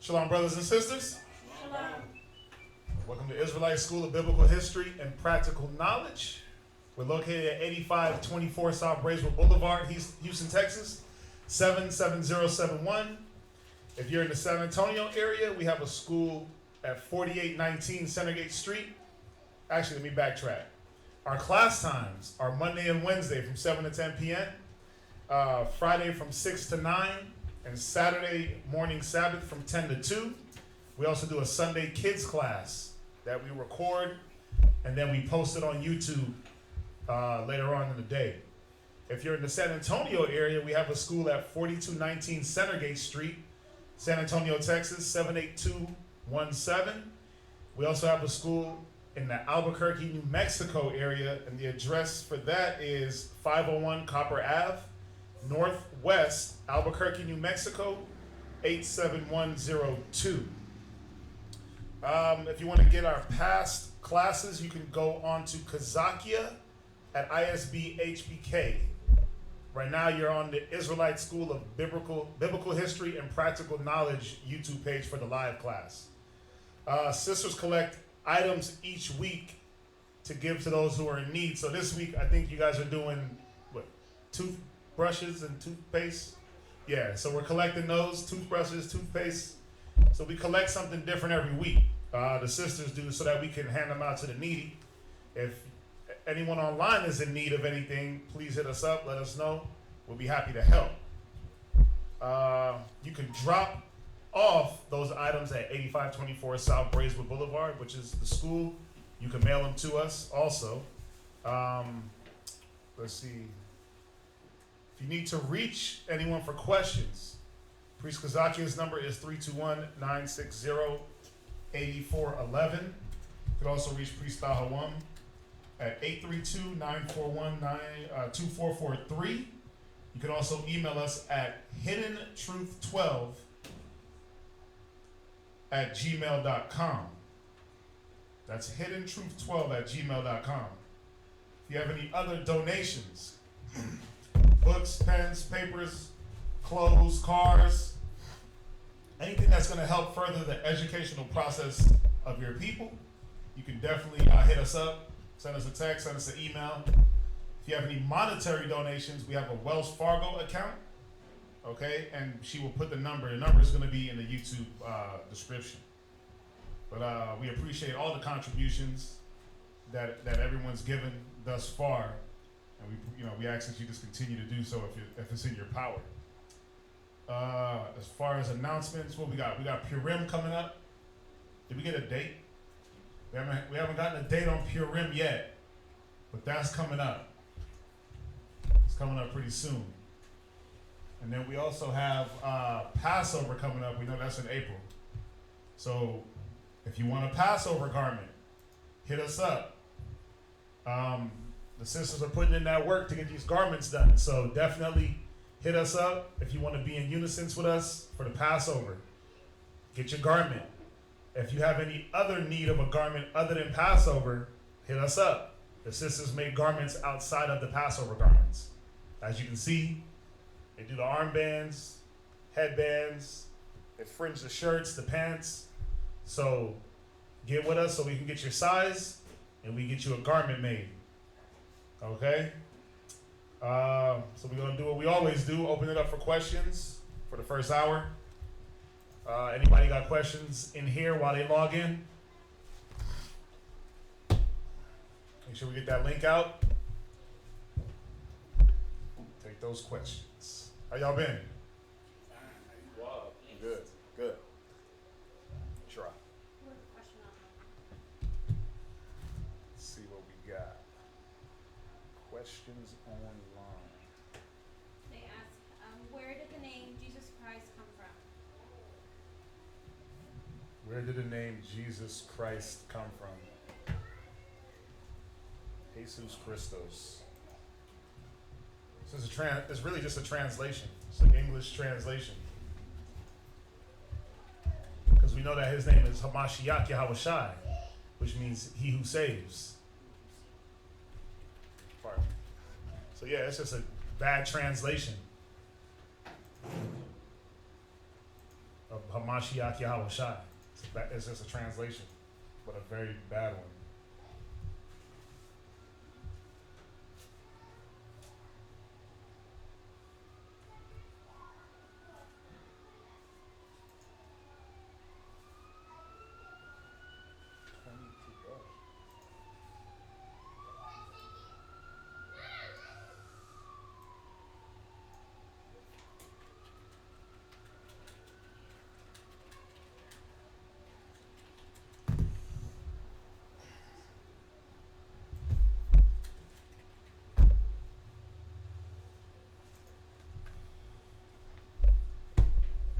Shalom, brothers and sisters. Shalom. Welcome to Israelite School of Biblical History and Practical Knowledge. We're located at 8524 South Bracewell Boulevard, Houston, Texas, 77071. If you're in the San Antonio area, we have a school at 4819 Centergate Street. Actually, let me backtrack. Our class times are Monday and Wednesday from 7 to 10 p.m., Friday from 6 to 9, and Saturday morning Sabbath from 10 to 2. We also do a Sunday kids class that we record, and then we post it on YouTube later on in the day. If you're in the San Antonio area, we have a school at 4219 Centergate Street, San Antonio, Texas, 78217. We also have a school in the Albuquerque, New Mexico area, and the address for that is 501 Copper Ave, Northwest, Albuquerque, New Mexico, 87102. If you want to get our past classes, you can go on to Kazakia at ISB HBK. Right now, you're on the Israelite School of Biblical History and Practical Knowledge YouTube page for the live class. Sisters collect items each week to give to those who are in need. So this week, I think you guys are doing, toothbrushes and toothpaste? Yeah, so we're collecting those, toothbrushes, toothpaste. So we collect something different every week. The sisters do so that we can hand them out to the needy. If anyone online is in need of anything, please hit us up, let us know. We'll be happy to help. You can drop off those items at 8524 South Bracewell Boulevard, which is the school. You can mail them to us also. Let's see. If you need to reach anyone for questions, Priest Kazakia's number is 321-960-8411. You can also reach Priest Tahawam at 832-941-2443. You can also email us at hiddentruth12@gmail.com. That's hiddentruth12@gmail.com. If you have any other donations, books, pens, papers, clothes, cars, anything that's going to help further the educational process of your people, you can definitely hit us up, send us a text, send us an email. If you have any monetary donations, we have a Wells Fargo account, okay? And she will put the number. The number is going to be in the YouTube description. But we appreciate all the contributions that everyone's given thus far, and we ask that you just continue to do so if it's in your power. As far as announcements, what we got? We got Purim coming up. Did we get a date? We haven't gotten a date on Purim yet, but that's coming up. It's coming up pretty soon. And then we also have Passover coming up. We know that's in April. So if you want a Passover garment, hit us up. The sisters are putting in that work to get these garments done. So definitely hit us up if you want to be in unison with us for the Passover. Get your garment. If you have any other need of a garment other than Passover, hit us up. The sisters make garments outside of the Passover garments. As you can see, they do the armbands, headbands, they fringe the shirts, the pants. So get with us so we can get your size and we get you a garment made. Okay? So we're going to do what we always do, open it up for questions for the first hour. Anybody got questions in here while they log in? Make sure we get that link out. Take those questions. How y'all been? Wow. Good, good. Try. Let's see what we got. Questions online. They ask, where did the name Jesus Christ come from? Where did the name Jesus Christ come from? Jesus Christos. So it's really just a translation. It's an English translation. Because we know that his name is Hamashiach Yahawashi, which means he who saves. Pardon. So yeah, it's just a bad translation. Hamashiach Yahweh Shai. It's just a translation, but a very bad one.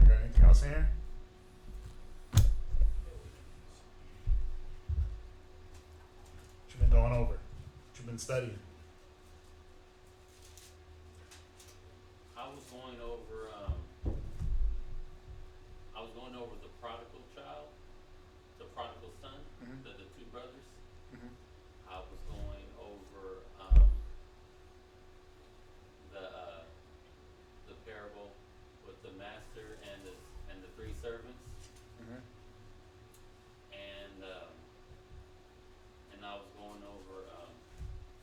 You got anything else in here? What you been going over? What you been studying? I was going over the prodigal child, the prodigal son, Mhm. the two brothers. Mhm. I was going over the parable with the master and the three servants, Mhm. and I was going over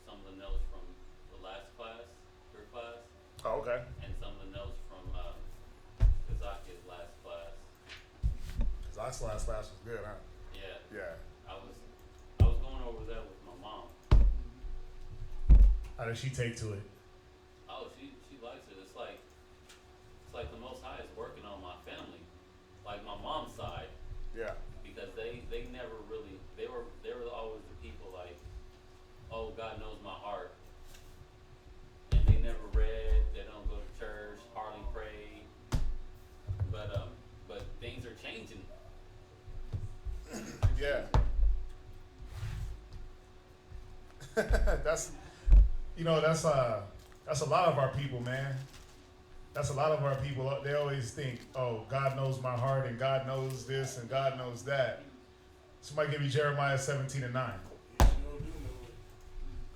some of the notes from the last class, your class, Oh, okay. and some of the notes from Kazaki's last class. Cause last class was good, huh? Yeah, Yeah. I was going over that with my mom. How did she take to it? Oh, she likes it. It's like the Most High is working on my family, like my mom's side, Yeah. because they never really they were always the people like, oh, God knows my heart, and they never read, they don't go to church, hardly pray, but things are changing. Yeah. that's a lot of our people, man. That's a lot of our people. They always think, oh, God knows my heart and God knows this and God knows that. Somebody give me Jeremiah 17 and 9.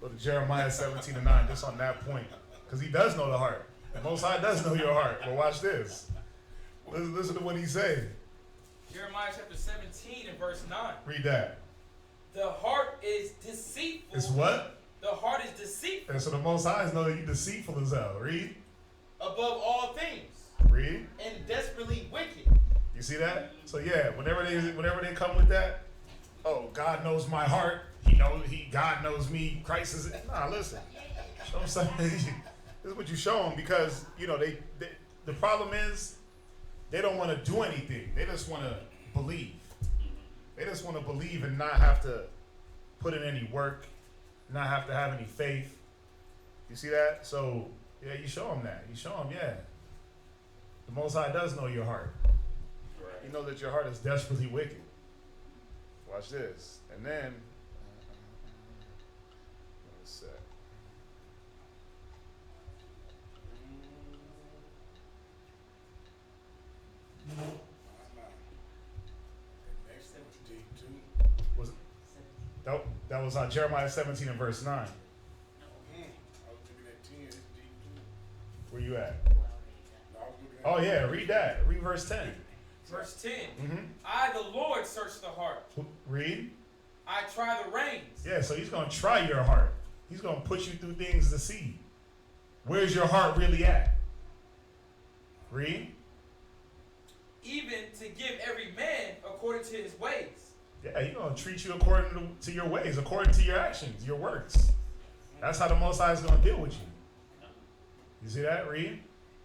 Go to Jeremiah 17 and 9, just on that point. Because he does know the heart. The Most High does know your heart. But watch this. Listen to what he said. Jeremiah chapter 17 and verse 9. Read that. The heart is deceitful. It's what? The heart is deceitful And so the Most High know that you deceitful as hell. Read. above all things Read. and desperately wicked. You see that? So yeah, whenever they come with that, oh, God knows my heart. God knows me. Christ is. Nah, listen. Show them something. This is what you show them because they the problem is they don't want to do anything. They just want to believe. They just want to believe and not have to put in any work, not have to have any faith. You see that? So yeah, you show them that. You show them, yeah. The Most High does know your heart. Right. He knows that your heart is desperately wicked. Watch this. And then, let's see. Was that was Jeremiah 17 and verse 9. Where you at? Oh yeah, read that. Read verse 10. Verse 10. Mm-hmm. I, the Lord, search the heart. Read. I try the reins. Yeah, so he's going to try your heart. He's going to put you through things to see. Where's your heart really at? Read. Even to give every man according to his ways. Yeah, he's going to treat you according to your ways, according to your actions, your works. That's how the Most High is going to deal with you. You see that? Read.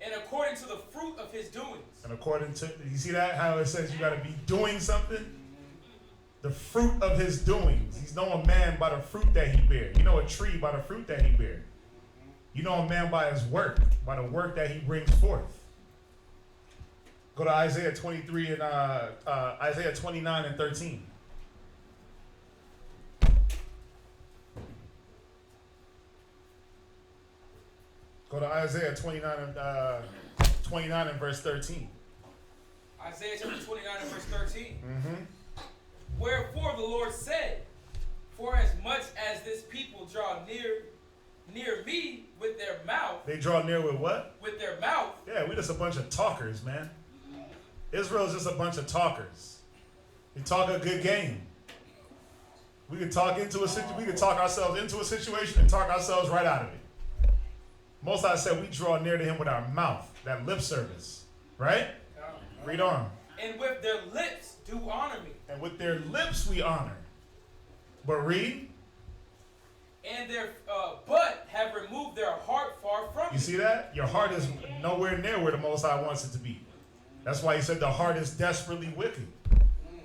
And according to the fruit of his doings. And according to, you see that? How it says you got to be doing something? The fruit of his doings. He's know a man by the fruit that he bear. You know a tree by the fruit that he bear. You know a man by his work, by the work that he brings forth. Go to Isaiah 23 and Isaiah 29 and 13. Go to Isaiah 29 and verse 13. Isaiah chapter 29 and verse 13. Mm-hmm. Wherefore the Lord said, for as much as this people draw near me with their mouth. They draw near with what? With their mouth. Yeah, we just a bunch of talkers, man. Israel is just a bunch of talkers. We talk a good game. We can talk we can talk ourselves into a situation and talk ourselves right out of it. Most I said we draw near to him with our mouth, that lip service, right? Read on. And with their lips do honor me. And with their lips we honor. But read. And their but have removed their heart far from me. You see that? Your heart is nowhere near where the Most High wants it to be. That's why he said the heart is desperately wicked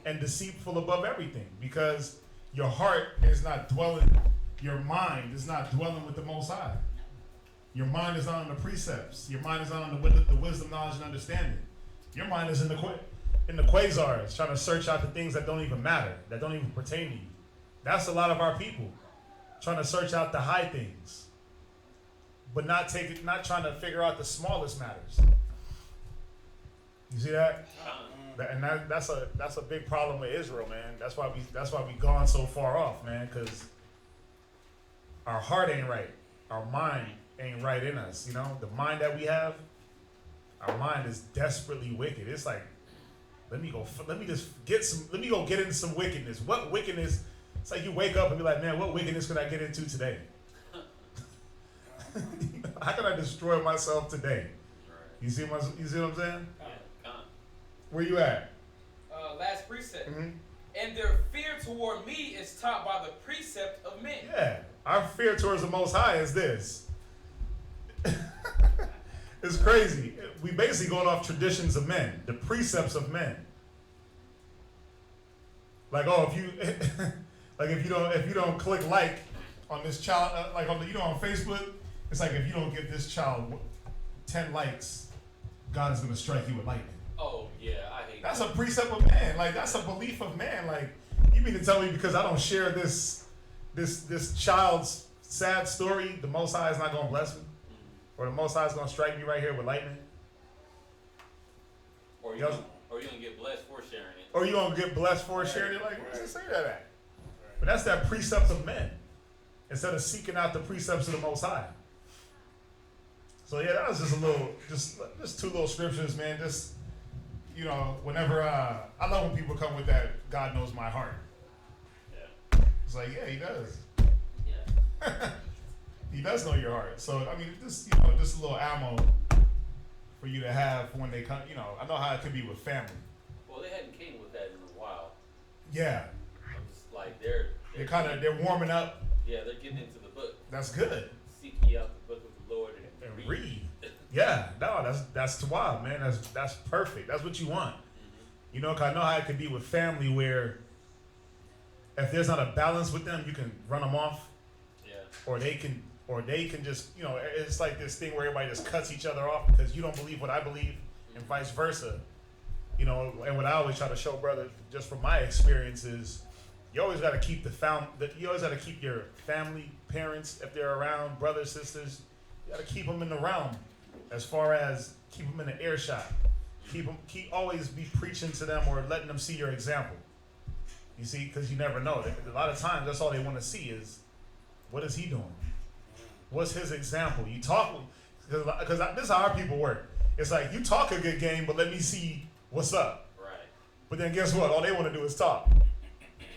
and deceitful above everything, because your heart is not dwelling, your mind is not dwelling with the Most High. Your mind is not on the precepts. Your mind is not on the wisdom, knowledge, and understanding. Your mind is in the quasars, trying to search out the things that don't even matter, that don't even pertain to you. That's a lot of our people, trying to search out the high things, but not trying to figure out the smallest matters. You see that? And that's a big problem with Israel, man. That's why we gone so far off, man, because our heart ain't right, our mind ain't right in us. You know, the mind that we have, our mind is desperately wicked. It's like, let me go get into some wickedness. What wickedness? It's like you wake up and be like, man, what wickedness could I get into today? How can I destroy myself today? You see what I'm saying? Where you at? Last precept. Mm-hmm. And their fear toward me is taught by the precept of men. Yeah, our fear towards the Most High is this. It's crazy. We basically going off traditions of men, the precepts of men. Like, oh, if you don't click like on this child, like on Facebook, it's like if you don't give this child 10 likes, God is going to strike you with lightning. Oh yeah, I hate That's that. a precept of man. Like, that's a belief of man. Like, you mean to tell me because I don't share this child's sad story, the Most High is not going to bless me? Or the Most High is going to strike me right here with lightning? Or you're gonna get blessed for sharing it. Or you going to get blessed for sharing it? Like, where's it say that at? But that's that precept of men, instead of seeking out the precepts of the Most High. So yeah, that was just two little scriptures, man. Just, you know, whenever I love when people come with that God knows my heart. Yeah. It's like, yeah, he does. Yeah. He does know your heart. So I mean, just a little ammo for you to have for when they come. You know, I know how it could be with family. Well, they hadn't came with that in a while. Yeah. It's like they're warming up. Yeah, they're getting into the book. That's good. Seek ye out the book of the Lord and read. Yeah, no, that's wild, man. That's perfect. That's what you want. Mm-hmm. You know, 'cause I know how it could be with family, where if there's not a balance with them, you can run them off. Yeah. Or they can just, you know, it's like this thing where everybody just cuts each other off because you don't believe what I believe, and vice versa. You know, and what I always try to show brothers, just from my experiences, you always got to keep you always got to keep your family, parents, if they're around, brothers, sisters, you got to keep them in the realm, as far as keep them in the earshot. Always be preaching to them or letting them see your example. You see, because you never know. A lot of times, that's all they want to see is, what is he doing? What's his example? You talk, because this is how our people work. It's like, you talk a good game, but let me see what's up. Right. But then guess what? All they want to do is talk.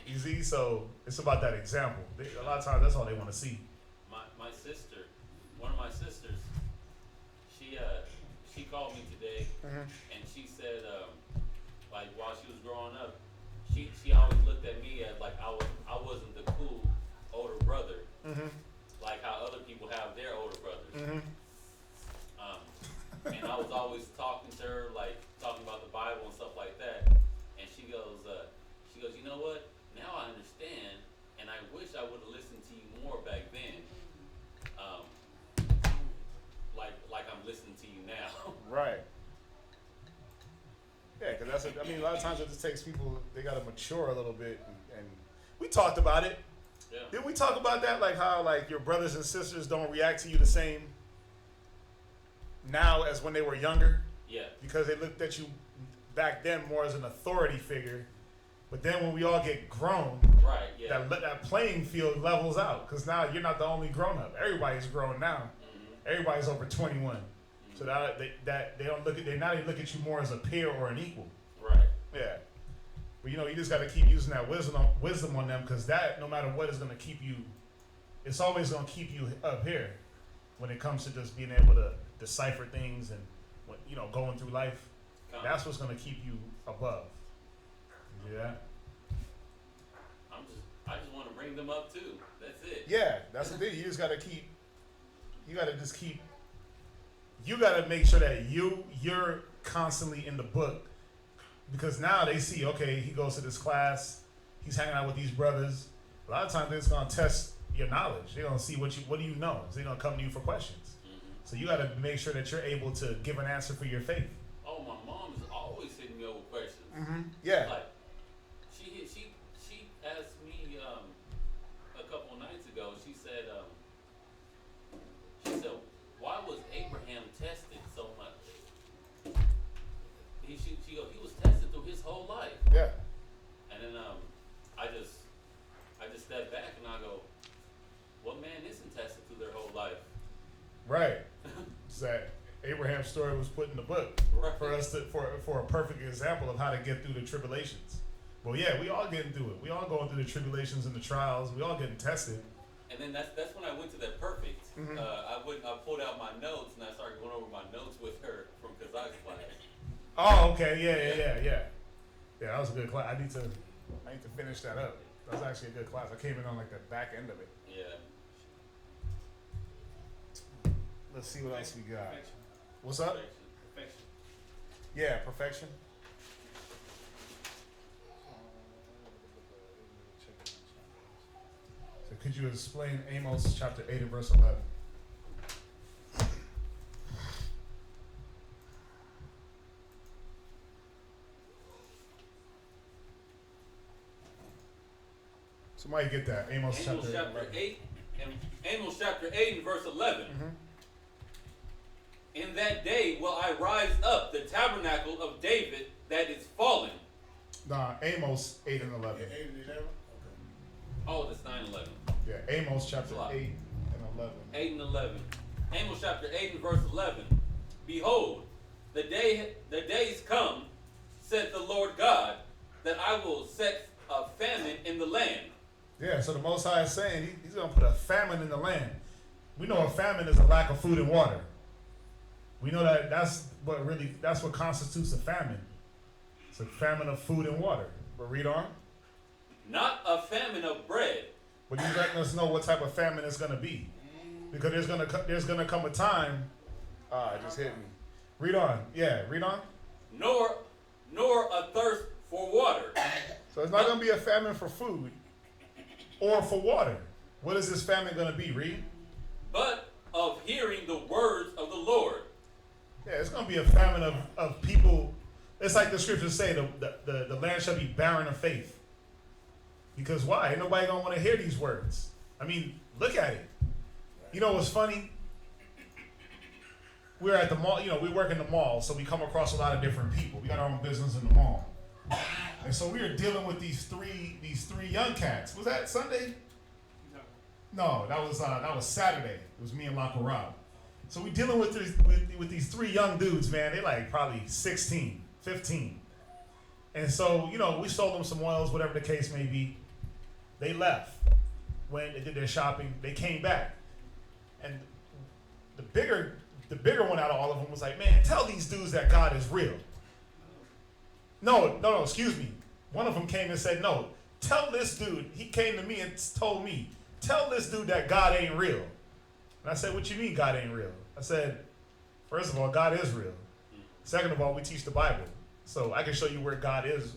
You see? So it's about that example. A lot of times, that's all they want to see. My sister, one of my sisters, she called me today, and she said, like, while she was growing up, she always looked at me as like I wasn't the cool older brother, like how other people have their older brothers. And I was always talking to her, like talking about the Bible and stuff like that. And she goes, you know what? Now I understand, and I wish I would have listened to you more back then. Like I'm listening to you now. Right. Yeah, because a lot of times it just takes people, they got to mature a little bit. And we talked about it. Yeah. Didn't we talk about that? Like how, like, your brothers and sisters don't react to you the same now as when they were younger? Yeah. Because they looked at you back then more as an authority figure. But then when we all get grown, Right. Yeah. that playing field levels out. Because now you're not the only grown up. Everybody's grown now. Everybody's over 21. So that they don't look at, they not even look at you more as a peer or an equal. Yeah. But you just got to keep using that wisdom on them, because that, no matter what, is going to keep you. It's always going to keep you up here when it comes to just being able to decipher things and going through life. That's what's going to keep you above. Yeah. I just want to bring them up too. That's it. Yeah, that's the thing. You just got to keep. You got to just keep. You got to make sure that you're constantly in the book. Because now they see, okay, he goes to this class, he's hanging out with these brothers. A lot of times they're just gonna test your knowledge. They're gonna see what do you know. So they're gonna come to you for questions. Mm-hmm. So you gotta make sure that you're able to give an answer for your faith. Oh, my mom is always hitting me over questions. Mm-hmm. Yeah. Like, she asked me a couple of nights ago. She said, why was Abraham tested so much? She was tested through his whole life. Yeah. And then I just step back and I go, what man isn't tested through their whole life? Right. It's that Abraham's story was put in the book for us for a perfect example of how to get through the tribulations. Well, yeah, we all getting through it. We all going through the tribulations and the trials. We all getting tested. And then that's when I went to that perfect. Mm-hmm. I pulled out my notes and I started going over my notes with her from Kazak's class. Oh, okay, yeah. Yeah, that was a good class. I need to finish that up. That was actually a good class. I came in on like the back end of it. Yeah. Let's see what else we got. Perfection. What's up? Perfection. Yeah, perfection. So could you explain Amos chapter 8 and verse 11? Somebody get that. Amos chapter 8 and Amos chapter 8 and verse 11. Mm-hmm. In that day will I rise up the tabernacle of David that is fallen. Nah, Amos 8 and 11. 8 and 11? Okay. Oh, that's 9-11. Yeah, Amos chapter 8 and 11. 8 and 11. Amos chapter 8 and verse 11. Behold, the days come, said the Lord God, that I will set a famine in the land. Yeah, so the Most High is saying he's going to put a famine in the land. We know a famine is a lack of food and water. We know that's what constitutes a famine. It's a famine of food and water. But read on. Not a famine of bread. But he's letting us know what type of famine it's going to be. Because there's gonna come a time. It just hit me. Read on. Yeah, read on. Nor a thirst for water. So it's not going to be a famine for food or for water. What is this famine going to be? Read. But of hearing the words of the Lord. Yeah, it's going to be a famine of people. It's like the scriptures say, the land shall be barren of faith. Because why? Ain't nobody going to want to hear these words. I mean, look at it. You know what's funny? We're at the mall, we work in the mall, so we come across a lot of different people. We got our own business in the mall. And so we were dealing with these three young cats. Was that Sunday? No, that was Saturday. It was me and Laka Rob. So we dealing with these three young dudes, man. They like probably 16, 15. And so, we sold them some oils, whatever the case may be. They left. When they did their shopping, they came back. And the bigger one out of all of them was like, man, tell these dudes that God is real. No, excuse me. One of them came and said, no, tell this dude. He came to me and told me, tell this dude that God ain't real. And I said, what you mean God ain't real? I said, first of all, God is real. Second of all, we teach the Bible. So I can show you where God is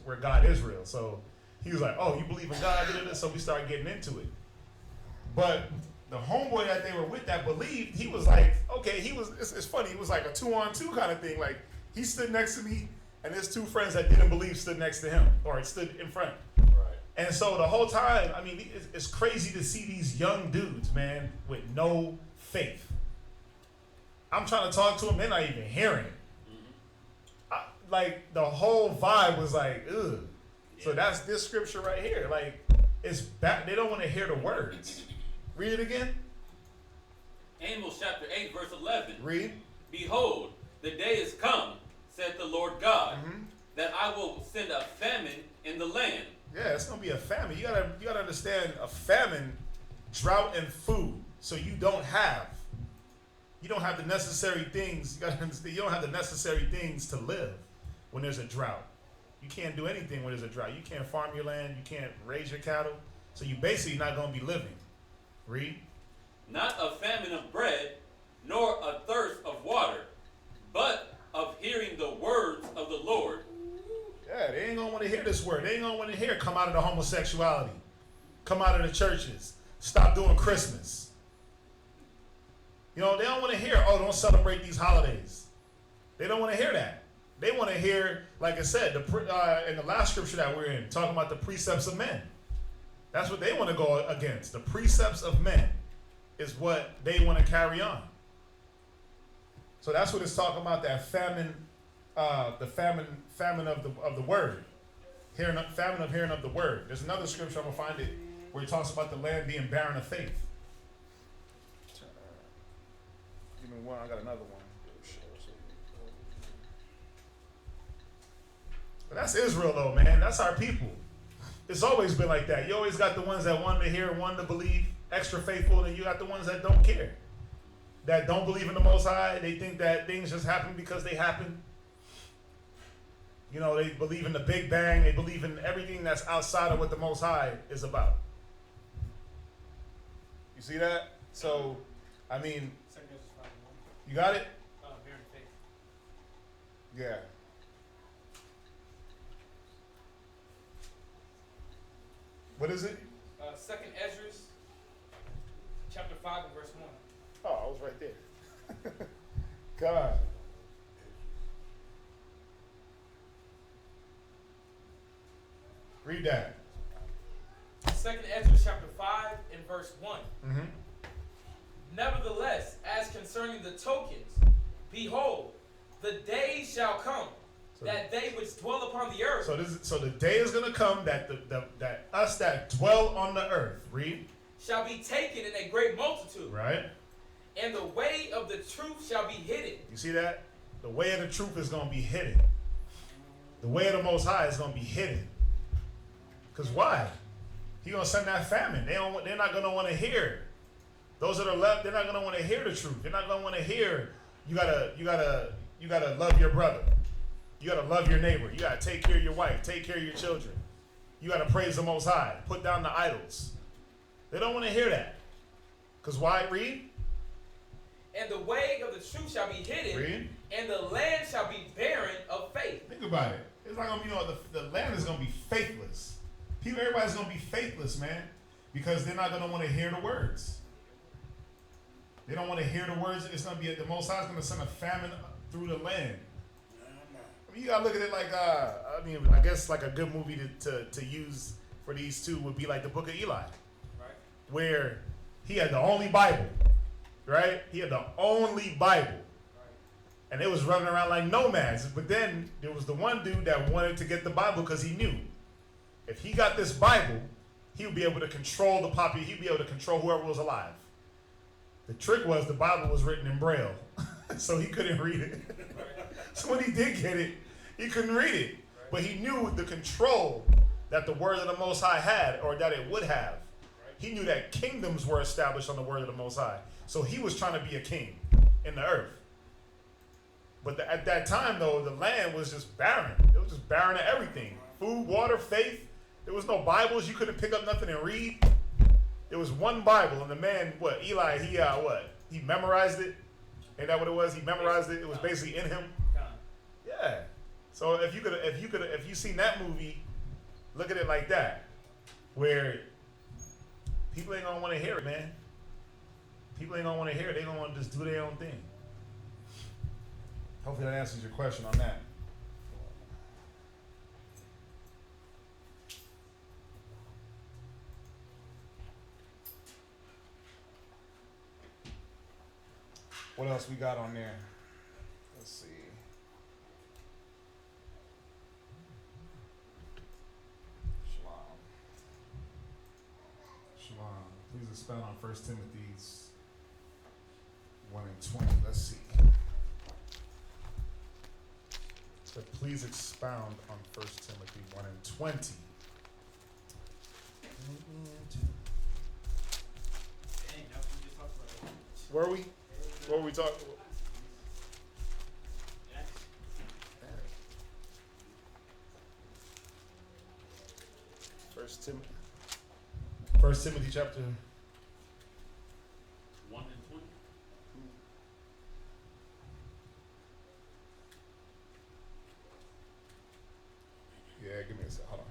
real. So he was like, oh, you believe in God? So we started getting into it. But the homeboy that they were with that believed, he was like, okay, it's funny. It was like a 2-on-2 kind of thing. Like he stood next to me and his two friends that didn't believe stood next to him or stood in front. Right. And so the whole time, I mean, it's crazy to see these young dudes, man, with no faith. I'm trying to talk to them, they're not even hearing it. Like the whole vibe was like, ugh. Yeah. So that's this scripture right here. Like it's bad. They don't want to hear the words. Read it again. Amos chapter 8 verse 11. Read. Behold, the day is come, said the Lord God, that I will send a famine in the land. Yeah, it's gonna be a famine. You gotta understand a famine, drought and food. So you don't have the necessary things. You gotta understand, you don't have the necessary things to live when there's a drought. You can't do anything when there's a drought. You can't farm your land. You can't raise your cattle. So you basically not gonna be living. Read. Not a famine of bread, nor a thirst of water, but of hearing the words of the Lord. Yeah, they ain't gonna want to hear this word. They ain't gonna want to hear come out of the homosexuality, come out of the churches, stop doing Christmas. You know, they don't want to hear, oh, don't celebrate these holidays. They don't want to hear that. They want to hear, like I said, in the last scripture that we're in, talking about the precepts of men. That's what they want to go against. The precepts of men is what they want to carry on. So that's what it's talking about, that famine, the famine of the word. Famine of hearing of the word. There's another scripture, I'm going to find it, where he talks about the land being barren of faith. Give me one, I got another one. But that's Israel though, man. That's our people. It's always been like that. You always got the ones that want to hear and want to believe, extra faithful, and you got the ones that don't care. That don't believe in the Most High. They think that things just happen because they happen. You know, they believe in the Big Bang. They believe in everything that's outside of what the Most High is about. You see that? So, I mean, you got it? Yeah. What is it? 2nd Ezra, chapter 5 and verse 1. Oh, I was right there. God. Read that. 2nd Ezra, chapter 5 and verse 1. Mm-hmm. Nevertheless, as concerning the tokens, behold, the day shall come, that they which dwell upon the earth. So the day is going to come that that us that dwell on the earth, read, shall be taken in a great multitude. Right. And the way of the truth shall be hidden. You see that? The way of the truth is going to be hidden. The way of the Most High is going to be hidden. Because why? He going to send that famine. They're not going to want to hear. Those that are left, they're not going to want to hear the truth. They're not going to want to hear. You gotta love your brother. You gotta love your neighbor. You gotta take care of your wife. Take care of your children. You gotta praise the Most High. Put down the idols. They don't want to hear that. Because why? Read. And the way of the truth shall be hidden. Read. And the land shall be barren of faith. Think about it. It's not gonna be, the land is gonna be faithless. Everybody's gonna be faithless, man, because they're not gonna want to hear the words. They don't want to hear the words. It's gonna be the Most High is gonna send a famine through the land. I mean, you gotta look at it like I guess like a good movie to use for these two would be like the Book of Eli, Right. where he had the only Bible, right? He had the only Bible. And they was running around like nomads. But then there was the one dude that wanted to get the Bible because he knew if he got this Bible, he would be able to control the population. He'd be able to control whoever was alive. The trick was the Bible was written in Braille, so he couldn't read it. So when he did get it, he couldn't read it. But he knew the control that the word of the Most High had, or that it would have. He knew that kingdoms were established on the word of the Most High. So he was trying to be a king in the earth. But at that time, though, the land was just barren. It was just barren of everything. Food, water, faith. There was no Bibles. You couldn't pick up nothing and read. There was one Bible, and the man, Eli, he memorized it. Ain't that what it was? He memorized it. It was basically in him. Yeah. So if you seen that movie, look at it like that, where people ain't gonna want to hear it, man. People ain't gonna want to hear it. They gonna want to just do their own thing. Hopefully that answers your question on that. What else we got on there? Let's see. Shalom. Please expound on 1 Timothy's 1 and 20. Let's see. So please expound on 1 Timothy 1 and 20. Dang, that's what we just talked about. Where are we? What were we talking? First Timothy chapter 1 and 20. Yeah, give me a second. Hold on.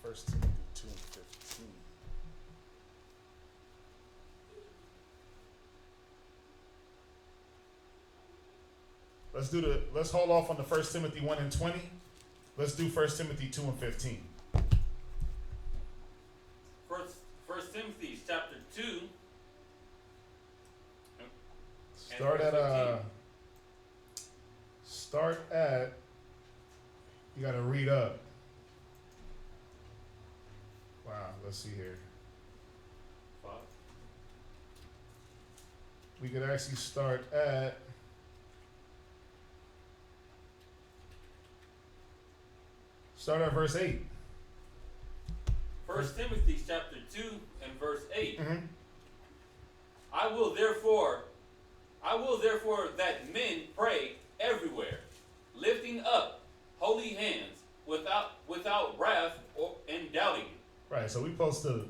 First Timothy 2 and 15. Let's hold off on the 1 Timothy 1 and 20. Let's do 1 Timothy 2 and 15. First Timothy chapter 2. Start at you gotta read up. Wow, let's see here. 5. We could actually start at verse 8. 1 Timothy chapter 2 and verse 8. Mm-hmm. I will therefore that men pray everywhere, lifting up holy hands without wrath and doubting. Right, so we supposed to,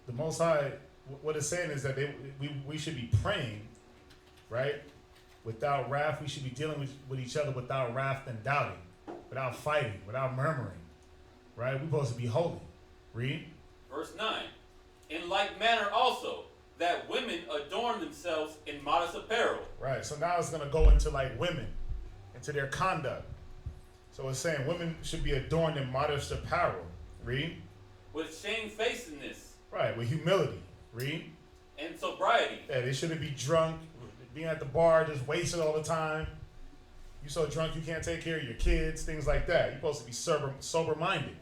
the Most High, what it's saying is that we should be praying, right? Without wrath, we should be dealing with each other without wrath and doubting, without fighting, without murmuring, right? We're supposed to be holy. Read. Verse 9. In like manner also, that women adorn themselves in modest apparel. Right, so now it's going to go into like women, into their conduct. So it's saying women should be adorned in modest apparel. Read. With shamefacedness. Right, with humility. Read. And sobriety. Yeah, they shouldn't be drunk, being at the bar, just wasted all the time. You so drunk you can't take care of your kids, things like that. You're supposed to be sober-minded.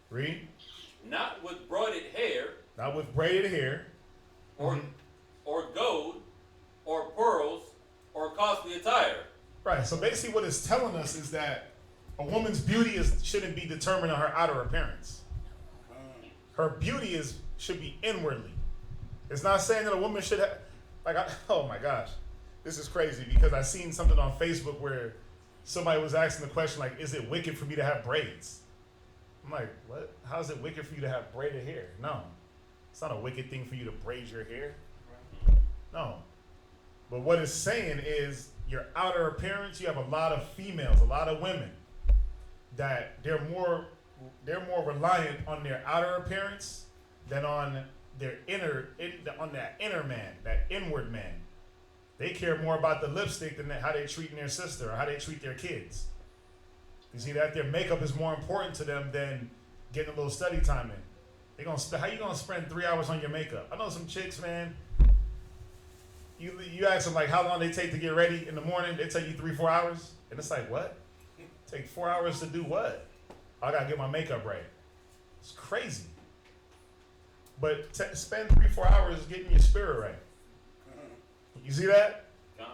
Read. Not with braided hair. Not with braided hair. Or gold, or pearls, or costly attire. Right, so basically what it's telling us is that a woman's beauty shouldn't be determined on her outer appearance. Her beauty should be inwardly. It's not saying that a woman should have, oh my gosh, this is crazy because I seen something on Facebook where somebody was asking the question like, is it wicked for me to have braids? I'm like, what? How is it wicked for you to have braided hair? No, it's not a wicked thing for you to braid your hair. No, but what it's saying is your outer appearance. You have a lot of females, a lot of women that they're more reliant on their outer appearance than on their that inner man, that inward man. They care more about the lipstick than how they treat their sister or how they treat their kids. You see that their makeup is more important to them than getting a little study time in. How you gonna spend 3 hours on your makeup? I know some chicks, man. You ask them like how long they take to get ready in the morning. They tell you 3-4 hours, and it's like what? Take 4 hours to do what? I gotta get my makeup right. It's crazy. But spend 3-4 hours getting your spirit right. You see that?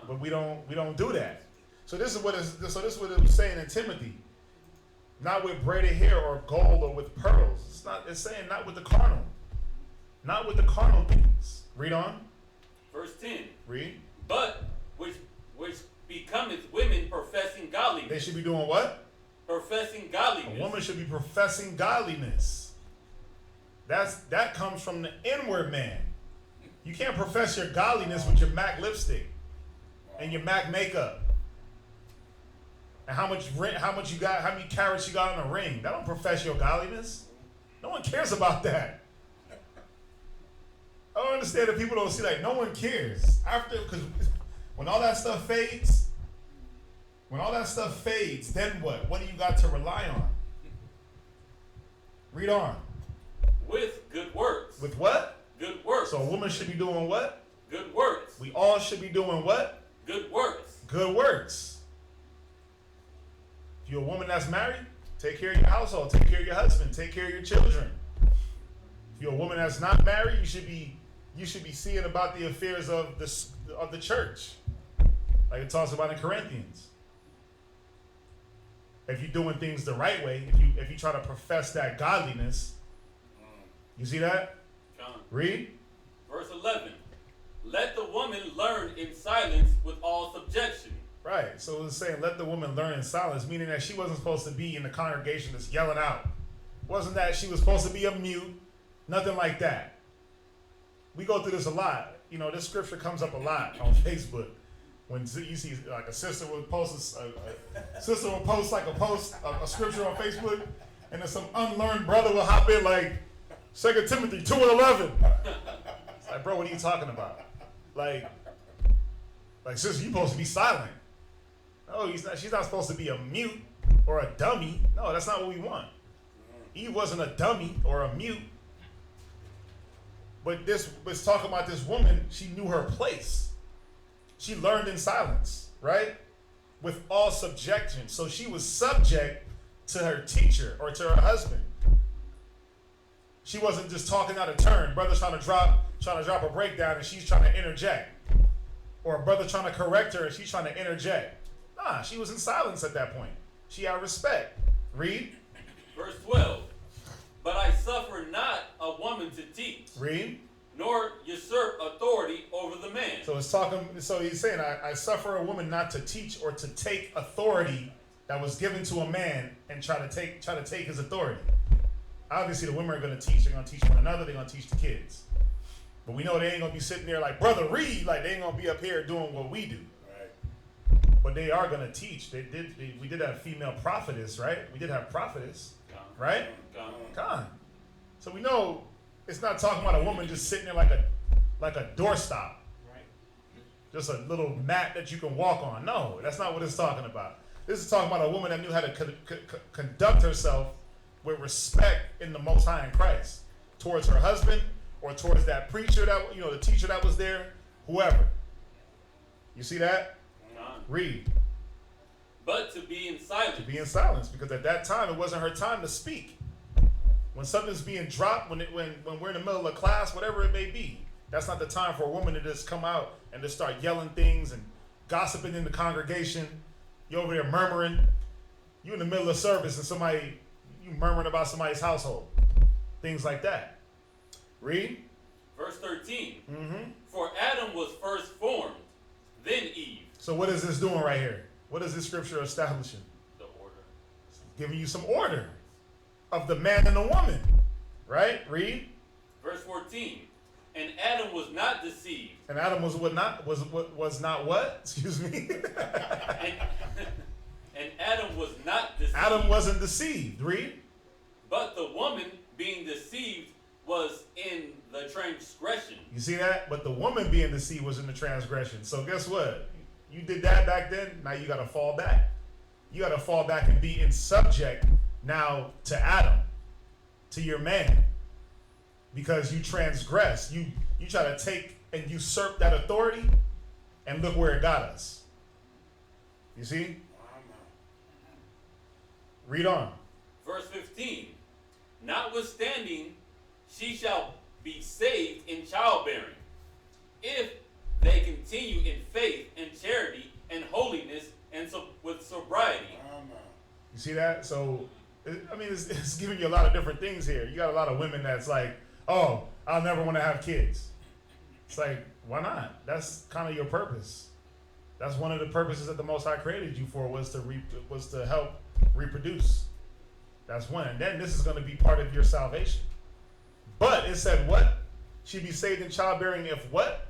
But we don't do that. So this is what it was saying in Timothy. Not with braided hair or gold or with pearls. It's saying not with the carnal. Not with the carnal things. Read on. Verse 10. Read. But which becometh women professing godliness. They should be doing what? Professing godliness. A woman should be professing godliness. That comes from the inward man. You can't profess your godliness with your MAC lipstick and your MAC makeup. And how much you got, how many carats you got on a ring. That don't profess your godliness. No one cares about that. I don't understand that people don't see like no one cares. Because when all that stuff fades, then what? What do you got to rely on? Read on. With good works. With what? Good works. So a woman should be doing what? Good works. We all should be doing what? Good works. Good works. If you're a woman that's married, take care of your household, take care of your husband, take care of your children. If you're a woman that's not married, you should be seeing about the affairs of the church, like it talks about in Corinthians. If you're doing things the right way, if you try to profess that godliness, you see that? John. Read. Verse 11. Let the woman learn in silence with all subjection. Right. So it was saying, let the woman learn in silence, meaning that she wasn't supposed to be in the congregation just yelling out. Wasn't that she was supposed to be a mute? Nothing like that. We go through this a lot. You know, this scripture comes up a lot on Facebook. When you see like a sister will post a scripture on Facebook, and then some unlearned brother will hop in like 2 Timothy 2:11. It's like, bro, what are you talking about? Like sister, you supposed to be silent. No, she's not supposed to be a mute or a dummy. No, that's not what we want. Eve wasn't a dummy or a mute. But this was talking about this woman, she knew her place. She learned in silence, right? With all subjection. So she was subject to her teacher or to her husband. She wasn't just talking out of turn. Brother's trying to drop a breakdown and she's trying to interject. Or a brother trying to correct her and she's trying to interject. Nah, she was in silence at that point. She had respect. Read. Verse 12. But I suffer not a woman to teach. Read. Nor usurp authority over the man. So he's saying, I suffer a woman not to teach or to take authority that was given to a man and try to take his authority. Obviously, the women are going to teach. They're going to teach one another. They're going to teach the kids. But we know they ain't going to be sitting there like, brother, read. Like, they ain't going to be up here doing what we do. Right. But they are going to teach. We did have female prophetess, right? We did have prophetess, right? Gone. So we know it's not talking about a woman just sitting there like a doorstop. Right. Just a little mat that you can walk on. No, that's not what it's talking about. This is talking about a woman that knew how to conduct herself with respect in the Most High in Christ towards her husband or towards that preacher that, the teacher that was there, whoever. You see that? Read. But to be in silence. To be in silence, because at that time it wasn't her time to speak. When something's being dropped, when we're in the middle of class, whatever it may be, that's not the time for a woman to just come out and just start yelling things and gossiping in the congregation. You're over there murmuring. You in the middle of service and you murmuring about somebody's household. Things like that. Read. Verse 13. Mm-hmm. For Adam was first formed, then Eve. So what is this doing right here? What is this scripture establishing? The order. It's giving you some order of the man and the woman. Right? Read. Verse 14. And Adam was not deceived. And Adam was not what? Excuse me. and Adam was not deceived. Adam wasn't deceived. Read. But the woman being deceived was in the transgression. You see that? But the woman being deceived was in the transgression. So guess what? You did that back then. Now you got to fall back. You got to fall back and be in subject now to Adam, to your man. Because you transgress. You try to take and usurp that authority, and look where it got us. You see? Read on. Verse 15. Notwithstanding, she shall be saved in childbearing, if they continue in faith and charity and holiness and with sobriety. You see that? So, it's giving you a lot of different things here. You got a lot of women that's like, oh, I'll never want to have kids. It's like, why not? That's kind of your purpose. That's one of the purposes that the Most High created you for, was to help reproduce. That's one. And then this is going to be part of your salvation. But it said what? She'd be saved in childbearing if what?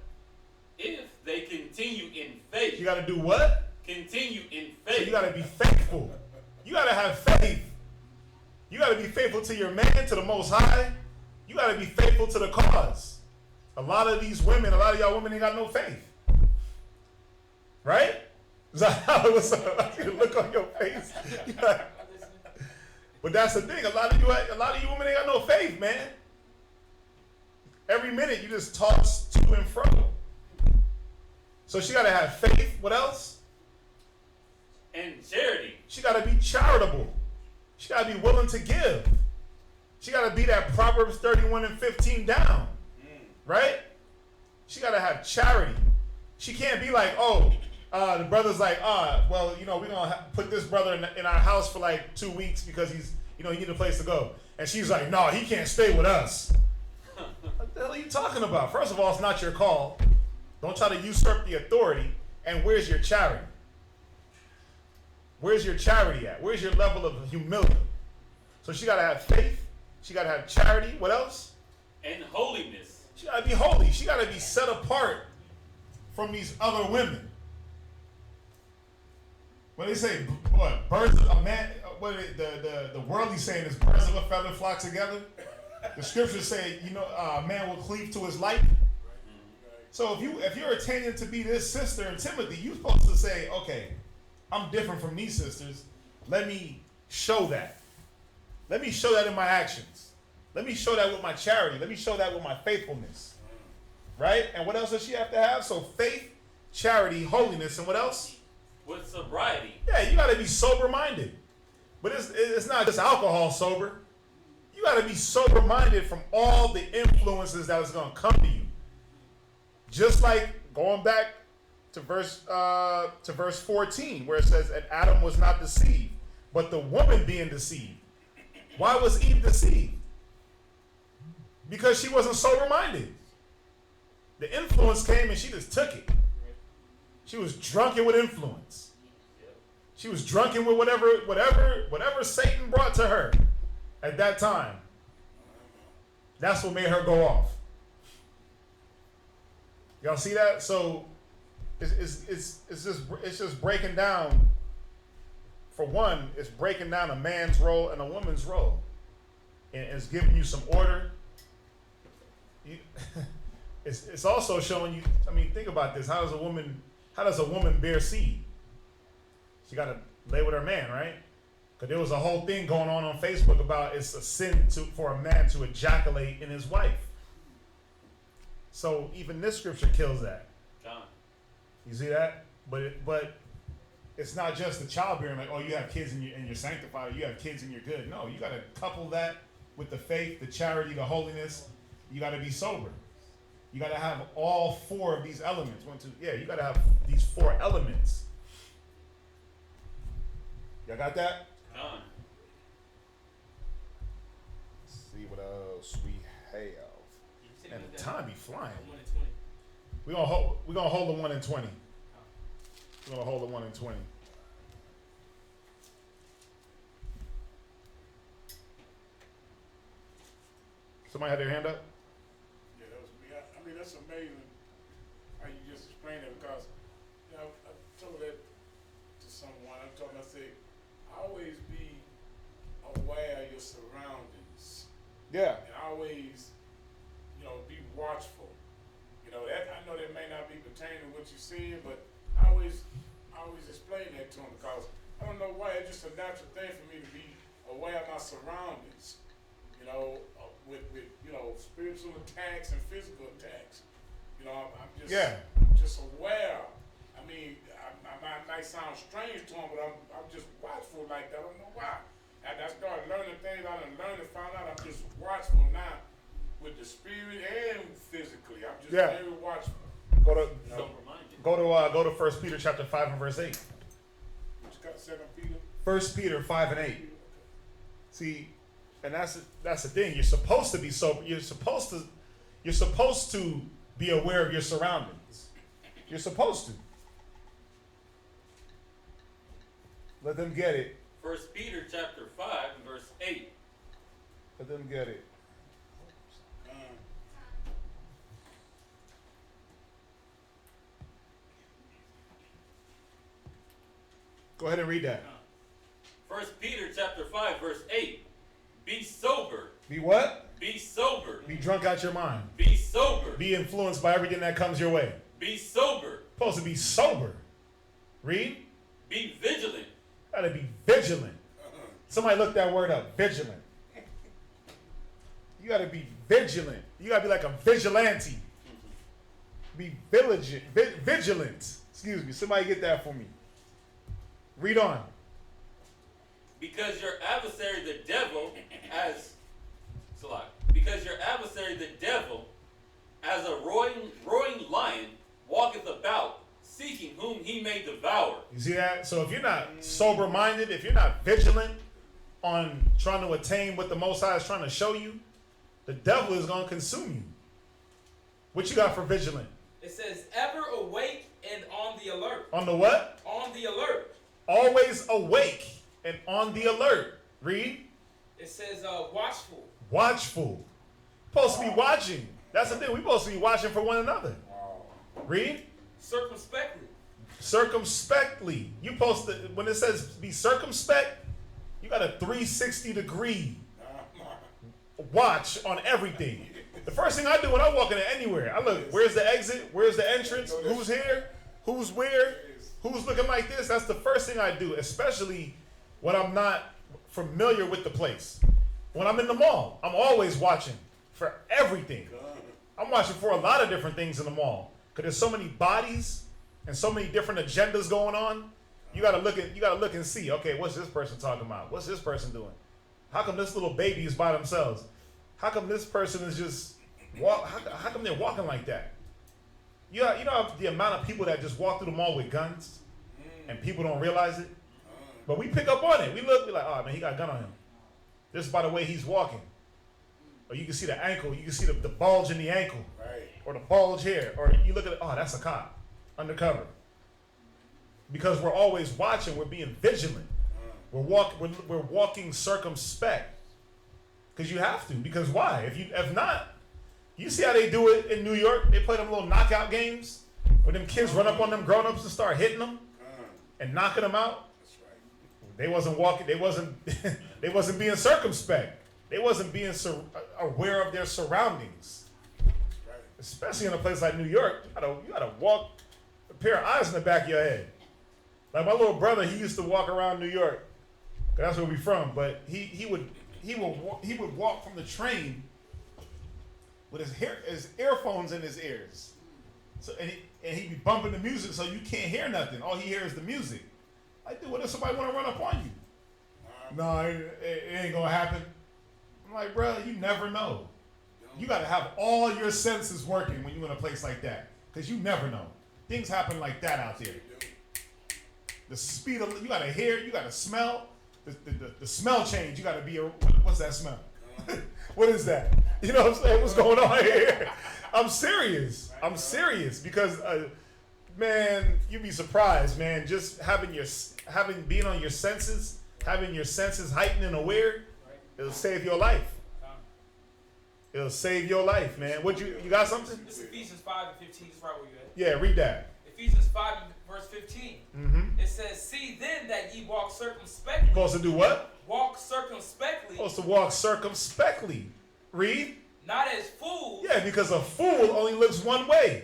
If they continue in faith. You got to do what? Continue in faith. So you got to be faithful. You got to have faith. You got to be faithful to your man, to the Most High. You got to be faithful to the cause. A lot of y'all women ain't got no faith. Right? Is that how it was? Look on your face. But that's the thing. A lot of you women ain't got no faith, man. Every minute you just toss to and fro. So she got to have faith. What else? And charity. She got to be charitable. She got to be willing to give. She got to be that Proverbs 31 and 15 down. Right? She got to have charity. She can't be like, oh, the brother's like, well, you know, we're going to put this brother in our house for like 2 weeks because he's, you know, he need a place to go. And she's like, no, he can't stay with us. What the hell are you talking about? First of all, it's not your call. Don't try to usurp the authority. And where's your charity? Where's your charity at? Where's your level of humility? So she got to have faith. She got to have charity. What else? And holiness. She got to be holy. She got to be set apart from these other women. When they say, what, birds of a man, what the worldly saying is birds of a feather flock together. The scriptures say, you know, a man will cleave to his life. So if you're attaining to be this sister in Timothy, you're supposed to say, okay, I'm different from these sisters. Let me show that. Let me show that in my actions. Let me show that with my charity. Let me show that with my faithfulness. Right? And what else does she have to have? So faith, charity, holiness, and what else? With sobriety. Yeah, you got to be sober-minded. But it's not just alcohol sober. You got to be sober-minded from all the influences that is going to come to you. Just like going back to verse 14, where it says, and Adam was not deceived, but the woman being deceived. Why was Eve deceived? Because she wasn't sober-minded. The influence came and she just took it. She was drunken with influence. She was drunken with whatever Satan brought to her at that time. That's what made her go off. Y'all see that? So it's just breaking down. For one, it's breaking down a man's role and a woman's role, and it's giving you some order. It's also showing you. I mean, think about this. How does a woman bear seed? She got to lay with her man, right? Because there was a whole thing going on Facebook about it's a sin for a man to ejaculate in his wife. So even this scripture kills that. John. You see that? But it's not just the childbearing, like, oh, you have kids and you're sanctified, or you have kids and you're good. No, you got to couple that with the faith, the charity, the holiness. You got to be sober. You got to have all four of these elements. You got to have these four elements. Y'all got that? John. Let's see what else we have. And the time be flying. 1 and 20. We're gonna hold the 1 and 20. We're gonna hold the 1 and 20. Somebody had their hand up? Yeah, that was me. I mean, that's amazing how you just explained it, because, you know, I told that to someone. I said, always be aware of your surroundings. Yeah. And always, you know, be watchful. You know, that I know that may not be pertaining to what you're seeing, but I always explain that to them, because I don't know why, it's just a natural thing for me to be aware of my surroundings. You know, with you know, spiritual attacks and physical attacks. You know, I'm just aware. I mean, I might sound strange to them, but I'm just watchful like that. I don't know why. I started learning things I done learned and found out I'm just watchful now with the spirit and physically. I'm just very watchful. Go to 1 Peter chapter 5 and verse 8. What you got, 2 Peter? 1 Peter 5 and 8. See, and that's the thing. You're supposed to be sober. You're supposed to be aware of your surroundings. You're supposed to. Let them get it. 1 Peter chapter 5 and verse 8. Let them get it. Go ahead and read that. 1 Peter chapter 5 verse 8. Be sober. Be what? Be sober. Be drunk out your mind. Be sober. Be influenced by everything that comes your way. Be sober. Supposed to be sober. Read. Be vigilant. Gotta be vigilant. Somebody look that word up. Vigilant. You gotta be vigilant. You gotta be like a vigilante. Be vigilant. Excuse me. Somebody get that for me. Read on. Because your adversary, the devil, because your adversary, the devil, as a roaring lion, walketh about, seeking whom he may devour. You see that? So if you're not sober-minded, if you're not vigilant on trying to attain what the Most High is trying to show you, the devil is going to consume you. What you got for vigilant? It says, ever awake and on the alert. On the what? On the alert. Always awake and on the alert. Read. It says, watchful. Watchful. Supposed to be watching. That's the thing. We're supposed to be watching for one another. Read. Circumspectly. Circumspectly. You supposed to, when it says be circumspect, you got a 360-degree watch on everything. The first thing I do when I walk into anywhere, I look, where's the exit? Where's the entrance? Who's here? Who's where? Who's looking like this? That's the first thing I do, especially when I'm not familiar with the place. When I'm in the mall, I'm always watching for everything. I'm watching for a lot of different things in the mall because there's so many bodies and so many different agendas going on. You gotta look and see. Okay, what's this person talking about? What's this person doing? How come this little baby is by themselves? How come this person is just how come they're walking like that? You know the amount of people that just walk through the mall with guns and people don't realize it? But we pick up on it. We look, we're like, oh man, he got a gun on him. Just by the way he's walking. Or you can see the ankle, you can see the bulge in the ankle. Right. Or the bulge here. Or you look at it, oh, that's a cop. Undercover. Because we're always watching, we're being vigilant. We're walking circumspect. Because you have to. Because why? If not, you see how they do it in New York? They play them little knockout games where them kids run up on them grown-ups and start hitting them and knocking them out. That's right. They wasn't walking. They wasn't being circumspect. They wasn't being aware of their surroundings. That's right. Especially in a place like New York, you gotta walk a pair of eyes in the back of your head. Like my little brother, he used to walk around New York. That's where we from. But he would walk from the train with his earphones in his ears. So and he'd be bumping the music, so you can't hear nothing. All he hears is the music. Like, dude, what if somebody want to run up on you? No, it ain't gonna happen. I'm like, bro, you never know. You gotta have all your senses working when you're in a place like that, because you never know. Things happen like that out there. The speed of you gotta hear, you gotta smell. The smell change. You gotta be what's that smell? What is that? You know what I'm saying? What's going on here? I'm serious because man, you'd be surprised, man. Just being on your senses, having your senses heightened and aware, it'll save your life. It'll save your life, man. What you got something? This is Ephesians 5 and 15. This is right where you at. Yeah, read that. Ephesians 5 verse 15. Mm-hmm. It says, see then that ye walk circumspectly. Supposed to do what? Walk circumspectly. Supposed to walk circumspectly. Read. Not as fools. Yeah, because a fool only looks one way.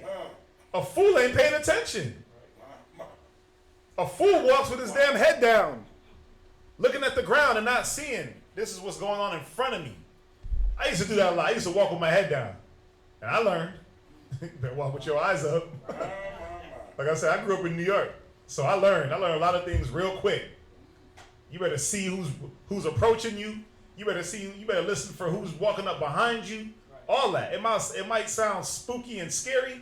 A fool ain't paying attention. A fool walks with his damn head down, looking at the ground and not seeing this is what's going on in front of me. I used to do that a lot. I used to walk with my head down. And I learned, you better walk with your eyes up. Like I said, I grew up in New York. So I learned a lot of things real quick. You better see who's approaching you. You better listen for who's walking up behind you. All that. It might sound spooky and scary,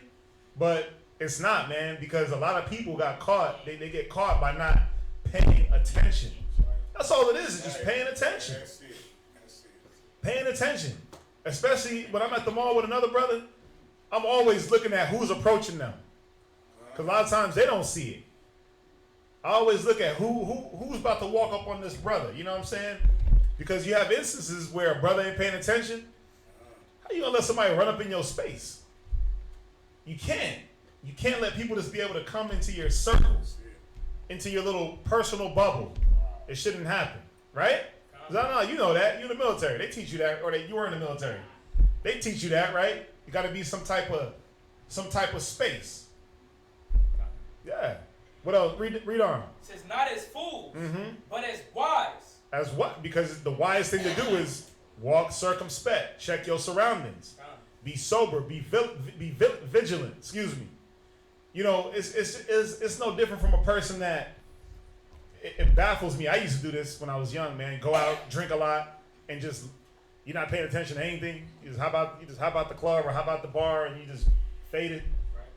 but it's not, man, because a lot of people got caught. They get caught by not paying attention. That's all it is just paying attention. That's it. Paying attention. Especially when I'm at the mall with another brother, I'm always looking at who's approaching them. Because a lot of times they don't see it. I always look at who's about to walk up on this brother. You know what I'm saying? Because you have instances where a brother ain't paying attention. How you gonna let somebody run up in your space? You can't. You can't let people just be able to come into your circles, into your little personal bubble. It shouldn't happen, right? Because I know you know that. You're in the military. They teach you that, or you were in the military. They teach you that, right? You got to be some type of space. Yeah. What else? Read on. It says, not as fools, Mm-hmm. but as wise. As what? Because the wise thing to do is Walk circumspect. Check your surroundings. Be sober. Be vigilant. Excuse me. You know, it's no different from a person that it baffles me. I used to do this when I was young, man. Go out, drink a lot, and just you're not paying attention to anything. You just hop out the club or hop out the bar, and you just faded,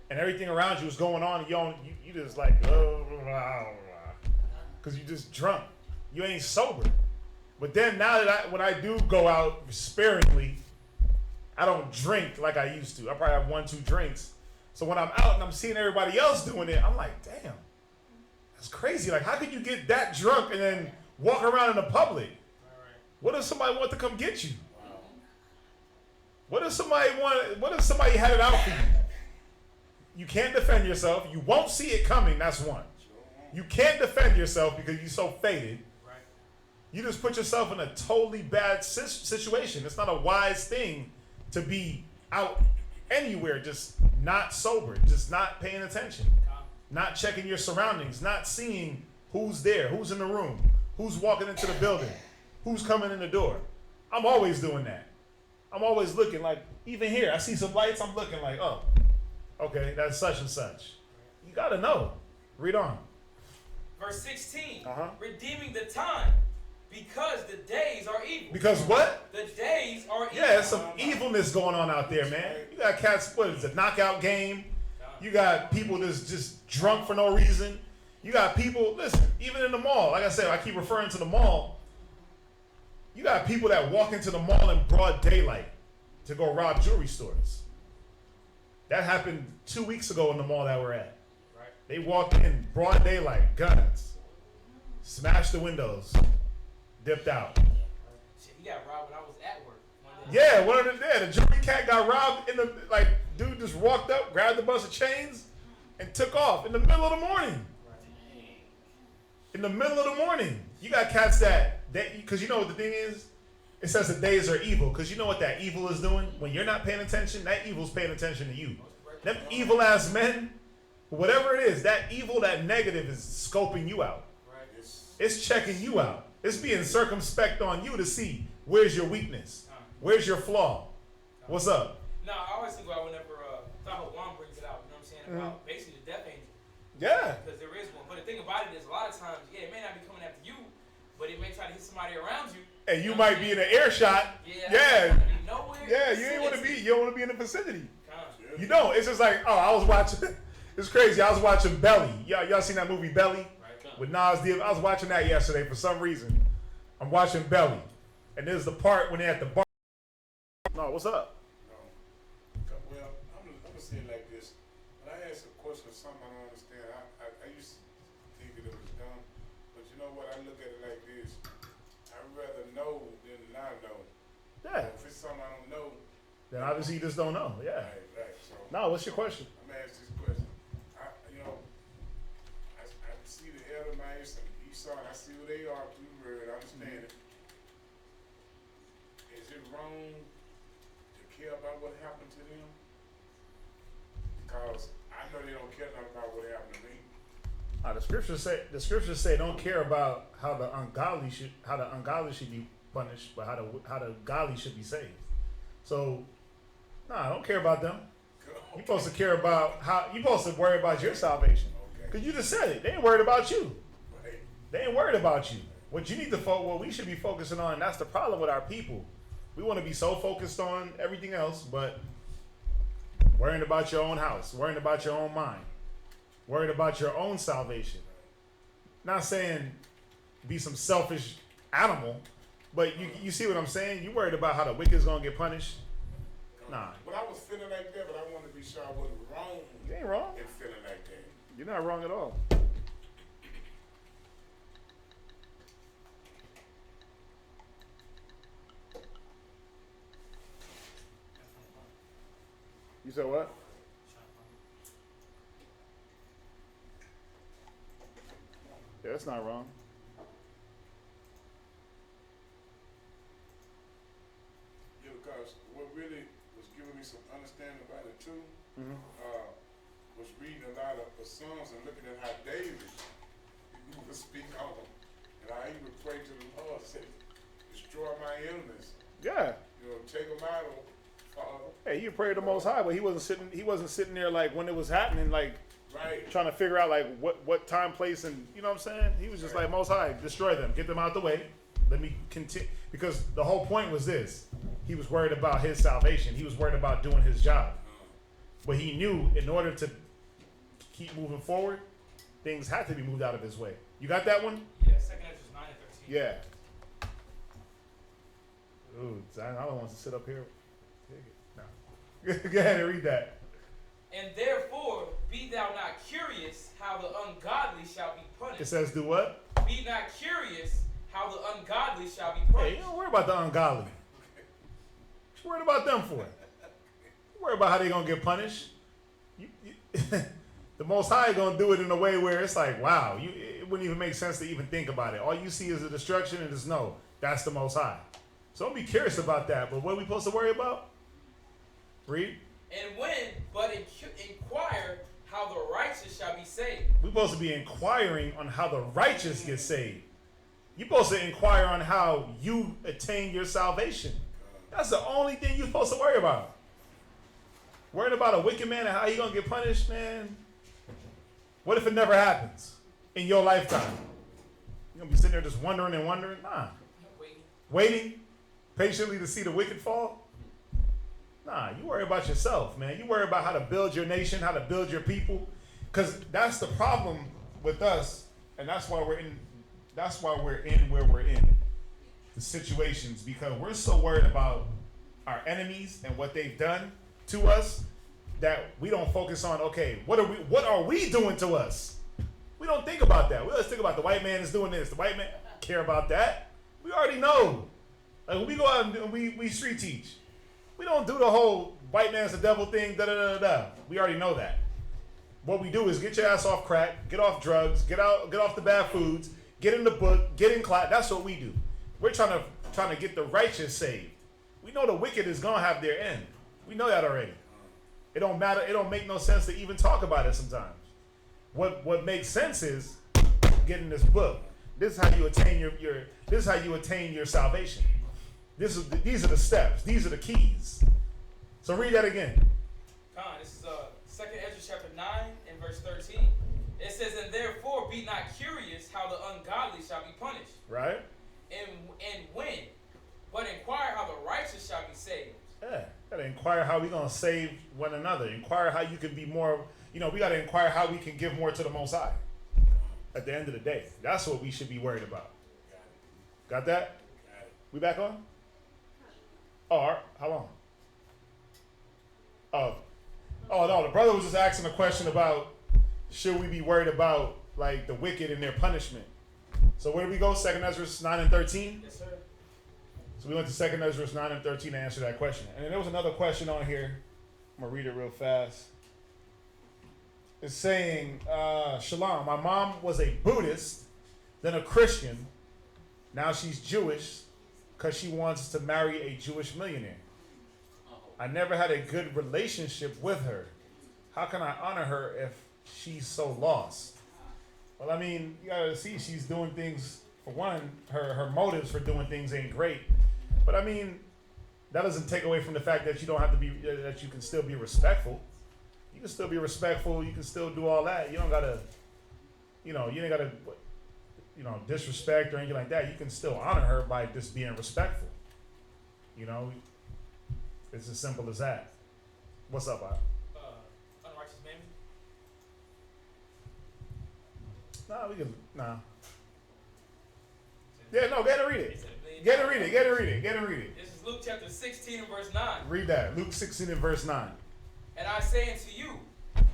and everything around you is going on, and you just like because you just drunk. You ain't sober. But then now that when I do go out sparingly, I don't drink like I used to. I probably have 1-2 drinks. So when I'm out and I'm seeing everybody else doing it, I'm like, damn, that's crazy. Like, how could you get that drunk and then walk around in the public? What if somebody want to come get you? What if somebody had it out for you? You can't defend yourself. You won't see it coming. That's one. You can't defend yourself because you're so faded. You just put yourself in a totally bad situation. It's not a wise thing to be out anywhere, just not sober, just not paying attention, not checking your surroundings, not seeing who's there, who's in the room, who's walking into the building, who's coming in the door. I'm always doing that. I'm always looking, like, even here, I see some lights, I'm looking like, oh, okay, that's such and such. You gotta know. Read on. Verse 16, redeeming the time, because the days are evil. Because what? The days are evil. Yeah, there's some evilness going on out there, man. You got cats, what is it, a knockout game? You got people that's just drunk for no reason. You got people, listen, even in the mall, like I said, I keep referring to the mall. You got people that walk into the mall in broad daylight to go rob jewelry stores. That happened 2 weeks ago in the mall that we're at. They walked in broad daylight, guns, smashed the windows, dipped out. Shit, he got robbed when I was at work. Yeah, one of them there. The jewelry cat got robbed in the, like, dude just walked up, grabbed a bunch of chains, and took off in the middle of the morning. In the middle of the morning. You got cats because you know what the thing is? It says the days are evil, because you know what that evil is doing? When you're not paying attention, that evil's paying attention to you. Them evil ass men, whatever it is, that evil, that negative is scoping you out. It's checking you out. It's being circumspect on you to see where's your weakness, where's your flaw, what's up. No, I always think about whenever Juan brings it out. You know what I'm saying about basically the death angel. Yeah. Because there is one. But the thing about it is, a lot of times, it may not be coming after you, but it may try to hit somebody around you. And you might be in an ear shot. Yeah. Yeah, you ain't want to be. You don't want to be in the vicinity. You don't. It's just like, oh, I was watching. It's crazy. I was watching Belly. Y'all seen that movie Belly? With Nas Diaz. I was watching that yesterday for some reason. I'm watching Belly, and there's the part when they're at the bar. No, what's up? No. Well, I'm gonna say it like this. When I ask a question of something I don't understand, I used to think that it was dumb, but you know what? I look at it like this. I'd rather know than not know. Yeah. If it's something I don't know, Then obviously you just don't know. Yeah. Right. So No, what's your question? I'm gonna ask this question. I see the Edomites and Esau, and I see who they are through the word. I understand it. Is it wrong to care about what happened to them? Because I know they don't care nothing about what happened to me. The scriptures say don't care about how the ungodly should be punished, but how the godly should be saved. So, I don't care about them. You're supposed to care about you're supposed to worry about your salvation. Because you just said it. They ain't worried about you. Right. They ain't worried about you. What you need to what we should be focusing on, that's the problem with our people. We want to be so focused on everything else, but worrying about your own house, worrying about your own mind, worried about your own salvation. Not saying be some selfish animal, but you see what I'm saying? You worried about how the wicked's going to get punished? Nah. But I was feeling like that, but I want to be sure I wasn't wrong. You ain't wrong. In feeling like that. You're not wrong at all. You said what? Yeah, that's not wrong. Yeah, because what really was giving me some understanding about it too, was reading a lot of the Psalms and looking at how David would speak on them. And I even prayed to the Lord, said, destroy my enemies. Yeah. You know, take them out or Father. Hey, you pray to the Most High, but he wasn't sitting there like when it was happening, like Right. trying to figure out like what time, place, and you know what I'm saying? He was just like, Most High, destroy them, get them out the way. Let me continue, because the whole point was this: he was worried about his salvation. He was worried about doing his job, but he knew in order to keep moving forward, things had to be moved out of his way. You got that one? Yeah, 2 Ezra 9 and 13. Yeah. Ooh, Zion, I don't want to sit up here. No. Go ahead and read that. And therefore, be thou not curious how the ungodly shall be punished. It says, do what? Be not curious how the ungodly shall be Hey, punished. you don't worry about the ungodly. What you worried about them for? You worry about how they gonna get punished. The Most High gonna do it in a way where it's like, wow, it wouldn't even make sense to even think about it. All you see is the destruction, and just know that's the Most High. So don't be curious about that. But what are we supposed to worry about? Read. And when, but inquire how the righteous shall be saved. We're supposed to be inquiring on how the righteous get saved. You're supposed to inquire on how you attain your salvation. That's the only thing you're supposed to worry about. Worrying about a wicked man and how he gonna get punished, man. What if it never happens in your lifetime? You gonna be sitting there just wondering and wondering? Nah. Waiting patiently to see the wicked fall? Nah, you worry about yourself, man. You worry about how to build your nation, how to build your people. Because that's the problem with us, and that's why we're in where we're in. The situations, because we're so worried about our enemies and what they've done to us that we don't focus on, okay, what are we doing to us? We don't think about that. We always think about the white man is doing this. The white man care about that. We already know. Like when we go out and we street teach, we don't do the whole white man's the devil thing, da-da-da-da-da. We already know that. What we do is get your ass off crack, get off drugs, get off the bad foods, get in the book, get in class. That's what we do. We're trying to get the righteous saved. We know the wicked is gonna have their end. We know that already. It don't matter. It don't make no sense to even talk about it sometimes. What makes sense is getting this book. This is how you attain your salvation. These are the steps. These are the keys. So read that again. This is 2 Ezra chapter 9 and verse 13. It says, and therefore be not curious how the ungodly shall be punished. Right? And when, but inquire how the righteous shall be saved. Yeah. Gotta inquire how we gonna save one another. Inquire how you can be more, we gotta inquire how we can give more to the Most High. At the end of the day. That's what we should be worried about. Got that? We back on? Oh, all right. How long? Oh no, the brother was just asking a question about should we be worried about like the wicked and their punishment. So where do we go? 2 Ezra 9 and 13? Yes, sir. So we went to 2 Ezra 9 and 13 to answer that question. And then there was another question on here. I'm going to read it real fast. It's saying, Shalom, my mom was a Buddhist, then a Christian. Now she's Jewish because she wants to marry a Jewish millionaire. I never had a good relationship with her. How can I honor her if she's so lost? Well, I mean, you gotta see she's doing things, for one, her motives for doing things ain't great. But I mean, that doesn't take away from the fact that you don't have to be, that you can still be respectful. You can still be respectful, you can still do all that. You don't gotta, you ain't gotta, disrespect or anything like that. You can still honor her by just being respectful. It's as simple as that. What's up, Bob? Unrighteous man. Nah. Yeah, no, get to read it. Get to read it. This is Luke chapter 16 and verse 9. Read that. Luke 16 and verse 9. And I say unto you,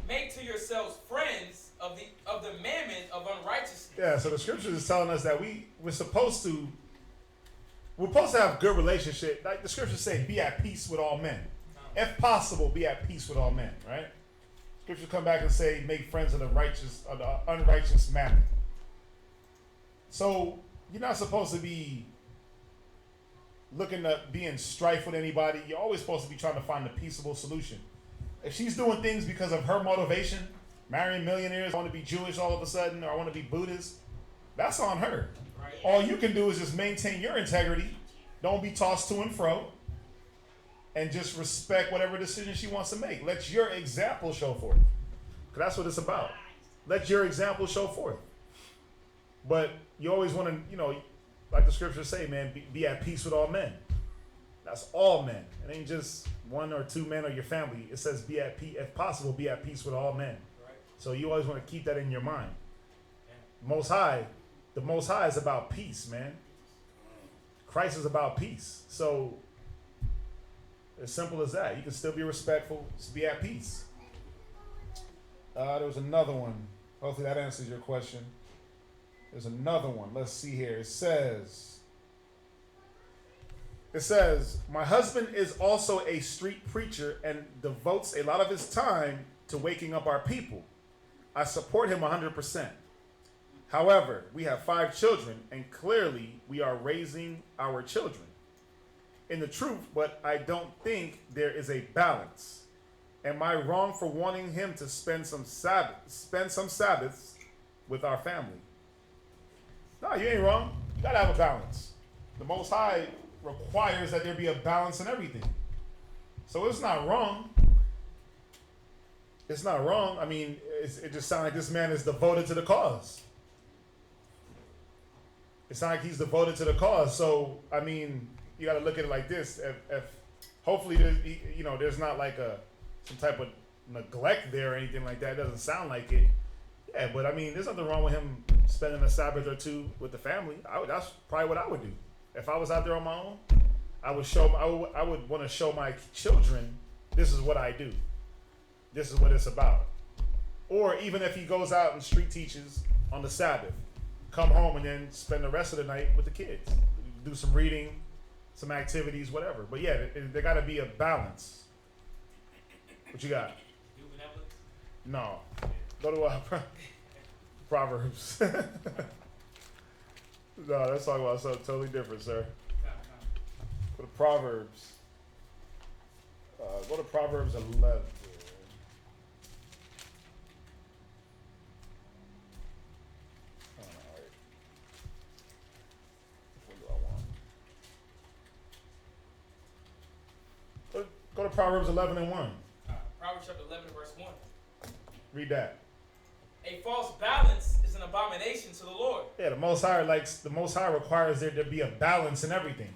make to yourselves friends of the mammon of unrighteousness. Yeah, so the scripture is telling us that we're supposed to have good relationship. Like the scriptures say, be at peace with all men. If possible, be at peace with all men, right? Scriptures come back and say, make friends of the unrighteous mammon. So you're not supposed to be looking to be in strife with anybody. You're always supposed to be trying to find a peaceable solution. If she's doing things because of her motivation, marrying millionaires, I want to be Jewish all of a sudden, or I want to be Buddhist, that's on her. Right. All you can do is just maintain your integrity Don't be tossed to and fro. And just respect whatever decision she wants to make. Let your example show forth. Because that's what it's about. Let your example show forth. But you always want to, like the scriptures say, man, be at peace with all men. That's all men. It ain't just one or two men or your family. It says be at peace, if possible, be at peace with all men. Right. So you always want to keep that in your mind. Yeah. The Most High is about peace, man. Christ is about peace. So as simple as that. You can still be respectful, just be at peace. There was another one. Hopefully that answers your question. There's another one. Let's see here. It says, my husband is also a street preacher and devotes a lot of his time to waking up our people. I support him 100%. However, we have 5 children and clearly we are raising our children in the truth, but I don't think there is a balance. Am I wrong for wanting him to spend some Sabbaths with our family? No, you ain't wrong. You gotta have a balance. The Most High requires that there be a balance in everything. So it's not wrong. It's not wrong. I mean, it just sounds like this man is devoted to the cause. It sounds like he's devoted to the cause. So, I mean, you got to look at it like this. If hopefully, there's not like some type of neglect there or anything like that. It doesn't sound like it. Yeah, but I mean, there's nothing wrong with him spending a Sabbath or two with the family. That's probably what I would do. If I was out there on my own, I would want to show my children, this is what I do. This is what it's about. Or even if he goes out and street teaches on the Sabbath, come home and then spend the rest of the night with the kids. Do some reading, some activities, whatever. But yeah, there got to be a balance. What you got? You benevolence? No. Go to Proverbs. No, let's talk about something totally different, sir. Go to Proverbs. Go to Proverbs 11. All right. What do I want? Go to Proverbs 11 and 1. Proverbs chapter 11 verse 1. Read that. A false balance is an abomination to the Lord. Yeah, the Most High requires there to be a balance in everything.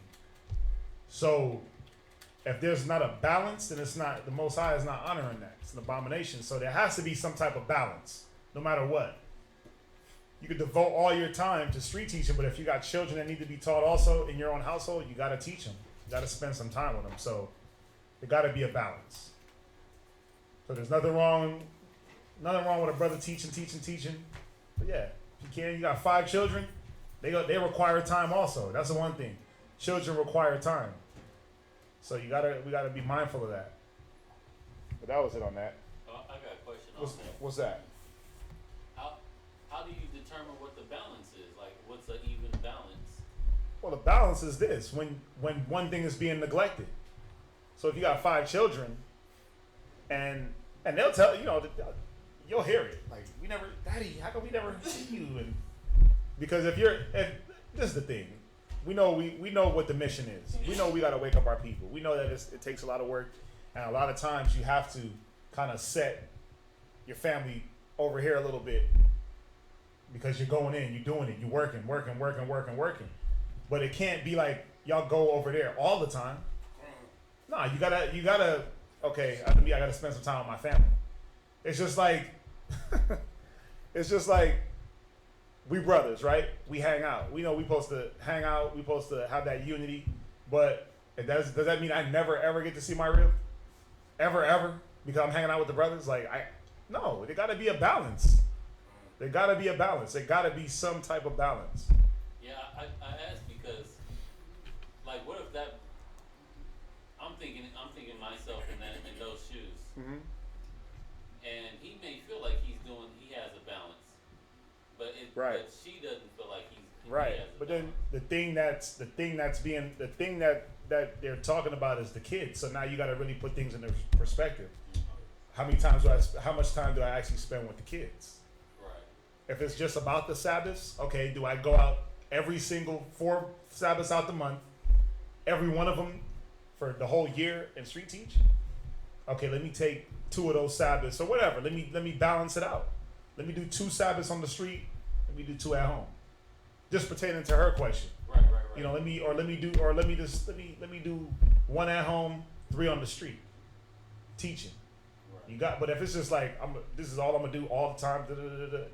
So if there's not a balance, then the Most High is not honoring that. It's an abomination. So there has to be some type of balance, no matter what. You could devote all your time to street teaching, but if you got children that need to be taught also in your own household, you got to teach them. You got to spend some time with them. So there got to be a balance. So there's nothing wrong with a brother teaching. But yeah, if you can, you got 5 children, they require time also. That's the one thing. Children require time. So we gotta be mindful of that. But that was it on that. I got a question on that. What's that? How do you determine what the balance is? Like, what's an even balance? Well, the balance is this: when one thing is being neglected. So if you got 5 children, and they'll tell you'll hear it like, Daddy, how come we never see you? And because if this is the thing, we know what the mission is. We know we got to wake up our people. We know that it takes a lot of work, and a lot of times you have to kind of set your family over here a little bit because you're going in, you're doing it, you're working. But it can't be like y'all go over there all the time. No, you gotta. Okay, I gotta spend some time with my family. It's just like we brothers, right? We hang out. We know we supposed to hang out. We supposed to have that unity. But does that mean I never ever get to see my real? Ever? Because I'm hanging out with the brothers? No. There gotta be a balance. There gotta be some type of balance. Yeah, I asked because, like, what if that? I'm thinking myself in those shoes. Mm-hmm. And he may feel like he has a balance, but but she doesn't feel like he right. has a But balance. then the thing that they're talking about is the kids. So now you got to really put things in their perspective. How much time do I actually spend with the kids? Right. If it's just about the Sabbaths, okay, do I go out every single 4 Sabbaths out the month every one of them for the whole year and street teach? Okay, let me take 2 of those Sabbaths or whatever. Let me balance it out. Let me do 2 Sabbaths on the street. Let me do 2 at home. Just pertaining to her question. Right. You know, let me do 1 at home, 3 on the street. Teaching. Right. You got, but if it's just like this is all I'm gonna do all the time,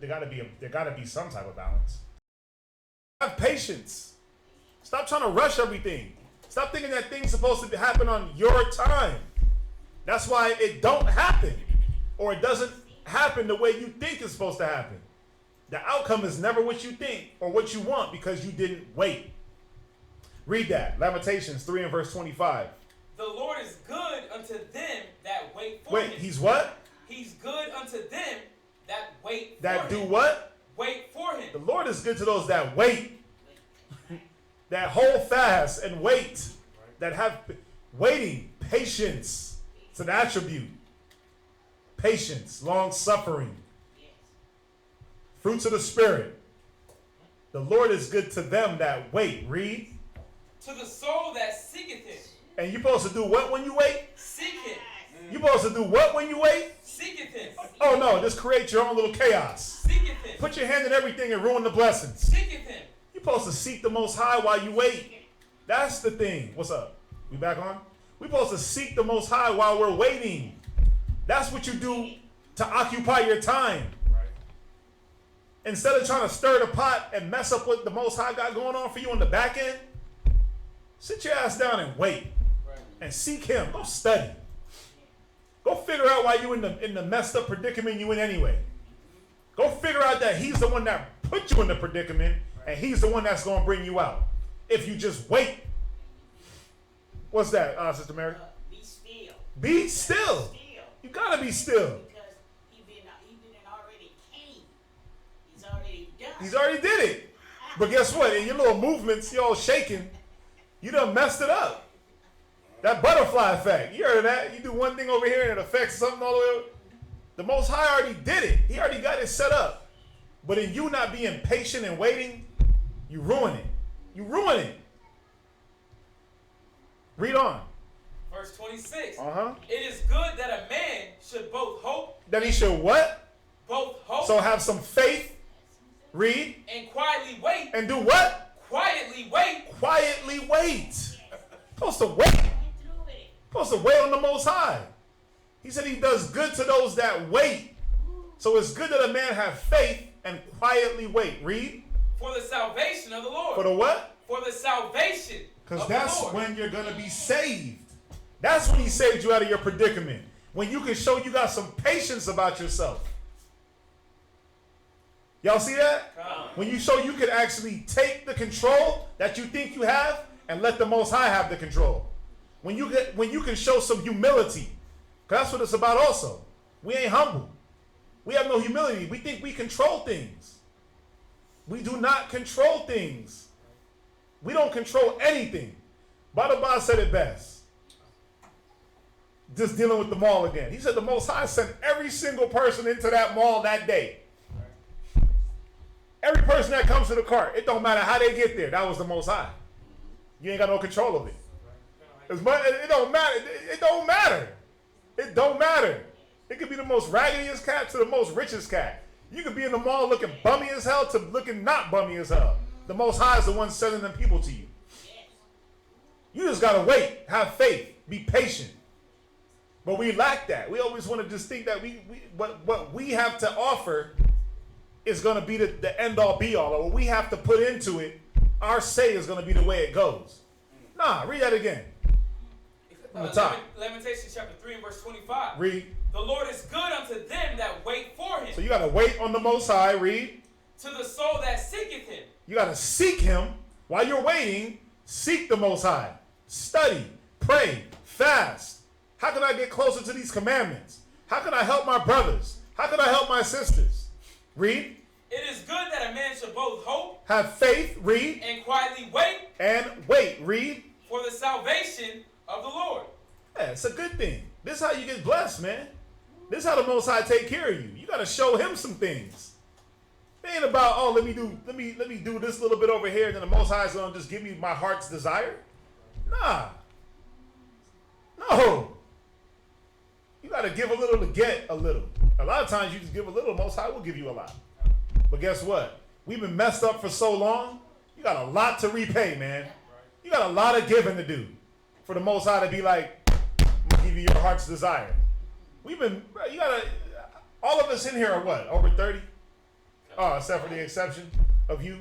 there gotta be some type of balance. Have patience. Stop trying to rush everything. Stop thinking that things supposed to happen on your time. That's why it don't happen, or it doesn't happen the way you think it's supposed to happen. The outcome is never what you think or what you want because you didn't wait. Read that. Lamentations 3 and verse 25. The Lord is good unto them that wait for Wait, him. he's what? He's good unto them that wait for That him. do what? Wait for him. The Lord is good to those that wait. That hold fast and wait. That have waiting, patience. It's an attribute. Patience, long suffering. Fruits of the Spirit. The Lord is good to them that wait. Read. To the soul that seeketh him. And you're supposed to do what when you wait? Seek him. You're supposed to do what when you wait? Seeketh him. Oh no, just create your own little chaos. Seeketh him. Put your hand in everything and ruin the blessings. Seeketh him. You're supposed to seek the Most High while you wait. That's the thing. What's up? We back on? We're supposed to seek the Most High while we're waiting. That's what you do to occupy your time. Instead of trying to stir the pot and mess up what the Most High got going on for you on the back end, sit your ass down and wait. And seek him. Go study. Go figure out why you in the messed up predicament you in anyway. Go figure out that he's the one that put you in the predicament and he's the one that's going to bring you out. If you just wait. What's that, Sister Mary? Be still. Be still. You got to be still. Because he been already came. He's already done. He's already did it. But guess what? In your little movements, you're all shaking. You done messed it up. That butterfly effect. You heard of that? You do one thing over here and it affects something all the way over. The Most High already did it. He already got it set up. But in you not being patient and waiting, you ruin it. You ruin it. Read on. Verse 26. Uh-huh. It is good that a man should both hope. That he should what? Both hope. So have some faith. Read. And quietly wait. And do what? Quietly wait. Quietly wait. Supposed to wait. Supposed to wait on the Most High. He said he does good to those that wait. So it's good that a man have faith and quietly wait. Read. For the salvation of the Lord. For the what? For the salvation Because of that's the Lord. when you're going to be saved. That's when he saved you out of your predicament. When you can show you got some patience about yourself. Y'all see that? When you show you can actually take the control that you think you have and let the Most High have the control. When you can show some humility. Because that's what it's about also. We ain't humble. We have no humility. We think we control things. We do not control things. We don't control anything. Baba said it best. Just dealing with the mall again. He said the Most High sent every single person into that mall that day. Every person that comes to the cart, it don't matter how they get there. That was the Most High. You ain't got no control of it. It don't matter. It don't matter. It don't matter. It could be the most raggediest cat to the most richest cat. You could be in the mall looking bummy as hell to looking not bummy as hell. The Most High is the one sending them people to you. You just got to wait. Have faith. Be patient. But we lack that. We always want to just think that what we have to offer is going to be the end-all, be-all. Or what we have to put into it, our say is going to be the way it goes. Nah, read that again. From the top. Lamentations chapter 3 and verse 25. Read. The Lord is good unto them that wait for him. So you got to wait on the Most High. Read. To the soul that seeketh him. You got to seek him. While you're waiting, seek the Most High. Study, pray, fast. How can I get closer to these commandments? How can I help my brothers? How can I help my sisters? Read. It is good that a man should both hope. Have faith. Read. And quietly wait. And wait. Read. For the salvation of the Lord. Yeah, it's a good thing. This is how you get blessed, man. This is how the Most High take care of you. You got to show him some things. It ain't about, let me do this little bit over here, and then the Most High is going to just give me my heart's desire. Nah. No. You got to give a little to get a little. A lot of times you just give a little, Most High will give you a lot. But guess what? We've been messed up for so long, you got a lot to repay, man. You got a lot of giving to do for the Most High to be like, I'm going to give you your heart's desire. You got to, all of us in here are what, over 30? Oh, except for the exception of you.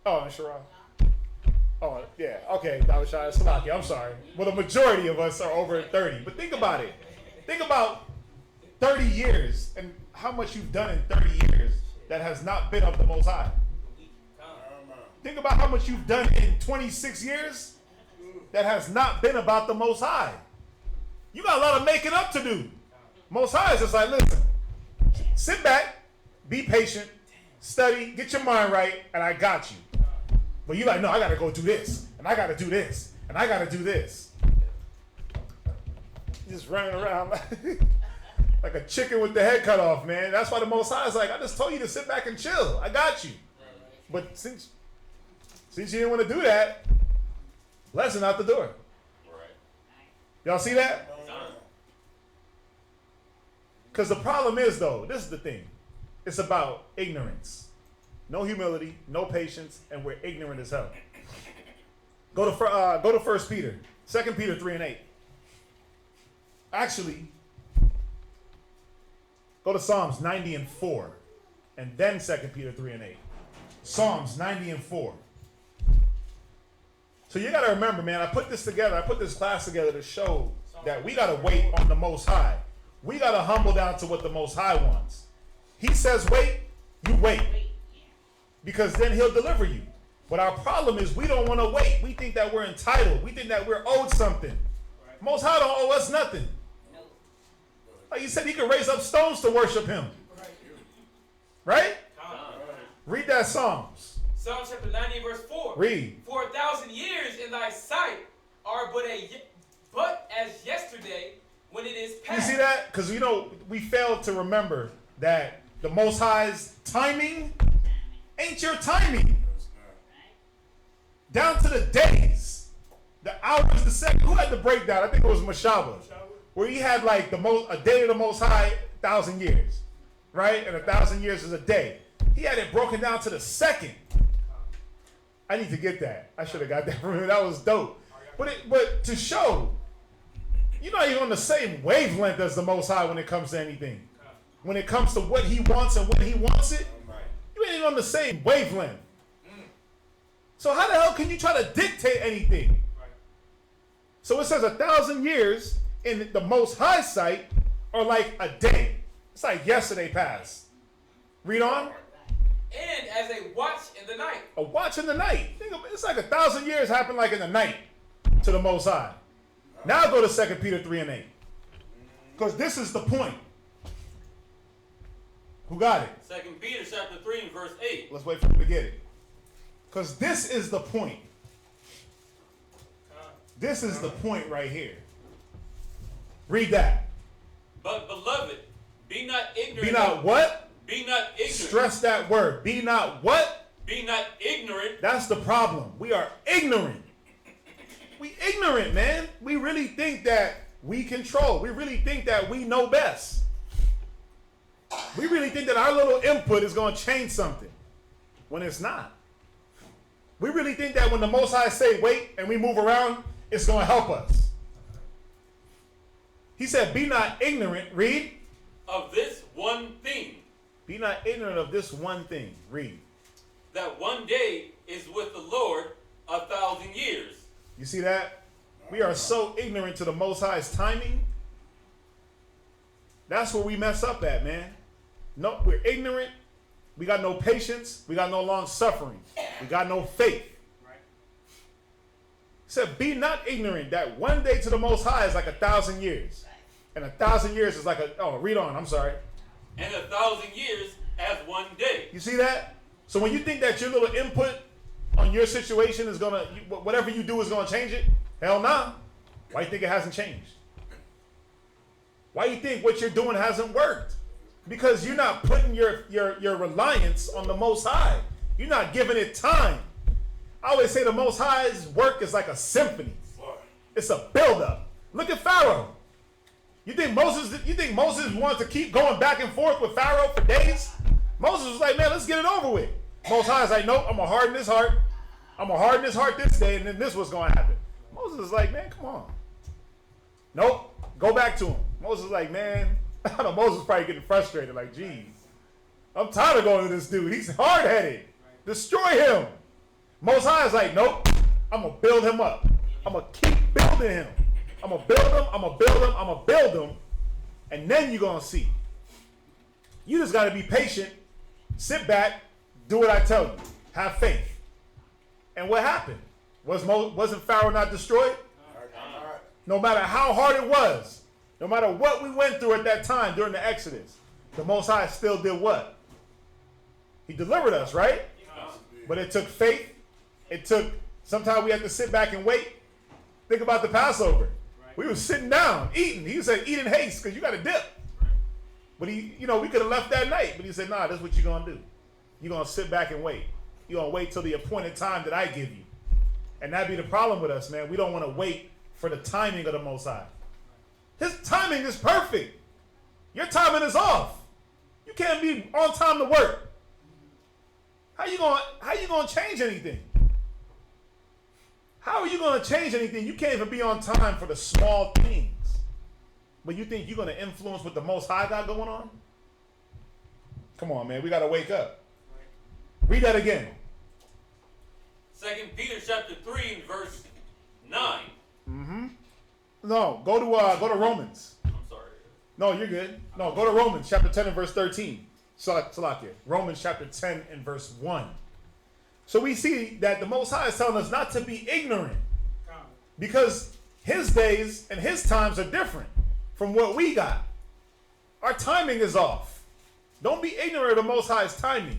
Oh, and Sherrod. Oh, yeah. Okay, that was shy. Salaki, I'm sorry. Well, the majority of us are over 30. But think about it. Think about 30 years and how much you've done in 30 years that has not been of the Most High. Think about how much you've done in 26 years that has not been about the Most High. You got a lot of making up to do. Most High is just like, listen, sit back, be patient, study, get your mind right, and I got you. But you like, no, I got to go do this, and I got to do this, and I got to do this. Just running around like a chicken with the head cut off, man. That's why the Most High is like, I just told you to sit back and chill. I got you. But since you didn't want to do that, lesson out the door. Y'all see that? Because the problem is, though, this is the thing. It's about ignorance. No humility, no patience, and we're ignorant as hell. Go to 1 Peter, 2 Peter 3:8. Actually, go to Psalms 90:4, and then 2 Peter 3:8. Psalms 90:4. So you got to remember, man, I put this class together to show that we got to wait on the Most High. We got to humble down to what the Most High wants. He says wait, you wait. Because then he'll deliver you. But our problem is we don't want to wait. We think that we're entitled. We think that we're owed something. Most High don't owe us nothing. Like he said, he could raise up stones to worship him. Right? Read that Psalms. Psalm chapter 90 verse 4. Read. For 1,000 years in thy sight are but as yesterday when it is past. You see that? Because, we failed to remember that the Most High's timing ain't your timing. Down to the days, the hours, the second. Who had the breakdown? I think it was Mashaba, where he had like a day of the Most High, 1,000 years, right? And 1,000 years is a day. He had it broken down to the second. I need to get that. I should have got that from him. That was dope. But to show, you're not even on the same wavelength as the Most High when it comes to anything. When it comes to what he wants and when he wants it, you ain't even on the same wavelength. So how the hell can you try to dictate anything? So it says 1,000 years in the Most High sight are like a day. It's like yesterday passed. Read on. And as a watch in the night. A watch in the night. It's like 1,000 years happen like in the night to the Most High. Now go to 2 Peter 3:8. Because this is the point. Who got it? 2 Peter chapter 3 and verse 8. Let's wait for him to get it. Because this is the point. This is the point right here. Read that. But beloved, be not ignorant. Be not what? Be not ignorant. Stress that word. Be not what? Be not ignorant. That's the problem. We are ignorant. We ignorant, man. We really think that we control. We really think that we know best. We really think that our little input is going to change something when it's not. We really think that when the Most High say wait and we move around, it's going to help us. He said, be not ignorant, read. Of this one thing. Be not ignorant of this one thing, read. That one day is with the Lord 1,000 years. You see that? We are so ignorant to the Most High's timing. That's where we mess up at, man. No, we're ignorant. We got no patience. We got no long suffering. We got no faith. Right. He said, be not ignorant that one day to the Most High is like 1,000 years. And 1,000 years is like read on, I'm sorry. And 1,000 years as one day. You see that? So when you think that your little input on your situation is going to, whatever you do is going to change it, hell nah. Why do you think it hasn't changed? Why do you think what you're doing hasn't worked? Because you're not putting your reliance on the Most High. You're not giving it time. I always say the Most High's work is like a symphony. It's a buildup. Look at Pharaoh. You think Moses wanted to keep going back and forth with Pharaoh for days? Moses was like, man, let's get it over with. Most High is like, nope, I'm going to harden his heart. I'm going to harden his heart this day, and then this was going to happen. Moses is like, man, come on. Nope, go back to him. Moses is like, man, I know Moses probably getting frustrated, like, geez, I'm tired of going to this dude. He's hard-headed. Destroy him. Most High is like, nope, I'm going to build him up. I'm going to keep building him. I'm going to build him, I'm going to build him, I'm going to build him, and then you're going to see. You just got to be patient, sit back, do what I tell you. Have faith. And what happened? Wasn't Pharaoh not destroyed? No matter how hard it was, no matter what we went through at that time during the Exodus, the Most High still did what? He delivered us, right? But it took faith. It took, sometimes we had to sit back and wait. Think about the Passover. We were sitting down, eating. He said, eat in haste because you got to dip. But we could have left that night. But he said, nah, this is what you're going to do. You're going to sit back and wait. You're going to wait till the appointed time that I give you. And that'd be the problem with us, man. We don't want to wait for the timing of the Most High. His timing is perfect. Your timing is off. You can't be on time to work. How you going to change anything? How are you going to change anything? You can't even be on time for the small things. But you think you're going to influence what the Most High got going on? Come on, man. We got to wake up. Read that again. 2 Peter chapter 3 and verse 9. Mm-hmm. No, go to Romans. I'm sorry. No, you're good. No, go to Romans chapter 10 and verse 13. Salakia. Romans chapter 10 and verse 1. So we see that the Most High is telling us not to be ignorant. Because his days and his times are different from what we got. Our timing is off. Don't be ignorant of the Most High's timing.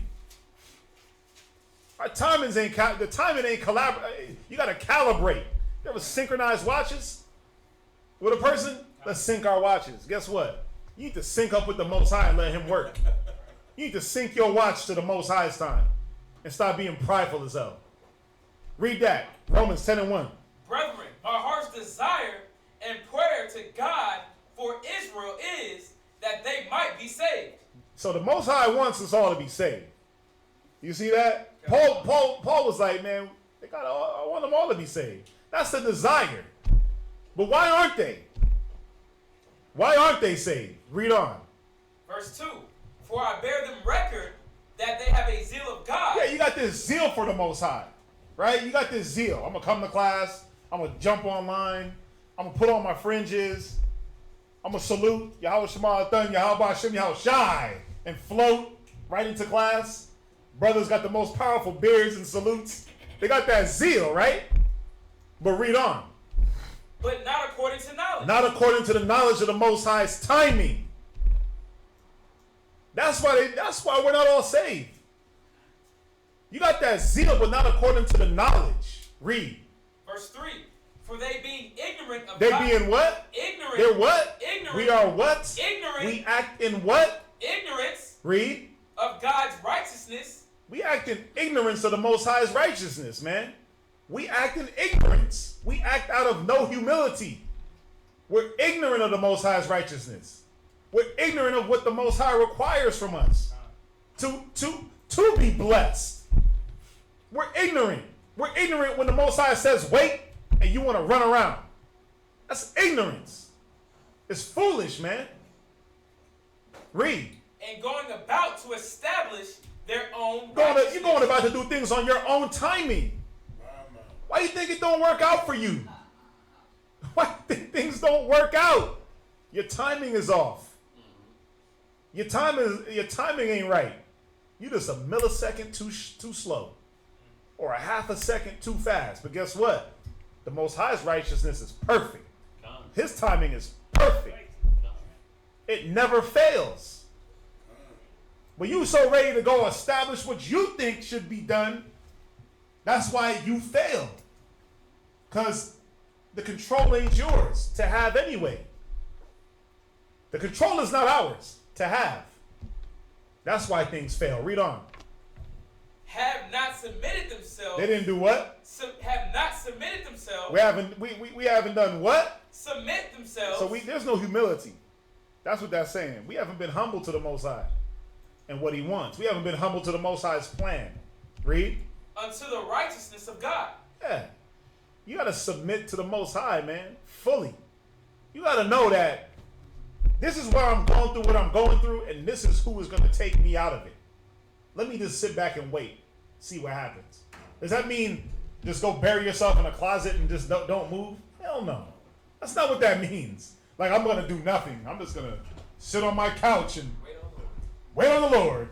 Our timings ain't, the timing ain't you got to calibrate. You ever synchronize watches with a person? Let's sync our watches. Guess what? You need to sync up with the Most High and let him work. You need to sync your watch to the Most High's time and stop being prideful as hell. Read that. Romans 10 and 1. Brethren, my heart's desire and prayer to God for Israel is that they might be saved. So the Most High wants us all to be saved. You see that? Paul was like, man, I want them all to be saved. That's the desire. But why aren't they? Why aren't they saved? Read on. Verse 2. For I bear them record that they have a zeal of God. Yeah, you got this zeal for the Most High, right? You got this zeal. I'm going to come to class. I'm going to jump online. I'm going to put on my fringes. I'm going to salute Yahweh Shema Athan, Yahweh Shem Yahweh Shai, and float right into class. Brothers got the most powerful beards and salutes. They got that zeal, right? But read on. But not according to knowledge. Not according to the knowledge of the Most High's timing. That's why we're not all saved. You got that zeal, but not according to the knowledge. Read. Verse 3. For they being ignorant of They God. being what? Ignorant. They're what? Ignorant. We are what? Ignorant. We act in what? Ignorance. Read. Of God's righteousness. We act in ignorance of the Most High's righteousness, man. We act in ignorance. We act out of no humility. We're ignorant of the Most High's righteousness. We're ignorant of what the Most High requires from us to be blessed. We're ignorant. We're ignorant when the Most High says wait and you want to run around. That's ignorance. It's foolish, man. Read. And going about to establish their own You're going about to do things on your own timing. Why you think it don't work out for you? Why you think things don't work out? Your timing is off. Your timing ain't right. You just a millisecond too slow, or a half a second too fast. But guess what? The Most High's righteousness is perfect. His timing is perfect. It never fails. But you so ready to go establish what you think should be done. That's why you fail. Because the control ain't yours to have anyway. The control is not ours to have. That's why things fail. Read on. have not submitted themselves. They didn't do what? Have not submitted themselves. We haven't done what? Submit themselves. So there's no humility. That's what that's saying. We haven't been humble to the Most High and what He wants. We haven't been humble to the Most High's plan. Read. Unto the righteousness of God. Yeah. You got to submit to the Most High, man, fully. You got to know that this is where I'm going through what I'm going through, and this is who is going to take me out of it. Let me just sit back and wait, see what happens. Does that mean just go bury yourself in a closet and just don't move? Hell no. That's not what that means. Like, I'm going to do nothing. I'm just going to sit on my couch and wait on the Lord.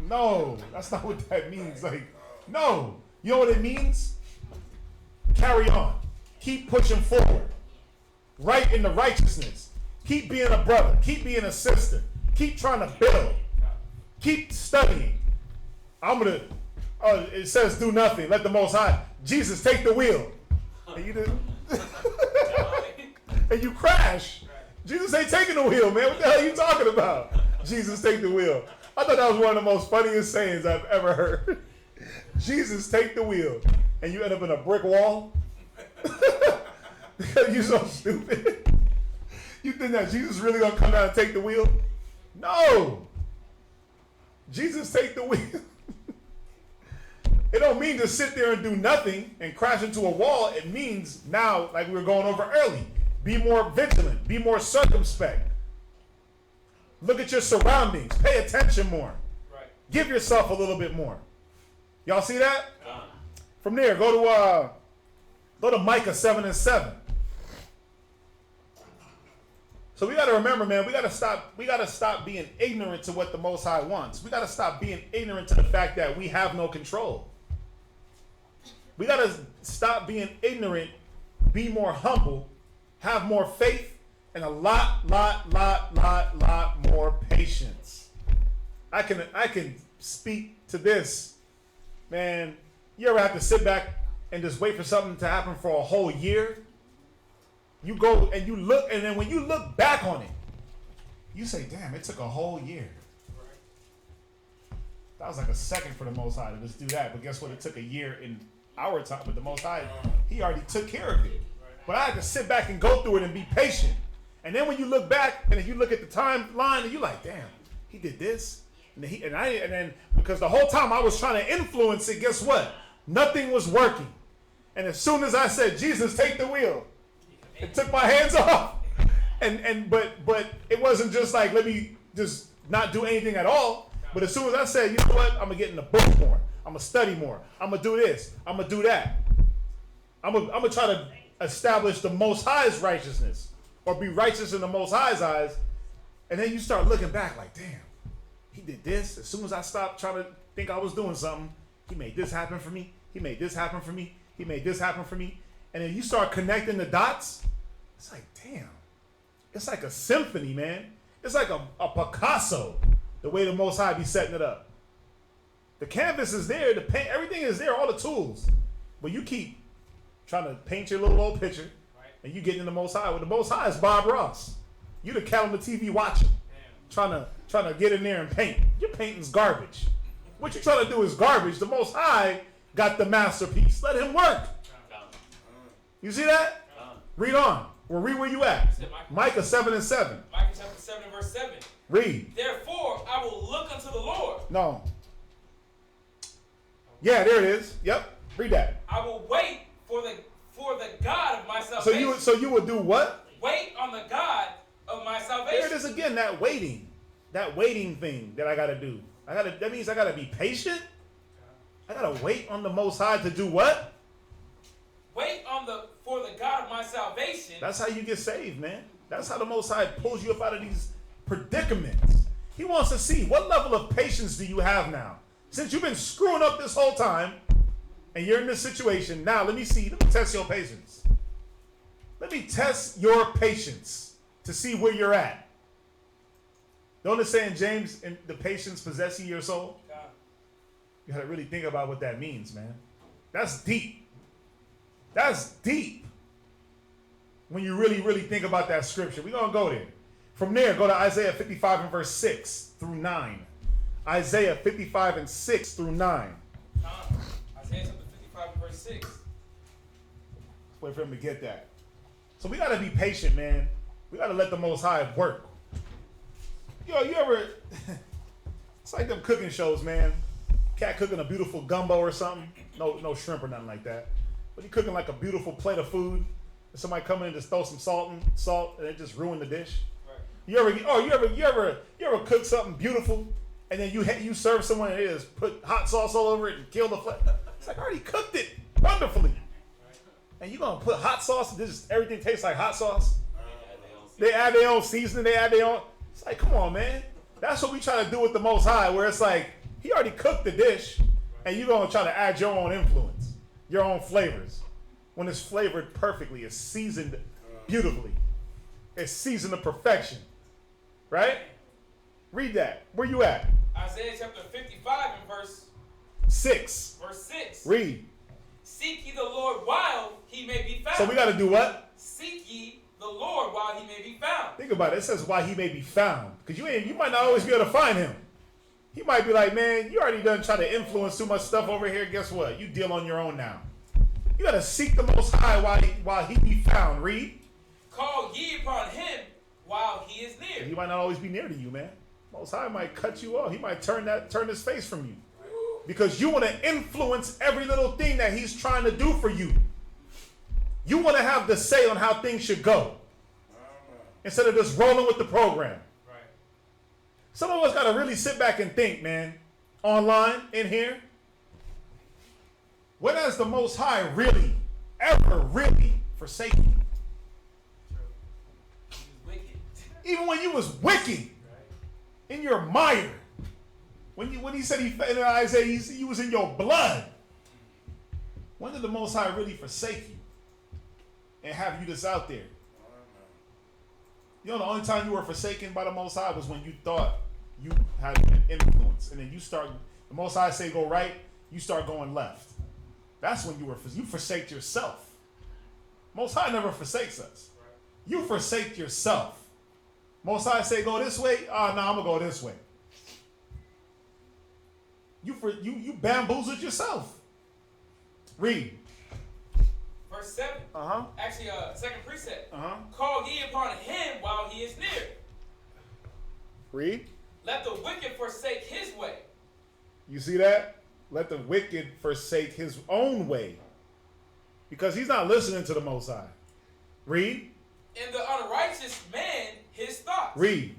No, that's not what that means. Like, no. You know what it means? Carry on. Keep pushing forward. Right in the righteousness. Keep being a brother. Keep being a sister. Keep trying to build. Keep studying. It says do nothing. Let the Most High, Jesus, take the wheel. And you just, and you crash. Jesus ain't taking the wheel, man. What the hell are you talking about? Jesus, take the wheel. I thought that was one of the most funniest sayings I've ever heard. Jesus, take the wheel. And you end up in a brick wall. Because you're so stupid. You think that Jesus really going to come down and take the wheel? No. Jesus, take the wheel. It don't mean to sit there and do nothing and crash into a wall. It means now, like we were going over early, be more vigilant, be more circumspect. Look at your surroundings. Pay attention more. Right. Give yourself a little bit more. Y'all see that? From there, go to Micah 7:7. So we got to remember, man, we got to stop being ignorant to what the Most High wants. We got to stop being ignorant to the fact that we have no control. We got to stop being ignorant, be more humble, have more faith, and a lot more patience. I can speak to this, man. You ever have to sit back and just wait for something to happen for a whole year? You go and you look, and then when you look back on it, you say, damn, it took a whole year. That was like a second for the Most High to just do that. But guess what? It took a year in our time. But the Most High, He already took care of it. But I had to sit back and go through it and be patient. And then when you look back and then you look at the timeline and you're like, damn, He did this. And then because the whole time I was trying to influence it, guess what? Nothing was working. And as soon as I said, Jesus, take the wheel, it took my hands off. But it wasn't just like, let me just not do anything at all. But as soon as I said, you know what? I'm going to get in the book more. I'm going to study more. I'm going to do this. I'm going to do that. I'm going to try to establish the Most High's righteousness or be righteous in the Most High's eyes. And then you start looking back like, damn, He did this. As soon as I stopped trying to think I was doing something, He made this happen for me. He made this happen for me. He made this happen for me. And then you start connecting the dots. It's like, damn. It's like a symphony, man. It's like a Picasso, the way the Most High be setting it up. The canvas is there, the paint, everything is there, all the tools. But you keep trying to paint your little old picture, and you get in the Most High. Well, the Most High is Bob Ross. You the cat on the TV watching, trying to get in there and paint. Your painting's garbage. What you're trying to do is garbage. The Most High got the masterpiece. Let Him work. You see that? Read on. Well, read where you at. Micah 7:7. Micah chapter 7 and verse 7. Read. Therefore, I will look unto the Lord. No. Yeah, there it is. Yep. Read that. I will wait for the God of my salvation. So you would do what? Wait on the God of my salvation. There it is again. That waiting thing that I gotta do. That means I gotta be patient. I gotta wait on the Most High to do what? Wait for the God of my salvation. That's how you get saved, man. That's how the Most High pulls you up out of these predicaments. He wants to see what level of patience do you have now. Since you've been screwing up this whole time, and you're in this situation, now let me test your patience. Let me test your patience to see where you're at. Don't it say in James, in the patience possessing your soul? You gotta really think about what that means, man. That's deep. That's deep. When you really, really think about that scripture. We're gonna go there. From there, go to Isaiah 55 and verse 6 through 9. Isaiah 55 and 6 through 9. Isaiah chapter 55 and verse 6. Wait for him to get that. So we got to be patient, man. We got to let the Most High work. Yo, you ever... It's like them cooking shows, man. Cat cooking a beautiful gumbo or something. No shrimp or nothing like that. But he cooking like a beautiful plate of food. And somebody come in and just throw some salt and it just ruin the dish. Right. You ever cook something beautiful and then you serve someone and they just put hot sauce all over it and kill the flavor? It's like, I already cooked it wonderfully. And you gonna put hot sauce and everything tastes like hot sauce? They add their own seasoning, they add their own. It's like, come on, man. That's what we try to do with the Most High, where it's like, he already cooked the dish, and you're going to try to add your own influence, your own flavors. When it's flavored perfectly, it's seasoned beautifully. It's seasoned to perfection. Right? Read that. Where you at? Isaiah chapter 55 and verse 6. Verse 6. Read. Seek ye the Lord while he may be found. So we got to do what? Seek ye the Lord while he may be found. Think about it. It says why he may be found. Because you might not always be able to find him. He might be like, man, you already done try to influence too much stuff over here. Guess what? You deal on your own now. You got to seek the Most High while he be found. Read. Call ye upon him while he is near. He might not always be near to you, man. Most High might cut you off. He might turn his face from you. Because you want to influence every little thing that he's trying to do for you. You want to have the say on how things should go. Instead of just rolling with the program. Right. Some of us got to really sit back and think, man. Online, in here. When has the Most High really, ever really forsaken you? He was wicked. Even when you was wicked. In your mire. When he said in Isaiah, he was in your blood. When did the Most High really forsake you? And have you just out there? You know, the only time you were forsaken by the Most High was when you thought you had an influence. And then the Most High say go right, you start going left. That's when you forsake yourself. Most High never forsakes us. You forsake yourself. Most High say go this way, I'm going to go this way. You bamboozled yourself. Read. Verse 7. Actually, second precept. Call ye upon him while he is near. Read. Let the wicked forsake his way. You see that? Let the wicked forsake his own way. Because he's not listening to the Most High. Read. And the unrighteous man his thoughts. Read.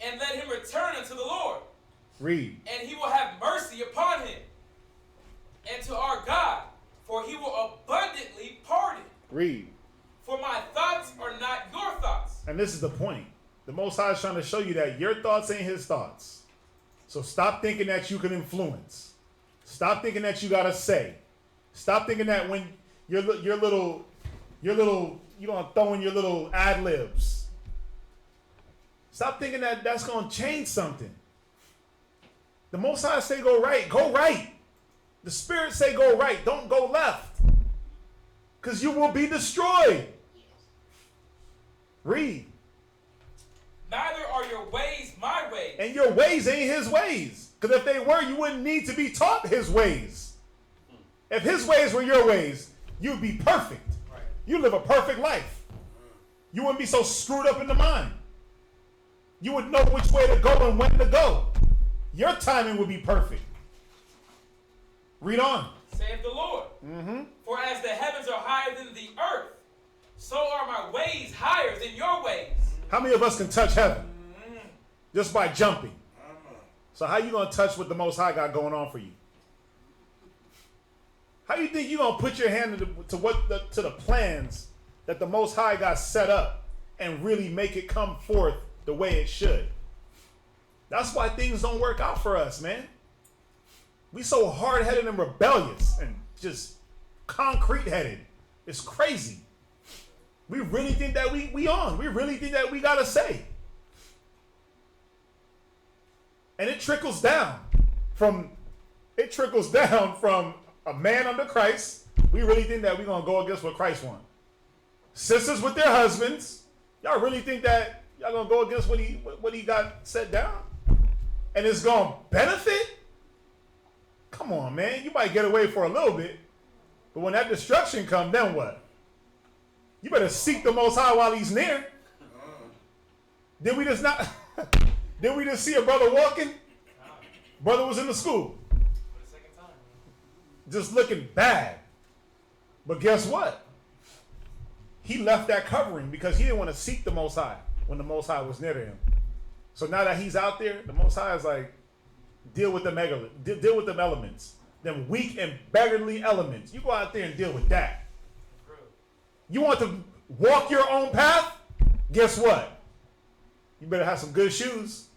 And let him return unto the Lord. Read. And he will have mercy upon him. And to our God, for he will abundantly pardon. Read. For my thoughts are not your thoughts. And this is the point. The Most High is trying to show you that your thoughts ain't his thoughts. So stop thinking that you can influence. Stop thinking that you got to say. Stop thinking that when you're gonna throw in your little ad-libs. Stop thinking that that's going to change something. The Most High say go right. Go right. The Spirit say go right. Don't go left. Because you will be destroyed. Read. Neither are your ways my ways. And your ways ain't his ways. Because if they were, you wouldn't need to be taught his ways. If his ways were your ways, you'd be perfect. Right. You live a perfect life. You wouldn't be so screwed up in the mind. You would know which way to go and when to go. Your timing would be perfect. Read on. Saith the Lord. For as the heavens are higher than the earth, so are my ways higher than your ways. How many of us can touch heaven? Just by jumping. So how you going to touch what the Most High got going on for you? How you think you going to put your hand to the plans that the Most High got set up and really make it come forth the way it should? That's why things don't work out for us, man. We so hard-headed and rebellious and just concrete-headed. It's crazy. We really think that we on. We really think that we got to say. And it trickles down from a man under Christ. We really think that we're going to go against what Christ wants. Sisters with their husbands. Y'all really think that y'all going to go against what he got set down? and it's going to benefit? Come on, man. You might get away for a little bit, but when that destruction comes, then what? You better seek the Most High while he's near. Did we just not? Did we just see a brother walking? Brother was in the school. For the second time. Just looking bad. But guess what? He left that covering because he didn't want to seek the Most High when the Most High was near to him. So now that he's out there, the Most High is like, deal with them elements. Them weak and beggarly elements. You go out there and deal with that. You want to walk your own path? Guess what? You better have some good shoes.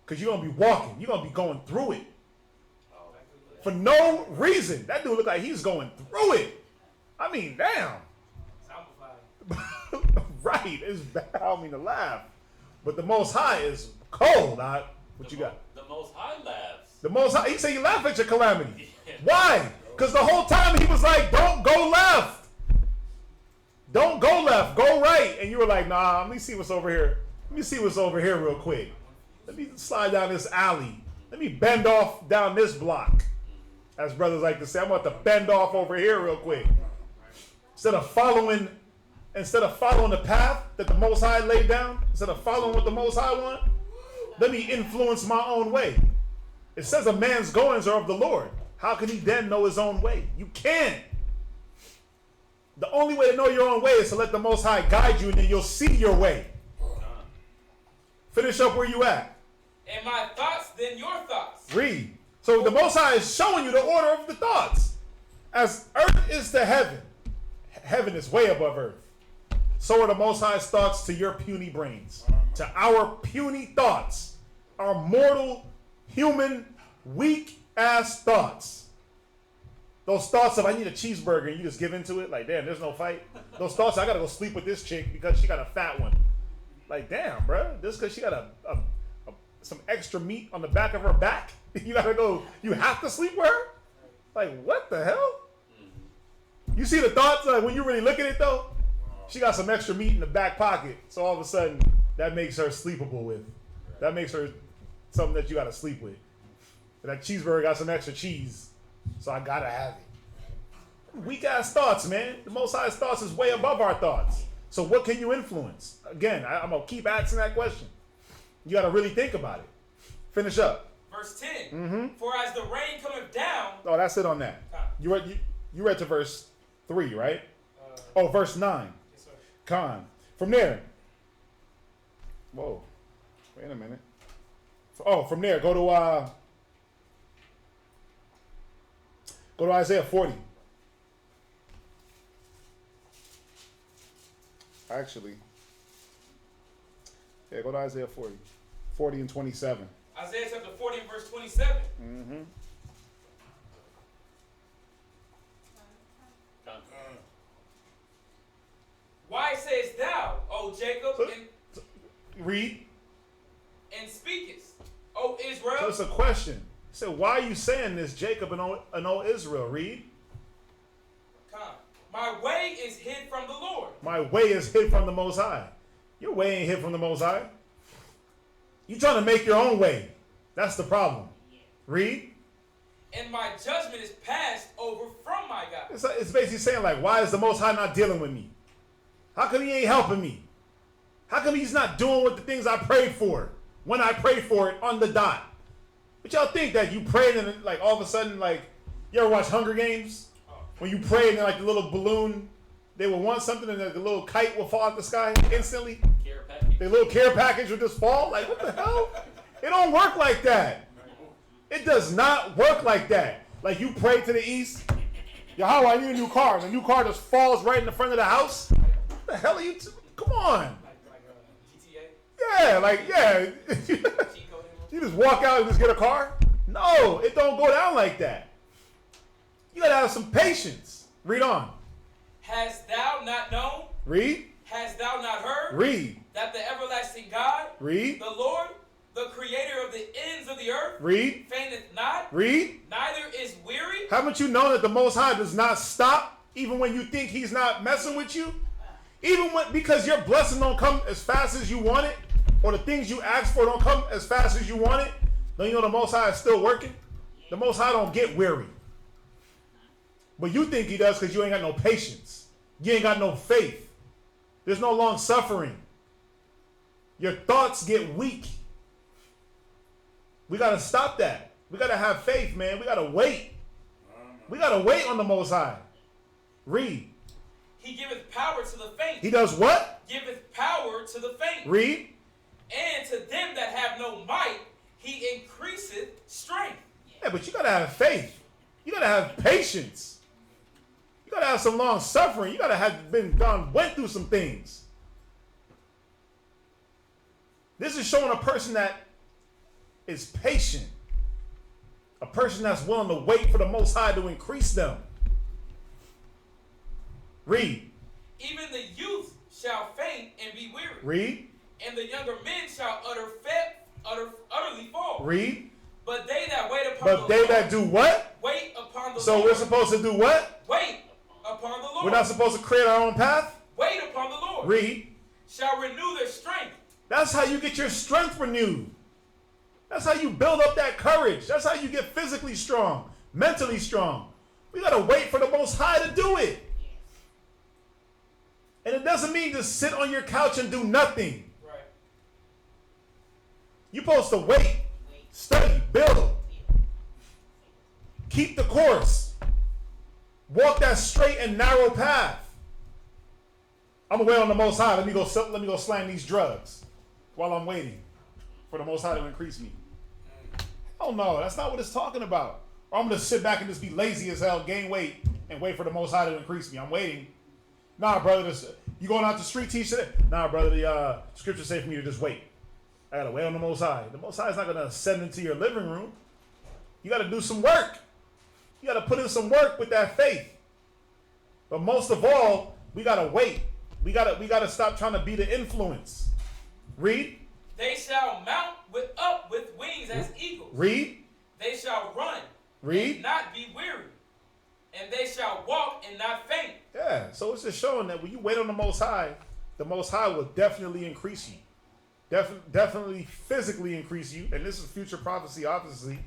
Because you're going to be walking. You're going to be going through it. For no reason. That dude looked like he's going through it. I mean, damn. Right. It's bad. I don't mean to laugh. But the Most High is cold. What you got? The Most High laughs. The Most High. He said you laugh at your calamity. Why? Because the whole time he was like, don't go left. Don't go left. Go right. And you were like, nah, let me see what's over here. Let me see what's over here real quick. Let me slide down this alley. Let me bend off down this block. As brothers like to say, I'm about to bend off over here real quick. Instead of following the path that the Most High laid down, instead of following what the Most High want, let me influence my own way. It says a man's goings are of the Lord. How can he then know his own way? You can't. The only way to know your own way is to let the Most High guide you, and then you'll see your way. Finish up where you at. And my thoughts, then your thoughts. Read. So the Most High is showing you the order of the thoughts. As earth is to heaven, heaven is way above earth. So are the Most High's thoughts to your puny brains. To our puny thoughts. Our mortal, human, weak-ass thoughts. Those thoughts of, I need a cheeseburger, and you just give into it. Like, damn, there's no fight. Those thoughts, I got to go sleep with this chick because she got a fat one. Like, damn, bro. Just because she got some extra meat on the back of her back, you gotta go. You have to sleep with her. Like, what the hell? You see the thoughts? Like, when you really look at it, though, she got some extra meat in the back pocket. So all of a sudden, that makes her sleepable with. That makes her something that you gotta sleep with. And that cheeseburger got some extra cheese, so I gotta have it. Weak ass thoughts, man. The Most High's thoughts is way above our thoughts. So what can you influence? Again, I'm going to keep asking that question. You got to really think about it. Finish up. Verse 10. For as the rain cometh down. Oh, that's it on that. You read to verse 3, right? Verse 9. Yes, sir. Con. From there. Whoa. Wait a minute. From there, go to Isaiah 40. Actually, yeah, go to Isaiah 40 and 27. Isaiah chapter 40 and verse 27. Why sayest thou, O Jacob, Read. and speakest, O Israel? So it's a question. So why are you saying this, Jacob and O Israel? Read. My way is hid from the Lord. My way is hid from the Most High. Your way ain't hid from the Most High. You trying to make your own way. That's the problem. Read. And my judgment is passed over from my God. It's basically saying, like, why is the Most High not dealing with me? How come he ain't helping me? How come he's not doing what the things I prayed for when I prayed for it on the dot? But y'all think that you prayed and like all of a sudden, like, you ever watch Hunger Games? When you pray and like the little balloon, they will want something and the little kite will fall out the sky instantly. Care package. The little care package will just fall. Like, what the hell? It don't work like that. It does not work like that. Like, you pray to the east. Yahweh, I need a new car. And the new car just falls right in the front of the house. What the hell are you? Come on. GTA? Yeah, like, yeah. You just walk out and just get a car? No, it don't go down like that. You gotta have some patience. Read on. Hast thou not known? Read. Hast thou not heard? Read. That the everlasting God, Read. the Lord, the creator of the ends of the earth, Read. fainteth not, Read. neither is weary. Haven't you known that the Most High does not stop even when you think he's not messing with you? Even when, because your blessing don't come as fast as you want it, or the things you ask for don't come as fast as you want it, Don't you know the Most High is still working? The Most High don't get weary. But you think he does because you ain't got no patience. You ain't got no faith. There's no long suffering. Your thoughts get weak. We got to stop that. We got to have faith, man. We got to wait. We got to wait on the Most High. Read. He giveth power to the faint. He does what? Giveth power to the faint. Read. And to them that have no might, he increaseth strength. Yeah, but you got to have faith. You got to have patience. You got to have some long suffering. You got to have went through some things. This is showing a person that is patient. A person that's willing to wait for the Most High to increase them. Read. Even the youth shall faint and be weary. Read. And the younger men shall utterly fall. Read. But they that wait upon But the they Lord, that do what? wait upon the So Lord. we're supposed to do what? Wait upon the Lord. We're not supposed to create our own path? Wait upon the Lord. Read. Shall renew their strength. That's how you get your strength renewed. That's how you build up that courage. That's how you get physically strong, mentally strong. We got to wait for the Most High to do it. And it doesn't mean just sit on your couch and do nothing. Right. You're supposed to wait, study, build. Keep the course. Walk that straight and narrow path. I'm gonna wait on the Most High. Let me go slang these drugs while I'm waiting for the Most High to increase me. Oh no, that's not what it's talking about. Or I'm gonna sit back and just be lazy as hell, gain weight, and wait for the Most High to increase me. I'm waiting. Nah, brother, you going out the street teach today? Nah, brother, the scriptures say for me to just wait. I gotta wait on the Most High. The Most High is not gonna send into your living room. You gotta do some work. You gotta put in some work with that faith. But most of all, we gotta wait. We gotta stop trying to be the influence. Read. They shall mount up with wings as eagles. Read. They shall run. Read. And not be weary. And they shall walk and not faint. Yeah, so it's just showing that when you wait on the Most High will definitely increase you. Definitely physically increase you. And this is future prophecy, obviously.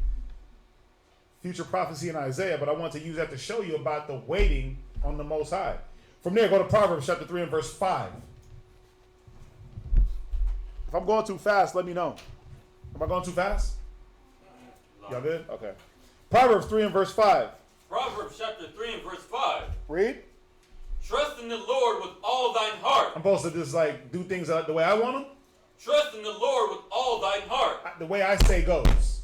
Future prophecy in Isaiah, but I want to use that to show you about the waiting on the Most High. From there, go to Proverbs chapter 3 and verse 5. If I'm going too fast, let me know. Am I going too fast? Y'all good? Okay. Proverbs 3 and verse 5. Proverbs chapter 3 and verse 5. Read. Trust in the Lord with all thine heart. I'm supposed to just like do things the way I want them? Trust in the Lord with all thine heart. The way I say goes.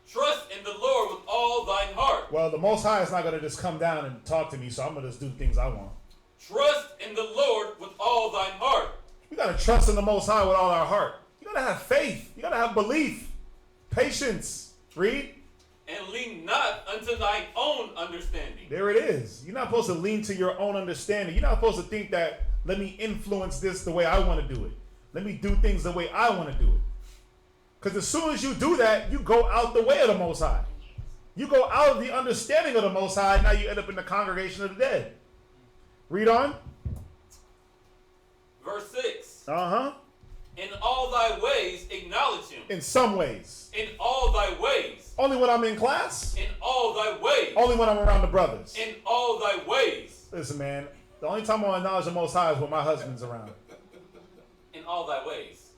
Trust in the Lord with all thine heart. Well, the Most High is not going to just come down and talk to me, so I'm going to just do things I want. Trust in the Lord with all thine heart. You got to trust in the Most High with all our heart. You got to have faith. You got to have belief. Patience. Read. And lean not unto thine own understanding. There it is. You're not supposed to lean to your own understanding. You're not supposed to think that, let me influence this the way I want to do it. Let me do things the way I want to do it. Because as soon as you do that, you go out the way of the Most High. You go out of the understanding of the Most High, now you end up in the congregation of the dead. Read on. Verse 6. Uh-huh. In all thy ways acknowledge him. In some ways. In all thy ways. Only when I'm in class. In all thy ways. Only when I'm around the brothers. In all thy ways. Listen, man. The only time I acknowledge the Most High is when my husband's around. In all thy ways.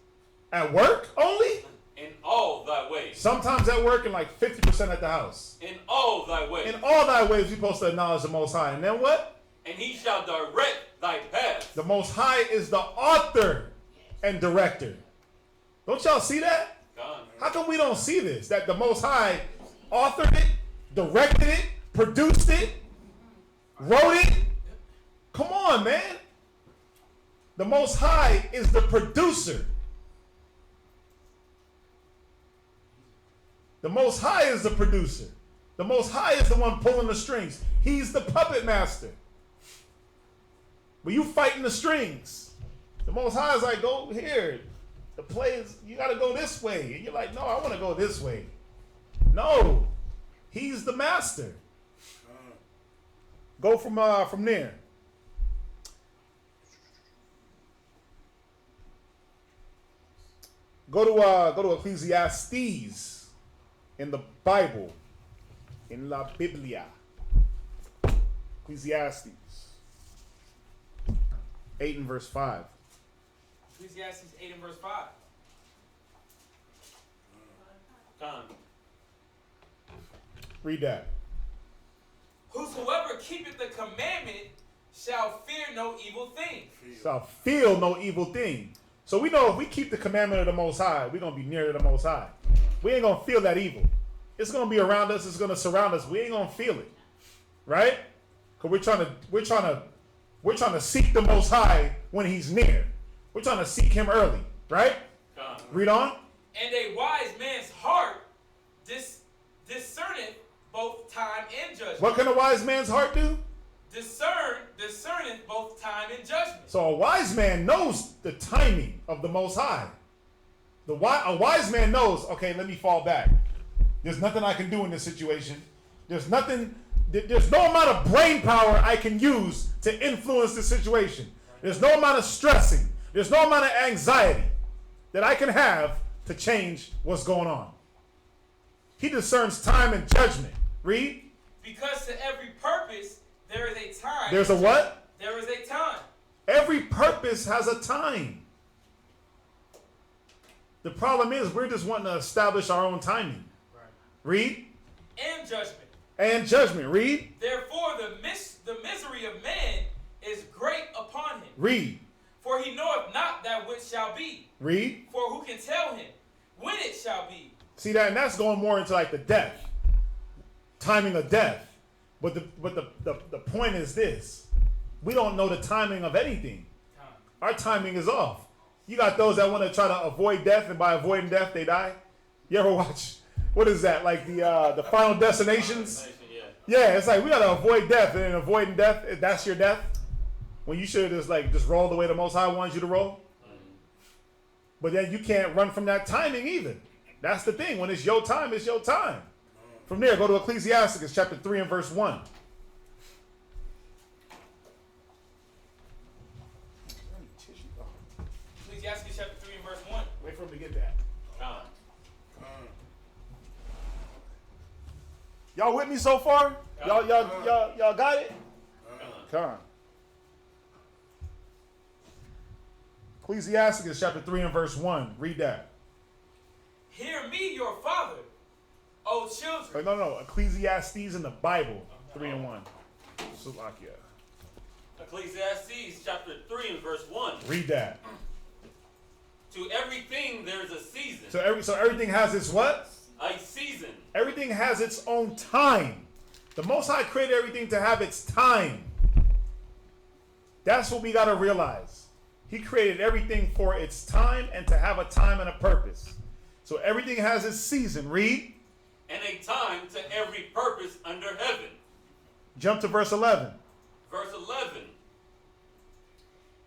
At work only? In all thy ways. Sometimes at work and like 50% at the house. In all thy ways. In all thy ways, you're supposed to acknowledge the Most High. And then what? And he shall direct thy paths. The Most High is the author and director. Don't y'all see that? God. How come we don't see this? That the Most High authored it, directed it, produced it, wrote it? Come on, man. The Most High is the producer. The Most High is the producer. The Most High is the one pulling the strings. He's the puppet master. But you fighting the strings. The Most High is like, go here. The play is, you got to go this way. And you're like, no, I want to go this way. No. He's the master. Go from there. Go to Ecclesiastes. in the Bible, in La Biblia. Ecclesiastes 8 and verse 5. Ecclesiastes 8 and verse 5. Con. Read that. Whosoever keepeth the commandment shall fear no evil thing. Shall feel no evil thing. So we know if we keep the commandment of the Most High, we're going to be near to the Most High. We ain't going to feel that evil. It's going to be around us. It's going to surround us. We ain't going to feel it. Right? Because we're trying to seek the Most High when he's near. We're trying to seek him early. Right? Con. Read on. And a wise man's heart discerneth both time and judgment. What can a wise man's heart do? Discerneth both time and judgment. So a wise man knows the timing of the Most High. A wise man knows, okay, let me fall back. There's nothing I can do in this situation. There's no amount of brain power I can use to influence the situation. There's no amount of stressing. There's no amount of anxiety that I can have to change what's going on. He discerns time and judgment. Read. Because to every purpose there is a time. There's a what? There is a time. Every purpose has a time. The problem is we're just wanting to establish our own timing. Right. Read. And judgment. And judgment. Read. Therefore the misery of man is great upon him. Read. For he knoweth not that which shall be. Read. For who can tell him when it shall be? See that, and that's going more into like the death, timing of death. But the point is this: we don't know the timing of anything. Our timing is off. You got those that want to try to avoid death, and by avoiding death, they die. You ever watch? What is that? Like the Final Destinations? Yeah, it's like we gotta avoid death, and avoiding death, that's your death. When you should just roll the way the Most High wants you to roll. But then you can't run from that timing either. That's the thing. When it's your time, it's your time. From there, go to Ecclesiastes chapter 3 and verse 1. Ecclesiastes chapter 3 and verse 1. Wait for him to get that. Con. Y'all with me so far? Y'all got it? Come on. Ecclesiastes chapter 3 and verse 1. Read that. Hear me, your father, O children. Wait, no. Ecclesiastes in the Bible. 3 and 1. Slovakia. Ecclesiastes chapter 3 and verse 1. Read that. To everything there is a season. So everything has its what? A season. Everything has its own time. The Most High created everything to have its time. That's what we got to realize. He created everything for its time and to have a time and a purpose. So everything has its season. Read. And a time to every purpose under heaven. Jump to verse 11. Verse 11.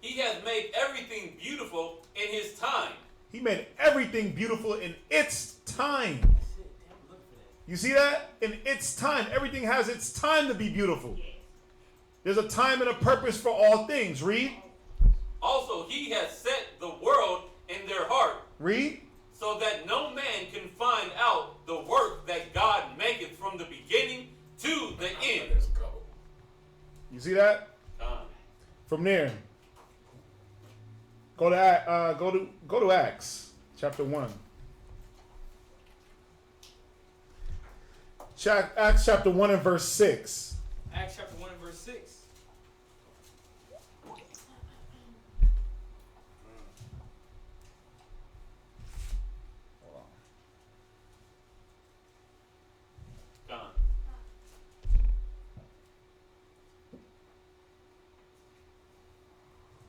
He has made everything beautiful in his time. He made everything beautiful in its time. You see that? In its time. Everything has its time to be beautiful. There's a time and a purpose for all things. Read. Also, he has set the world in their heart. Read. So that no man can find out the work that God maketh from the beginning to the end. You see that? From there, go to Acts chapter 1. Acts chapter 1 and verse 6. Acts chapter 1 and verse 6.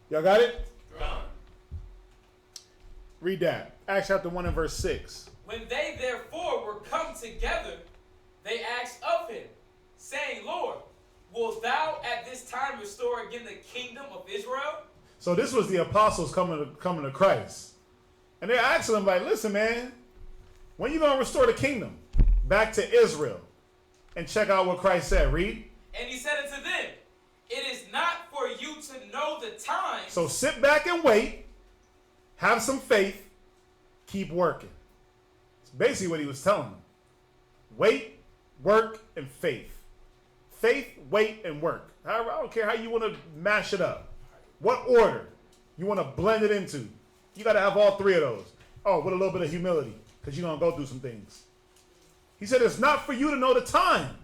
Y'all got it? Gone. Read that. Acts chapter 1 and verse 6. When they therefore were come together, they asked of him, saying, Lord, wilt thou at this time restore again the kingdom of Israel? So this was the apostles coming to Christ. And they're asking them, like, listen, man, when you going to restore the kingdom back to Israel? And check out what Christ said. Read. And he said unto them, it is not for you to know the time. So sit back and wait. Have some faith. Keep working. It's basically what he was telling them. Wait, work, and faith. Faith, wait, and work. However, I don't care how you want to mash it up. What order you want to blend it into. You got to have all three of those. Oh, with a little bit of humility, because you're going to go through some things. He said it's not for you to know the time.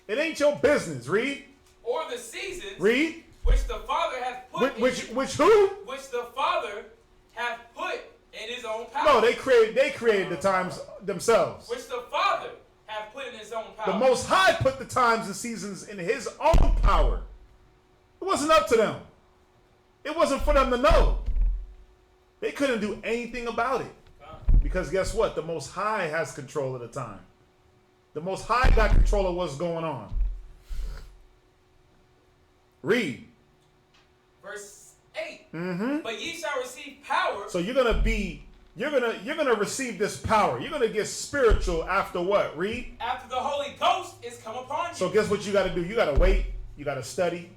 It ain't your business. Read. Or the seasons. Read. Which the Father hath put Which who? Which the Father hath put in his own power. No, they created the times themselves. Which the Father hath put in his own power. The Most High put the times and seasons in his own power. It wasn't up to them. It wasn't for them to know. They couldn't do anything about it. Because guess what? The Most High has control of the time. The Most High got control of what's going on. Read. Verse 8. Mm-hmm. But ye shall receive power. So you're gonna receive this power. You're gonna get spiritual after what? Read. After the Holy Ghost is come upon you. So guess what you gotta do? You gotta wait. You gotta study.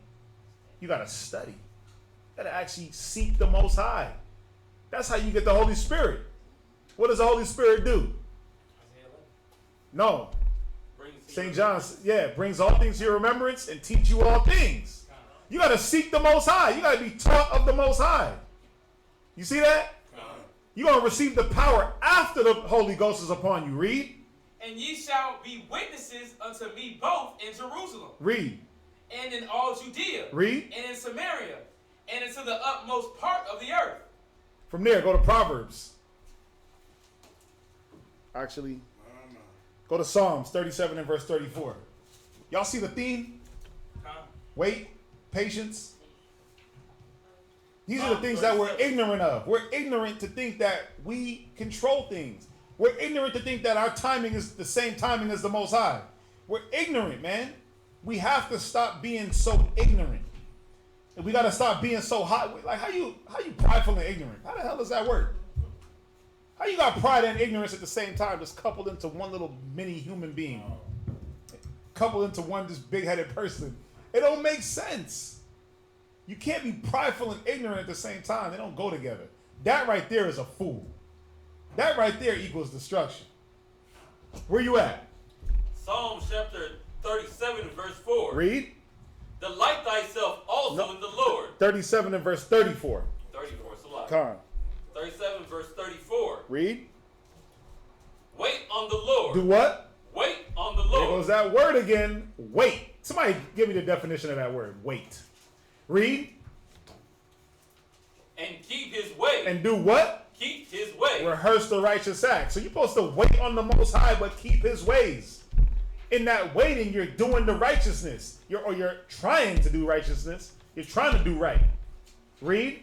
You gotta study. You gotta actually seek the Most High. That's how you get the Holy Spirit. What does the Holy Spirit do? No. St. John, brings all things to your remembrance and teach you all things. You got to seek the Most High. You got to be taught of the Most High. You see that? You're going to receive the power after the Holy Ghost is upon you. Read. And ye shall be witnesses unto me both in Jerusalem. Read. And in all Judea. Read. And in Samaria. And into the utmost part of the earth. From there, go to Proverbs. Actually, go to Psalms 37 and verse 34. Y'all see the theme? Wait, patience. These are the things that we're ignorant of. We're ignorant to think that we control things. We're ignorant to think that our timing is the same timing as the Most High. We're ignorant, man. We have to stop being so ignorant. And we got to stop being so hot. Like, how you prideful and ignorant? How the hell does that work? How you got pride and ignorance at the same time, just coupled into one little mini human being? Coupled into one just big-headed person. It don't make sense. You can't be prideful and ignorant at the same time. They don't go together. That right there is a fool. That right there equals destruction. Where you at? Psalm chapter 37 verse 4. Read. Delight thyself also in the Lord. 37 and verse 34. 34, it's a lot. Come on. 37 verse 34. Read. Wait on the Lord. Do what? Wait on the There Lord. goes that word again. Wait. Somebody give me the definition of that word. Wait. Read. And keep his way. And do what? Keep his way. Rehearse the righteous act. So you're supposed to wait on the Most High, but keep his ways. In that waiting, you're doing the righteousness. You're trying to do righteousness. You're trying to do right. Read.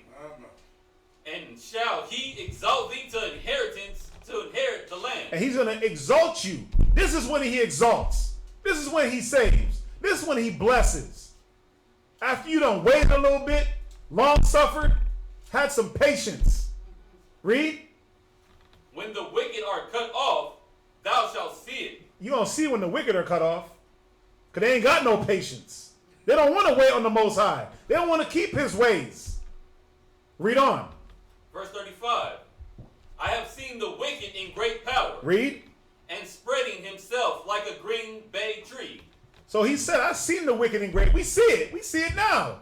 And shall he exalt thee to inherit the land. And he's going to exalt you. This is when he exalts. This is when he saves. This is when he blesses. After you done waited a little bit, long suffered, had some patience. Read. When the wicked are cut off, thou shalt see it. You're going to see when the wicked are cut off. Because they ain't got no patience. They don't want to wait on the Most High. They don't want to keep his ways. Read on. Verse 35. I have seen the wicked in great power. Read. And spreading himself like a green bay tree. So he said, I've seen the wicked and great. We see it. We see it now.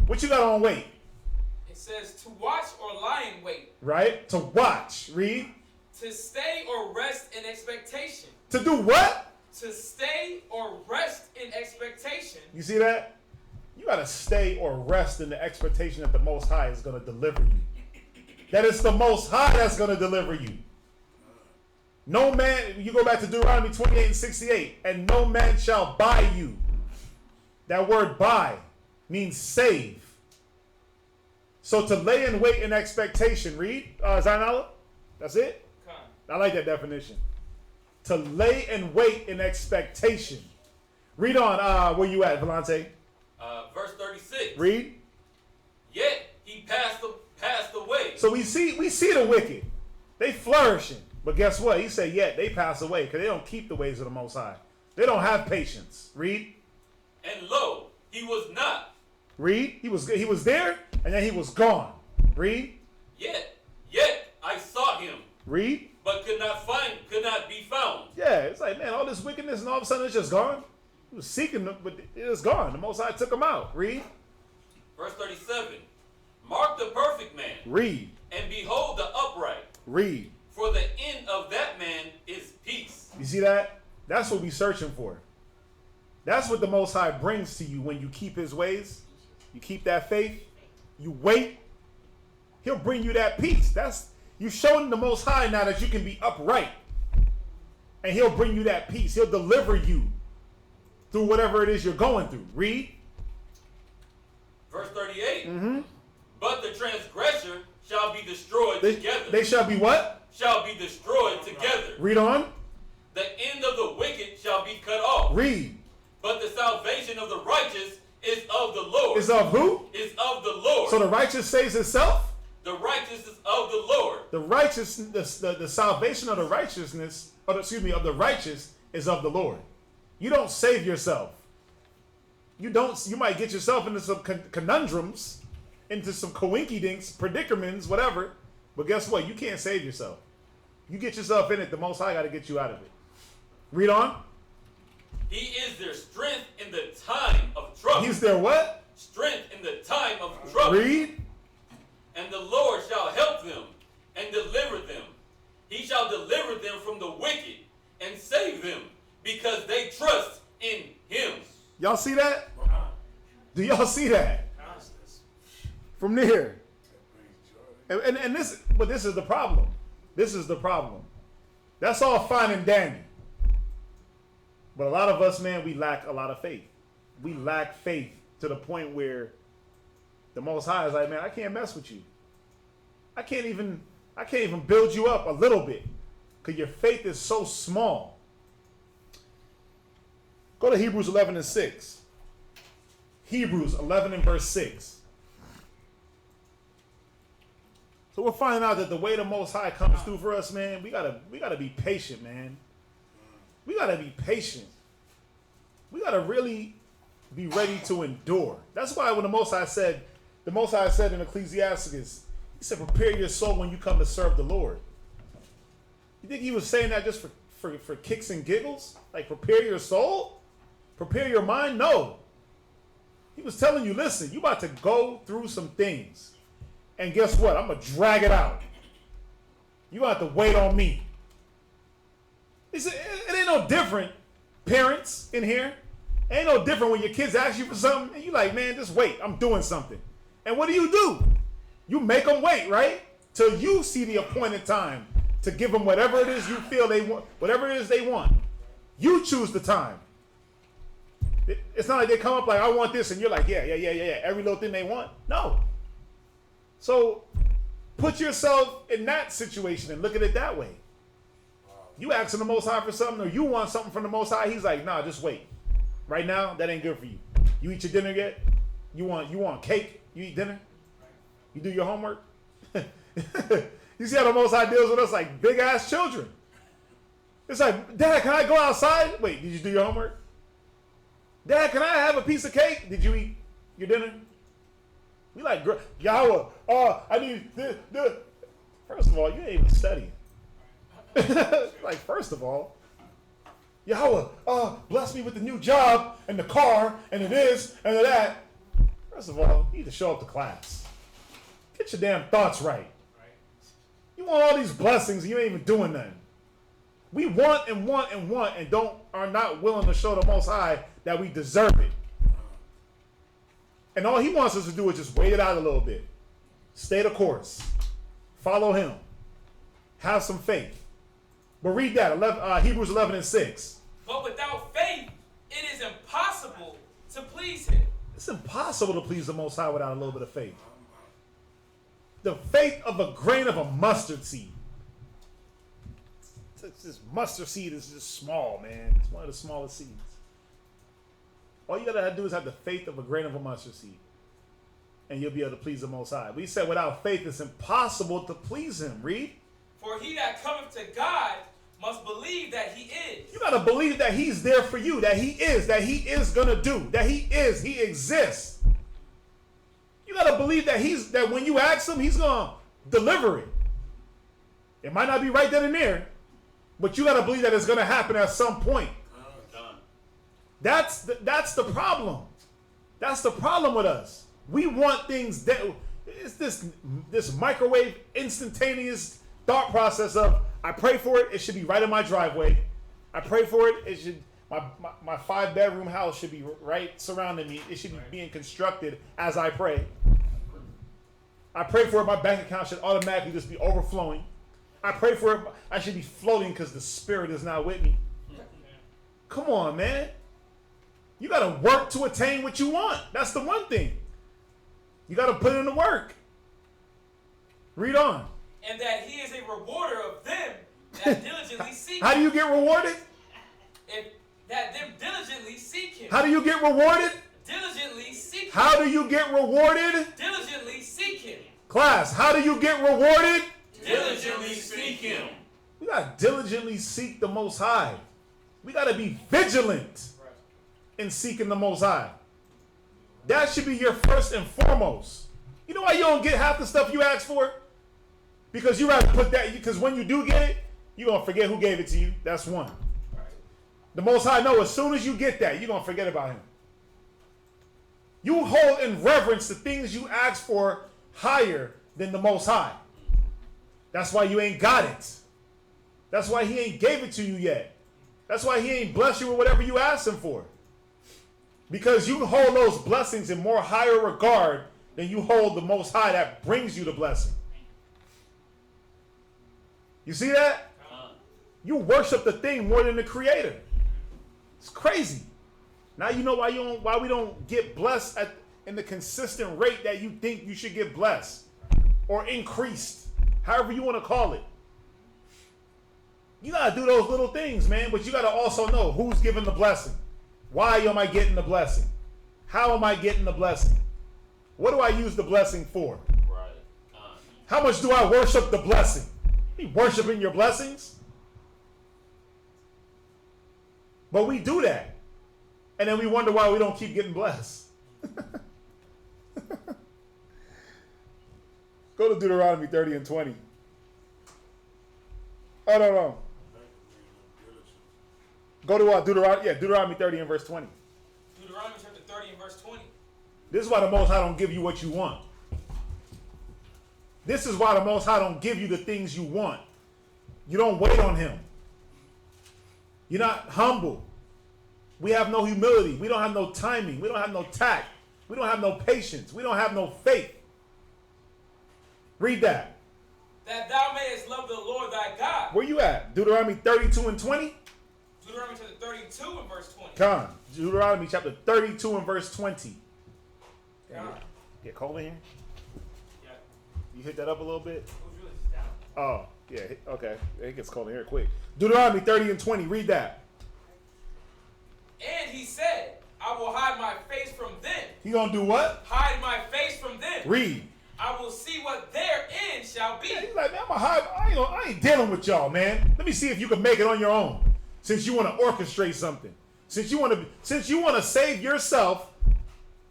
What you got on wait? It says to watch or lie in wait. Right? To watch. Read. To stay or rest in expectation. To do what? To stay or rest in expectation. You see that? You got to stay or rest in the expectation that the Most High is going to deliver you. That it's the Most High that's going to deliver you. No man, you go back to Deuteronomy 28 and 68, and no man shall buy you. That word buy means save. So to lay in wait in expectation, read, Zainala, that's it? I like that definition. To lay in wait in expectation. Read on, where you at, Volante? Verse 36. Read. Yet he passed away. So we see the wicked. They flourishing. But guess what? He said, yet they pass away because they don't keep the ways of the Most High. They don't have patience. Read. And lo, he was not. Read. He was there, and then he was gone. Read. Yet I sought him. Read. but could not be found. Yeah, it's like, man, all this wickedness and all of a sudden it's just gone. He was seeking them, but it is gone. The Most High took them out. Read. Verse 37. Mark the perfect man. Read. And behold the upright. Read. For the end of that man is peace. You see that? That's what we're searching for. That's what the Most High brings to you when you keep his ways. You keep that faith. You wait. He'll bring you that peace. You showing the Most High now that you can be upright. And he'll bring you that peace. He'll deliver you through whatever it is you're going through. Read. Verse 38. Mm-hmm. But the transgressor shall be destroyed together. They shall be what? Shall be destroyed together. Read on. The end of the wicked shall be cut off. Read. But the salvation of the righteous is of the Lord. Is of who? Is of the Lord. So the righteous saves itself? The righteous is of the Lord. The righteous, the salvation of the righteousness, of the righteous is of the Lord. You don't save yourself. You might get yourself into some conundrums, into some coinkydinks, predicaments, whatever. But guess what? You can't save yourself. You get yourself in it, the Most High got to get you out of it. Read on. He is their strength in the time of trouble. He's their what? Strength in the time of trouble. Read. And the Lord shall help them and deliver them. He shall deliver them from the wicked and save them because they trust in him. Y'all see that? Do y'all see that? From there. And this is the problem. This is the problem. That's all fine and dandy. But a lot of us, man, we lack a lot of faith. We lack faith to the point where the Most High is like, man, I can't mess with you. I can't even build you up a little bit because your faith is so small. Go to Hebrews 11 and 6. Hebrews 11 and verse 6. So we're finding out that the way the Most High comes through for us, man, we gotta be patient, man. We gotta be patient. We gotta really be ready to endure. That's why when the Most High said in Ecclesiastes, he said, prepare your soul when you come to serve the Lord. You think he was saying that just for kicks and giggles? Like prepare your soul? Prepare your mind? No. He was telling you, listen, you about to go through some things. And guess what? I'm going to drag it out. You have to wait on me. It ain't no different, parents in here. It ain't no different when your kids ask you for something and you like, man, just wait. I'm doing something. And what do? You make them wait, right? Till you see the appointed time to give them whatever it is you feel they want, whatever it is they want. You choose the time. It's not like they come up like, I want this, and you're like, yeah, every little thing they want. No. So put yourself in that situation and look at it that way. You asking the Most High for something, or you want something from the Most High, he's like, nah, just wait. Right now, that ain't good for you. You eat your dinner yet? You want cake? You eat dinner? You do your homework? You see how the Most High deals with us like big ass children. It's like, Dad, can I go outside? Wait, did you do your homework? Dad, can I have a piece of cake? Did you eat your dinner? We like, Yahweh, I need the. First of all, you ain't even studying. Like, first of all, Yahweh, bless me with the new job and the car and the this and the that. First of all, you need to show up to class. Get your damn thoughts right. You want all these blessings and you ain't even doing nothing. We want and are not willing to show the Most High that we deserve it. And all he wants us to do is just wait it out a little bit. Stay the course. Follow him. Have some faith. But read that, Hebrews 11 and 6. But without faith, it is impossible to please him. It's impossible to please the Most High without a little bit of faith. The faith of a grain of a mustard seed. This mustard seed is just small, man. It's one of the smallest seeds. All you gotta do is have the faith of a grain of a mustard seed, and you'll be able to please the Most High. We said without faith, it's impossible to please him. Read. For he that cometh to God must believe that he is. You gotta believe that he's there for you, that he is gonna do, that he exists. You gotta believe that when you ask him, he's gonna deliver it. It might not be right then and there, but you got to believe that it's going to happen at some point. Done. That's the problem. That's the problem with us. We want things that it's this microwave instantaneous thought process of I pray for it, it should be right in my driveway. I pray for it, it should my 5-bedroom house should be right surrounding me. It should be being constructed as I pray. I pray for it, my bank account should automatically just be overflowing. I pray for it, I should be floating because the Spirit is not with me. Come on, man. You got to work to attain what you want. That's the one thing. You got to put in the work. Read on. And that he is a rewarder of them that diligently seek How do you get rewarded? If that them diligently seek him. How do you get rewarded? Diligently seek him. How do you get rewarded? Diligently seek him. Class, how do you get rewarded? Diligently seek him. We got to diligently seek the Most High. We got to be vigilant in seeking the Most High. That should be your first and foremost. You know why you don't get half the stuff you ask for? Because you rather put that, because when you do get it, you're going to forget who gave it to you. That's one. The Most High knows as soon as you get that, you're going to forget about him. You hold in reverence the things you ask for higher than the Most High. That's why you ain't got it. That's why he ain't gave it to you yet. That's why he ain't blessed you with whatever you asked him for. Because you hold those blessings in more higher regard than you hold the Most High that brings you the blessing. You see that? You worship the thing more than the Creator. It's crazy. Now you know why we don't get blessed in the consistent rate that you think you should get blessed or increased, however you want to call it. You got to do those little things, man, but you got to also know who's giving the blessing. Why am I getting the blessing? How am I getting the blessing? What do I use the blessing for? Right. How much do I worship the blessing? Are you worshiping your blessings? But we do that. And then we wonder why we don't keep getting blessed. Go to Deuteronomy 30 and 20. Oh, no. Go to Deuteronomy 30 and verse 20. Deuteronomy chapter 30 and verse 20. This is why the Most High don't give you what you want. This is why the Most High don't give you the things you want. You don't wait on him. You're not humble. We have no humility. We don't have no timing. We don't have no tact. We don't have no patience. We don't have no faith. Read that. That thou mayest love the Lord thy God. Where you at? Deuteronomy 32 and 20? Deuteronomy chapter 32 and verse 20. Come on. Deuteronomy chapter 32 and verse 20. God. Get cold in here? Yeah. You hit that up a little bit? It was really just down. Oh, yeah. Okay. It gets cold in here quick. Deuteronomy 30 and 20. Read that. And he said, I will hide my face from them. You gonna do what? Hide my face from them. Read. I will see what their end shall be. Yeah, he's like, man, I'm gonna hide. I ain't dealing with y'all, man. Let me see if you can make it on your own. Since you want to orchestrate something, since you want to save yourself,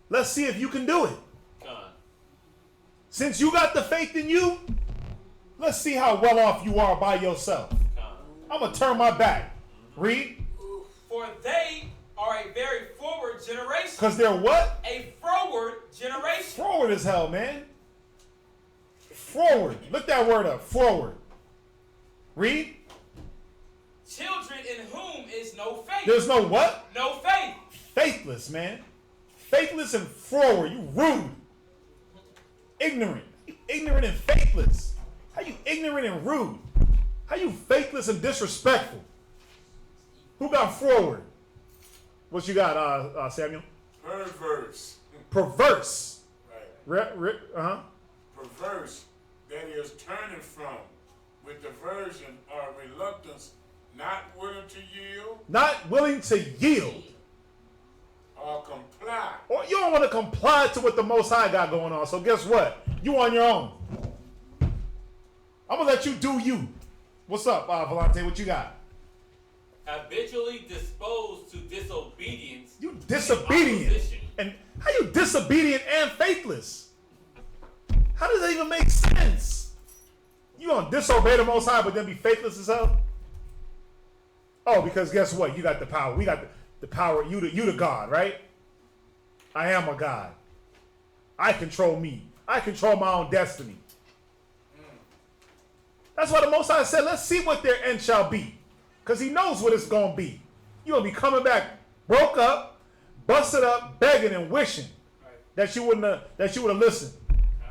let's see if you can do it. Since you got the faith in you, let's see how well off you are by yourself. I'm gonna turn my back. Read. For they are a very forward generation. Because they're what? A froward generation. Forward as hell, man. Forward. Look that word up. Forward. Read. Children in whom is no faith. There's no what? No faith. Faithless, man. Faithless and forward. You rude. Ignorant. You ignorant and faithless. How you ignorant and rude? How you faithless and disrespectful? Who got forward? What you got, Samuel? Perverse. Perverse. Right. Perverse. That is turning from, with diversion or reluctance, not willing to yield. Not willing to yield. Or comply. Or you don't want to comply to what the Most High got going on. So guess what? You on your own. I'm going to let you do you. What's up, Volante? What you got? Habitually disposed to disobedience. You disobedient. And how you disobedient and faithless? How does that even make sense? You gonna disobey the Most High, but then be faithless as hell? Oh, because guess what? You got the power. We got the power. You the God, right? I am a God. I control me. I control my own destiny. That's why the Most High said, let's see what their end shall be. Because he knows what it's going to be. You're going to be coming back broke up, busted up, begging and wishing that you wouldn't have listened.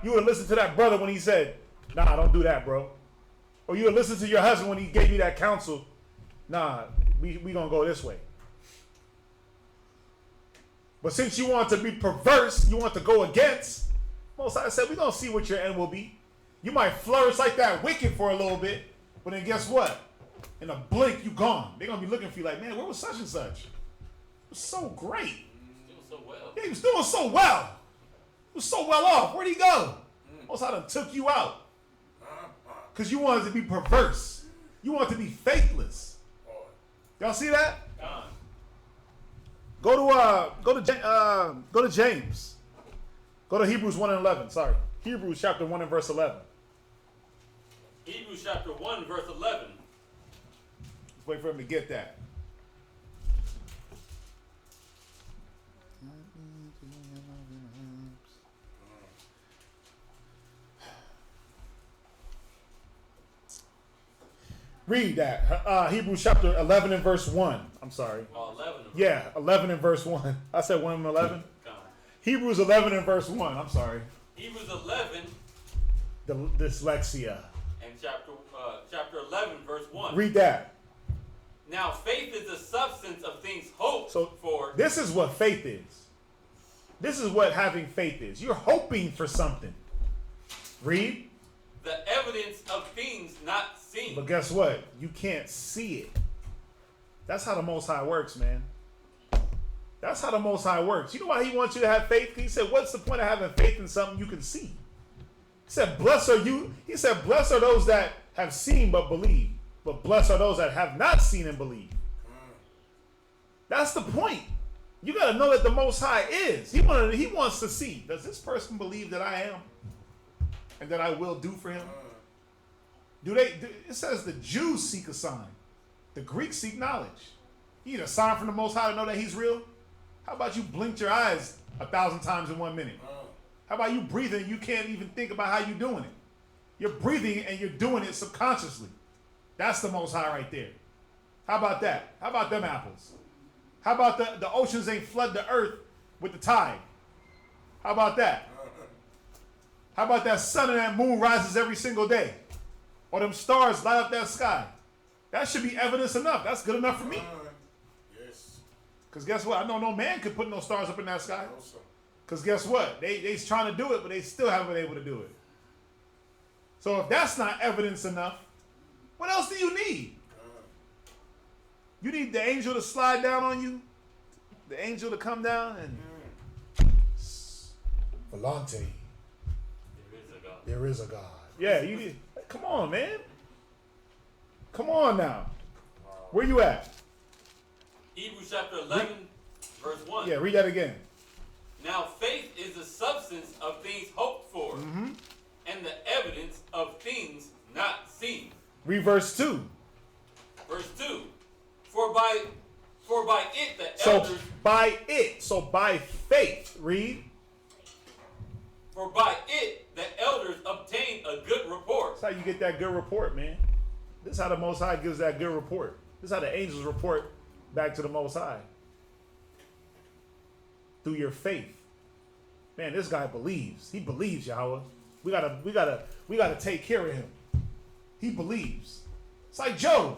You would have listened to that brother when he said, nah, don't do that, bro. Or you would listen to your husband when he gave you that counsel. Nah, we going to go this way. But since you want to be perverse, you want to go against, Most High said, we're going to see what your end will be. You might flourish like that wicked for a little bit, but then guess what? In a blink, you gone. They're going to be looking for you like, man, where was such and such? It was so great. Doing so well. Yeah, he was doing so well. He was so well off. Where'd he go? Most High done took you out. Because you wanted to be perverse. You wanted to be faithless. Y'all see that? Go to James. Go to Hebrews 1 and 11. Sorry. Hebrews chapter 1 and verse 11. Hebrews chapter 1, verse 11. Let's wait for him to get that. Read that. Hebrews chapter 11 and verse 1. I'm sorry. Oh, 11. Yeah, 11 and verse 1. I said 1 and 11. Hebrews 11 and verse 1. I'm sorry. Hebrews 11 The dyslexia. and chapter 11, verse 1. Read that. Now faith is the substance of things hoped So for. this is what faith is. This is what having faith is. You're hoping for something. Read. The evidence of things not seen. But guess what? You can't see it. That's how the Most High works, man. That's how the Most High works. You know why he wants you to have faith? He said, what's the point of having faith in something you can see? He said, blessed are you. He said, blessed are those that have seen but believe. But blessed are those that have not seen and believe. That's the point. You got to know that the Most High is. He wants to see. Does this person believe that I am? And that I will do for him? It says the Jews seek a sign. The Greeks seek knowledge. You need a sign from the Most High to know that he's real? How about you blinked your eyes 1,000 times in 1 minute? How about you breathing and you can't even think about how you're doing it? You're breathing and you're doing it subconsciously. That's the Most High right there. How about that? How about them apples? How about the oceans ain't flood the earth with the tide? How about that? How about that sun and that moon rises every single day? Or them stars light up that sky? That should be evidence enough. That's good enough for me. Yes. Because guess what? I know no man could put no stars up in that sky. Because guess what? They's trying to do it, but they still haven't been able to do it. So if that's not evidence enough, what else do you need? You need the angel to slide down on you? The angel to come down and... Volante. There is a God. Yeah, you need... Come on, man. Come on now. Where you at? Hebrews chapter 11, verse 1. Yeah, read that again. Now faith is the substance of things hoped for, and the evidence of things not seen. Read verse 2. Verse 2. For by it the So elders... by it. So by faith. Read. For by it the elders obtained a good report. That's how you get that good report, man. This is how the Most High gives that good report. This is how the angels report back to the Most High. Through your faith. Man, this guy believes. He believes, Yahweh. We gotta take care of him. He believes. It's like Job.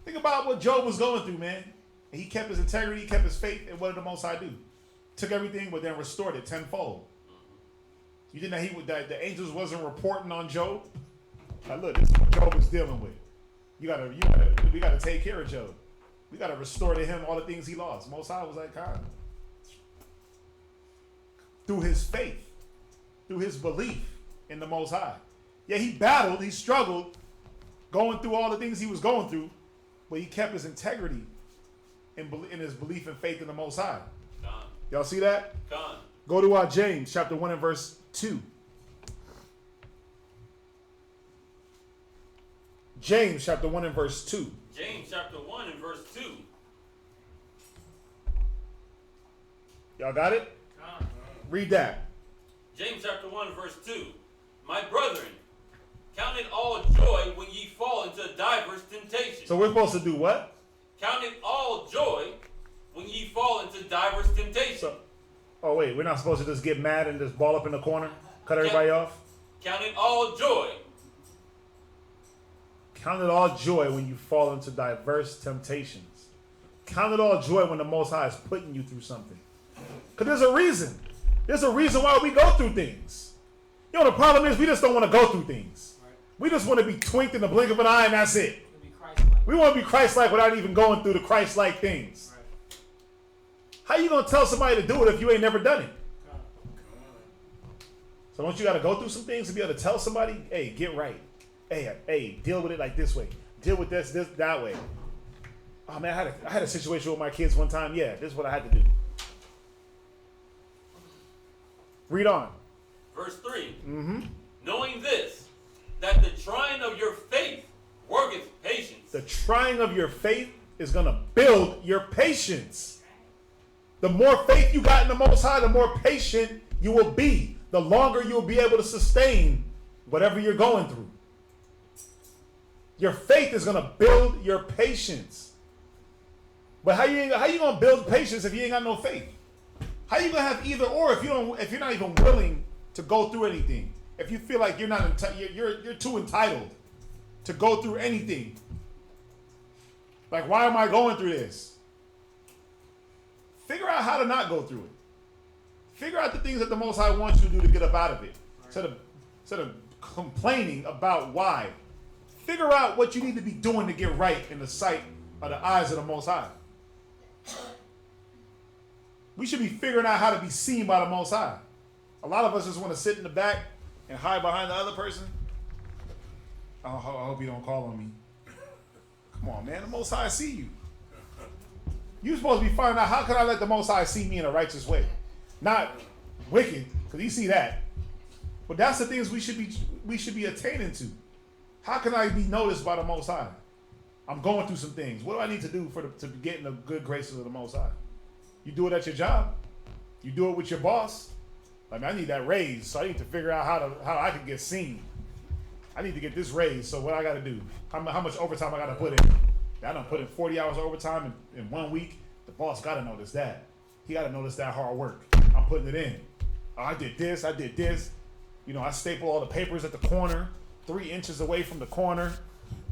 Think about what Job was going through, man. And he kept his integrity, he kept his faith, and what did the Most High do? Took everything, but then restored it tenfold. You think that the angels wasn't reporting on Job? Now look, this is what Job was dealing with. We gotta take care of Job. We gotta restore to him all the things he lost. Most High was like, God. Through his faith, through his belief in the Most High. Yeah, he battled, he struggled, going through all the things he was going through, but he kept his integrity in his belief and faith in the Most High. Y'all see that? Go to James chapter 1 and verse 2. James chapter 1 and verse 2. James chapter 1 and verse 2. Y'all got it? Read that. James chapter 1 verse 2. My brethren, count it all joy when ye fall into diverse temptations. So we're supposed to do what? Count it all joy when ye fall into diverse temptations. So, oh wait, we're not supposed to just get mad and just ball up in the corner? Cut everybody off? Count it all joy. Count it all joy when you fall into diverse temptations. Count it all joy when the Most High is putting you through something. Because there's a reason. There's a reason why we go through things. You know, the problem is we just don't want to go through things. Right. We just want to be twinked in the blink of an eye and that's it. To be Christ-like. We want to be Christ-like without even going through the Christ-like things. Right. How you going to tell somebody to do it if you ain't never done it? So don't you got to go through some things to be able to tell somebody, hey, get right. Hey, deal with it like this way. Deal with this, that way. Oh, man, I had a situation with my kids one time. Yeah, this is what I had to do. Read on. Verse 3. Mm-hmm. Knowing this, that the trying of your faith worketh patience. The trying of your faith is going to build your patience. The more faith you got in the Most High, the more patient you will be. The longer you'll be able to sustain whatever you're going through. Your faith is going to build your patience. But how you going to build patience if you ain't got no faith? How you going to have either or if you're not even willing to go through anything? If you feel like you're too entitled to go through anything. Like, why am I going through this? Figure out how to not go through it. Figure out the things that the Most High wants you to do to get up out of it. Instead of complaining about why. Figure out what you need to be doing to get right in the sight of the eyes of the Most High. We should be figuring out how to be seen by the Most High. A lot of us just want to sit in the back and hide behind the other person. I hope you don't call on me. Come on, man. The Most High see you. You're supposed to be finding out, how can I let the Most High see me in a righteous way? Not wicked, because he see that. But that's the things we should be attaining to. How can I be noticed by the Most High? I'm going through some things. What do I need to do to get in the good graces of the Most High? You do it at your job. You do it with your boss. I mean, I need that raise, so I need to figure out how I can get seen. I need to get this raise, so what I got to do? How much overtime I got to put in? I done put in 40 hours of overtime in 1 week. The boss got to notice that. He got to notice that hard work. I'm putting it in. Oh, I did this. You know, I staple all the papers at the corner, 3 inches away from the corner.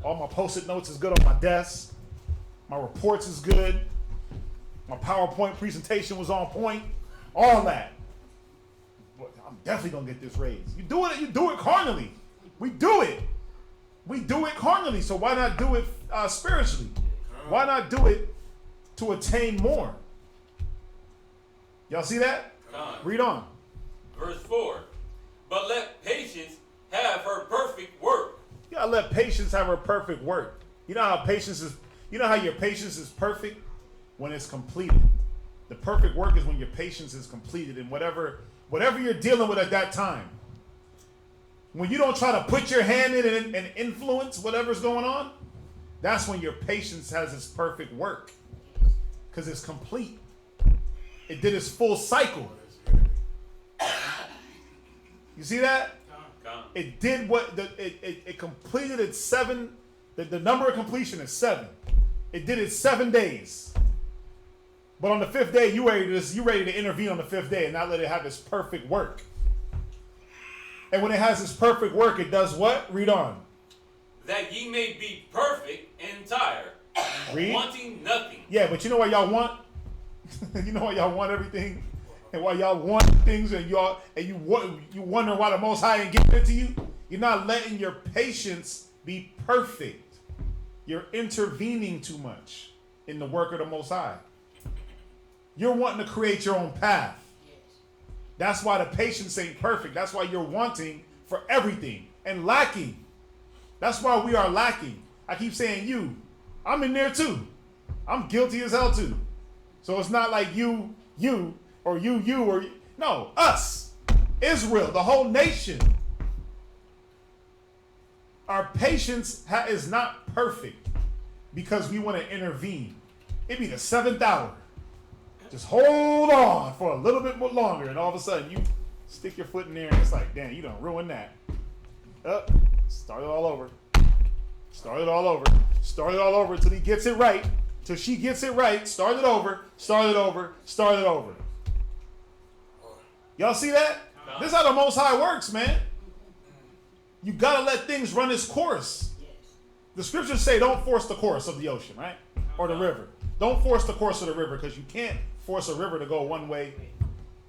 All my post-it notes is good on my desk. My reports is good. My PowerPoint presentation was on point. All that. But I'm definitely going to get this raise. You do it carnally. We do it. We do it carnally. So why not do it spiritually? Why not do it to attain more? Y'all see that? Read on. Verse 4. But let patience have her perfect work. You gotta let patience have her perfect work. You know how your patience is perfect? When it's completed. The perfect work is when your patience is completed in whatever you're dealing with at that time. When you don't try to put your hand in and influence whatever's going on, that's when your patience has its perfect work. Because it's complete. It did its full cycle. You see that? It did it completed its 7. The number of completion is 7. It did it 7 days. But on the 5th day, you ready to intervene on the 5th day and not let it have its perfect work. And when it has its perfect work, it does what? Read on. That ye may be perfect and entire, wanting nothing. Yeah, but you know what y'all want? You know why y'all want everything? And why y'all want things and you wonder why the Most High ain't giving it to you? You're not letting your patience be perfect. You're intervening too much in the work of the Most High. You're wanting to create your own path. That's why the patience ain't perfect. That's why you're wanting for everything and lacking. That's why we are lacking. I keep saying you. I'm in there too. I'm guilty as hell too. So it's not like you, or you, no, us. Israel, the whole nation. Our patience is not perfect because we want to intervene. It be the 7th hour. Just hold on for a little bit more longer, and all of a sudden you stick your foot in there, and it's like, damn, you done ruined that. Start it all over. Start it all over. Start it all over until he gets it right. Till she gets it right. Start it over. Start it over. Start it over. Y'all see that? This is how the Most High works, man. You gotta let things run its course. The scriptures say don't force the course of the ocean, right? Or the river. Don't force the course of the river, because you can't force a river to go one way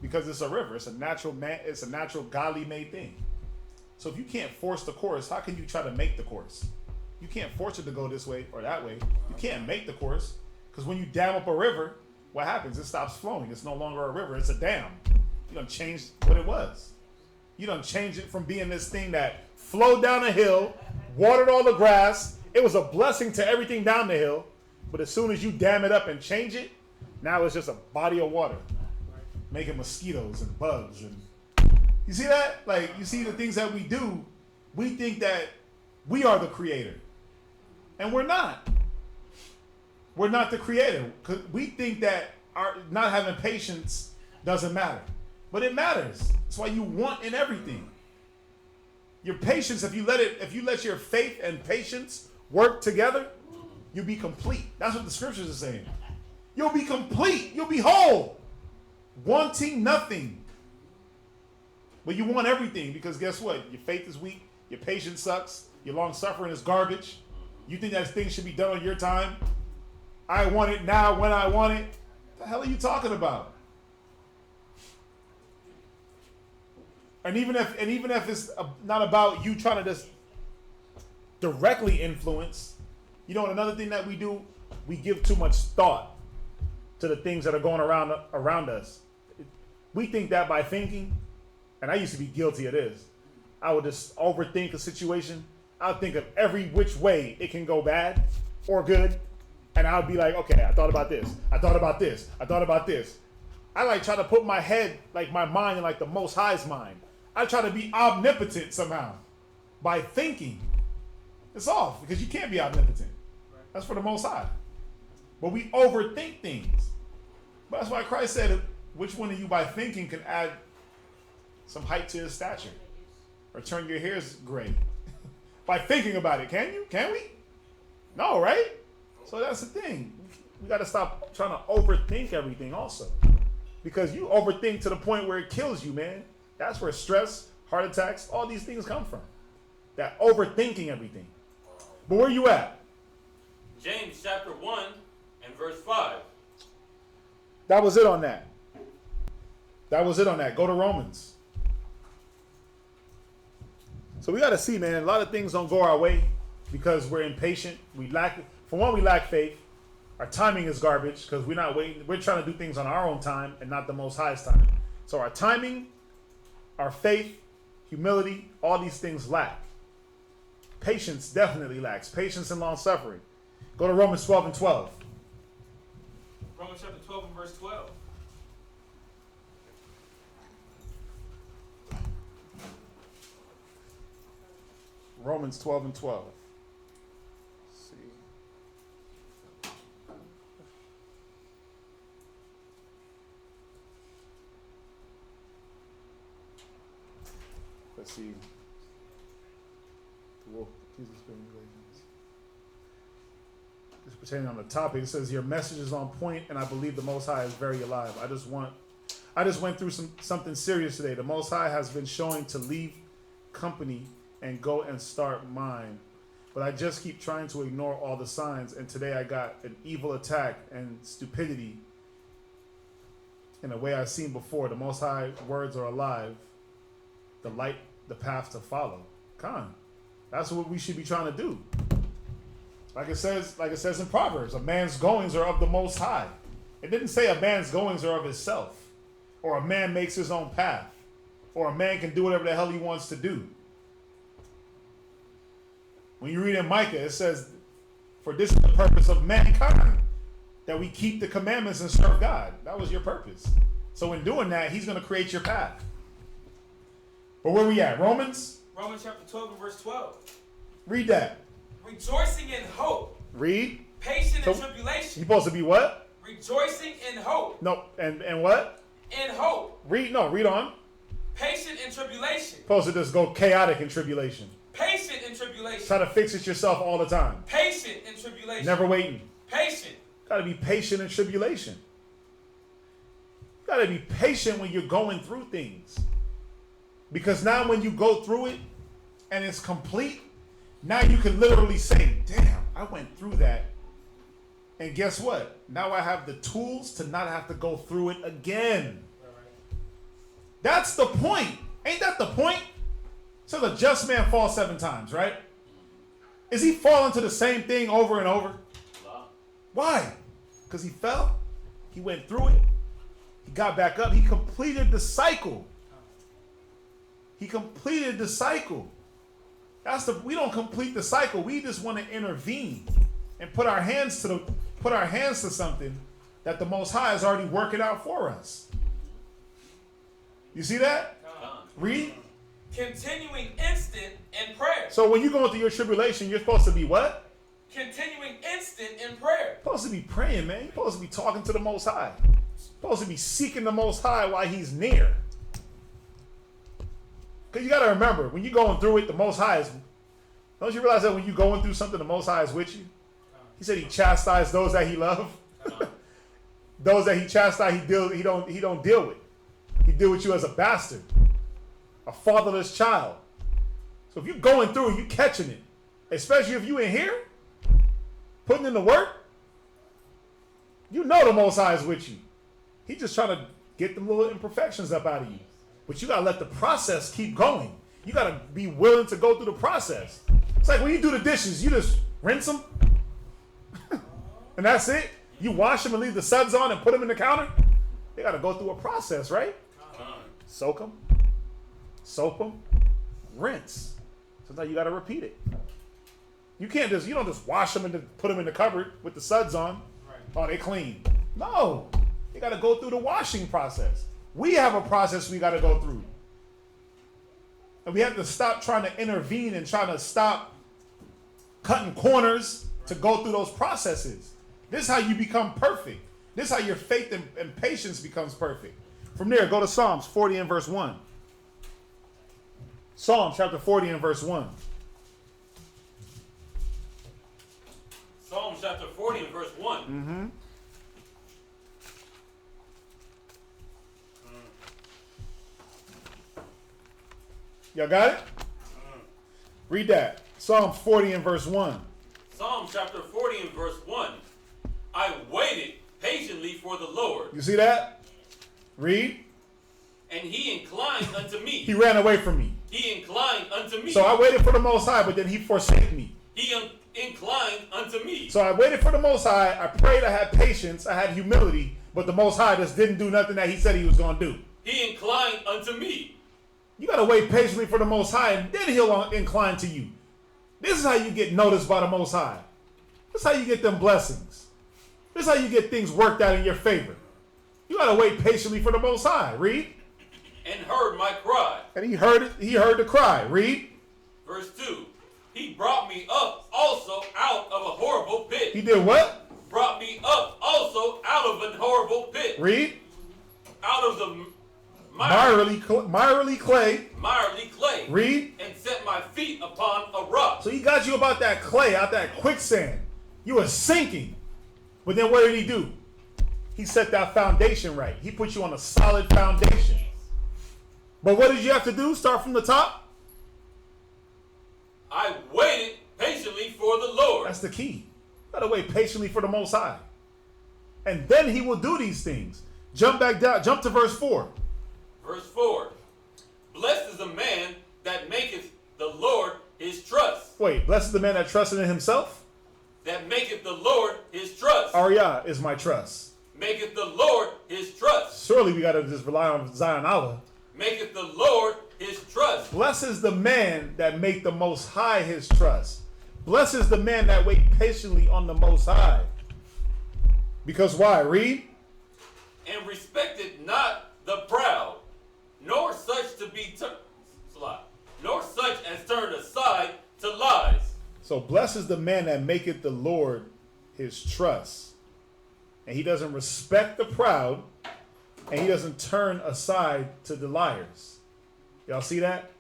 because it's a river. It's a natural godly made thing. So if you can't force the course, how can you try to make the course? You can't force it to go this way or that way. You can't make the course, because when you dam up a river, what happens? It stops flowing. It's no longer a river. It's a dam. You done changed what it was. You done changed it from being this thing that flowed down a hill, watered all the grass. It was a blessing to everything down the hill. But as soon as you dam it up and change it, now it's just a body of water, making mosquitoes and bugs. And you see that? Like, you see the things that we do, we think that we are the creator. And we're not. We're not the creator. 'Cause we think that our not having patience doesn't matter. But it matters. That's why you want in everything. Your patience, if you let your faith and patience work together, you'll be complete. That's what the scriptures are saying. You'll be complete. You'll be whole. Wanting nothing. But you want everything, because guess what? Your faith is weak. Your patience sucks. Your long suffering is garbage. You think that thing should be done on your time. I want it now when I want it. What the hell are you talking about? And even if it's not about you trying to just directly influence, you know, another thing that we do, we give too much thought to the things that are going around us. We think that by thinking, and I used to be guilty of this, I would just overthink a situation. I would think of every which way it can go bad or good, and I would be like, okay, I thought about this. I thought about this. I thought about this. I like try to put my head, like my mind, in like the Most High's mind. I try to be omnipotent somehow by thinking. It's off, because you can't be omnipotent. That's for the Most High. But we overthink things. But that's why Christ said, which one of you by thinking can add some height to his stature or turn your hairs gray? By thinking about it, can you? Can we? No, right? So that's the thing. We got to stop trying to overthink everything also. Because you overthink to the point where it kills you, man. That's where stress, heart attacks, all these things come from. That overthinking everything. But where you at? James chapter 1 and verse 5. That was it on that. That was it on that. Go to Romans. So we got to see, man, a lot of things don't go our way because we're impatient. We lack faith. Our timing is garbage because we're not waiting. We're trying to do things on our own time and not the Most High's time. So our timing, our faith, humility, all these things lack. Patience definitely lacks. Patience and long suffering. Go to Romans 12 and 12. Romans chapter 12 and verse 12. Romans 12 and 12. Let's see. Let's see. Whoa, Jesus, just pertaining on the topic, it says your message is on point, and I believe the Most High is very alive. I just went through something serious today. The Most High has been showing to leave company and go and start mine, but I just keep trying to ignore all the signs. And today I got an evil attack and stupidity in a way I've seen before. The Most High words are alive. The light, the path to follow. Khan. That's what we should be trying to do. Like it says in Proverbs, a man's goings are of the Most High. It didn't say a man's goings are of himself, or a man makes his own path, or a man can do whatever the hell he wants to do. When you read in Micah, it says, for this is the purpose of mankind, that we keep the commandments and serve God. That was your purpose. So in doing that, he's going to create your path. But where we at? Romans? Romans chapter 12 and verse 12. Read that. Rejoicing in hope. Read. Patient in So- tribulation. You supposed to be what? Rejoicing in hope. No, and what? In hope. Read on. Patient in tribulation. Supposed to just go chaotic in tribulation. Patient in tribulation. Try to fix it yourself all the time. Patient in tribulation. Never waiting. Patient. Got to be patient in tribulation. Got to be patient when you're going through things. Because now when you go through it and it's complete, now you can literally say, damn, I went through that. And guess what? Now I have the tools to not have to go through it again. That's the point. Ain't that the point? So the just man falls 7 times, right? Is he falling to the same thing over and over? Why? Because he fell. He went through it. He got back up. He completed the cycle. He completed the cycle. We don't complete the cycle. We just want to intervene and put our hands to something that the Most High is already working out for us. You see that? Read. Continuing instant in prayer. So when you're going through your tribulation, you're supposed to be what? Continuing instant in prayer. You're supposed to be praying, man. You're supposed to be talking to the Most High. You're supposed to be seeking the Most High while He's near. Because you got to remember, when you're going through it, the Most High is... Don't you realize that when you're going through something, the Most High is with you? He said He chastised those that He loved. Those that He chastised, He don't deal with. He deal with you as a bastard. A fatherless child. So if you're going through it, you catching it. Especially if you in here, putting in the work, you know the Most High is with you. He just trying to get them little imperfections up out of you. But you got to let the process keep going. You got to be willing to go through the process. It's like when you do the dishes, you just rinse them. And that's it. You wash them and leave the suds on and put them in the counter. They got to go through a process, right? Soak them. Soap them. Rinse. Sometimes you got to repeat it. You don't just wash them and put them in the cupboard with the suds on. Oh, they clean. No. You got to go through the washing process. We have a process we got to go through. And we have to stop trying to intervene and trying to stop cutting corners to go through those processes. This is how you become perfect. This is how your faith and patience becomes perfect. From there, go to Psalms 40 and verse 1. Psalms chapter 40 and verse 1. Psalms chapter 40 and verse 1. Mm-hmm. Y'all got it? Read that. Psalms 40 and verse 1. Psalm chapter 40 and verse 1. I waited patiently for the Lord. You see that? Read. And He inclined unto me. He ran away from me. He inclined unto me. So I waited for the Most High, but then He forsook me. He inclined unto me. So I waited for the Most High. I prayed. I had patience. I had humility. But the Most High just didn't do nothing that He said He was going to do. He inclined unto me. You got to wait patiently for the Most High, and then He'll incline to you. This is how you get noticed by the Most High. This is how you get them blessings. This is how you get things worked out in your favor. You got to wait patiently for the Most High. Read. And heard my cry. And He heard it. He heard the cry. Read. Verse 2. He brought me up also out of a horrible pit. He did what? Brought me up also out of an horrible pit. Read. Out of the Miry clay. miry clay. Read. And set my feet upon a rock. So He got you about that clay, out that quicksand. You were sinking. But then what did He do? He set that foundation right. He put you on a solid foundation. But what did you have to do? Start from the top? I waited patiently for the Lord. That's the key. You gotta wait patiently for the Most High. And then He will do these things. Jump back down. Jump to verse 4. Verse 4. Blessed is the man that maketh the Lord his trust. Wait, blessed is the man that trusted in himself? That maketh the Lord his trust. Arya is my trust. Maketh the Lord his trust. Surely we gotta just rely on Zion Allah. Maketh the Lord his trust. Blessed is the man that make the Most High his trust. Blessed is the man that wait patiently on the Most High. Because why? Read. And respected not the proud, nor such to be nor such as turned aside to lies. So blessed is the man that maketh the Lord his trust. And he doesn't respect the proud, and he doesn't turn aside to the liars. Y'all see that?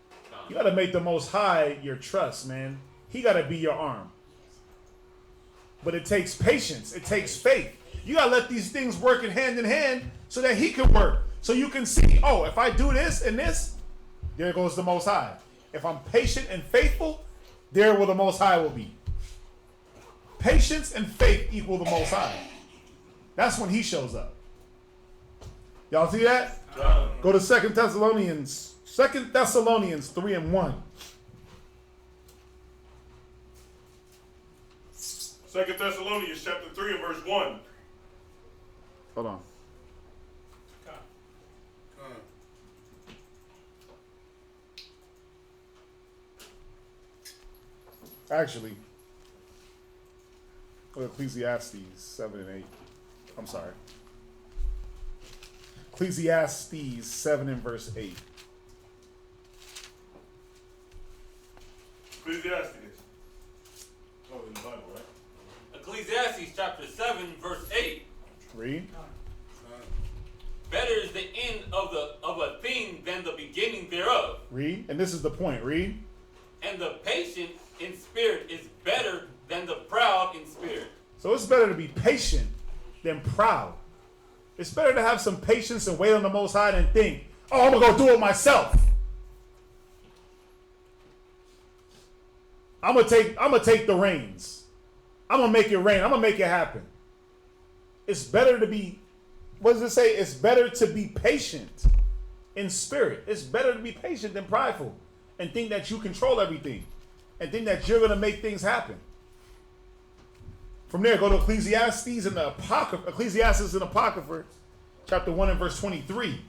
You got to make the Most High your trust, man. He got to be your arm. But it takes patience. It takes faith. You got to let these things work in hand so that he can work. So you can see, oh, if I do this and this, there goes the Most High. If I'm patient and faithful, there will the Most High will be. Patience and faith equal the Most High. That's when he shows up. Y'all see that? Go to 2 Thessalonians 3:1. 2 Thessalonians chapter 3 and verse 1. Hold on. Actually, Ecclesiastes 7 and 8. I'm sorry. Ecclesiastes 7 and verse 8. Ecclesiastes. Oh, in the Bible, right? Ecclesiastes chapter 7, verse 8. Read. Better is the end of a thing than the beginning thereof. Read. And this is the point. Read. And the patient in spirit is better than the proud in spirit. So it's better to be patient than proud. It's better to have some patience and wait on the Most High than think, oh, I'm going to go do it myself. I'm gonna take the reins. I'm going to make it rain. I'm going to make it happen. It's better to be, what does it say? It's better to be patient in spirit. It's better to be patient than prideful and think that you control everything and think that you're going to make things happen. From there, go to Ecclesiastes and the Apocrypha, chapter 1 and verse 23.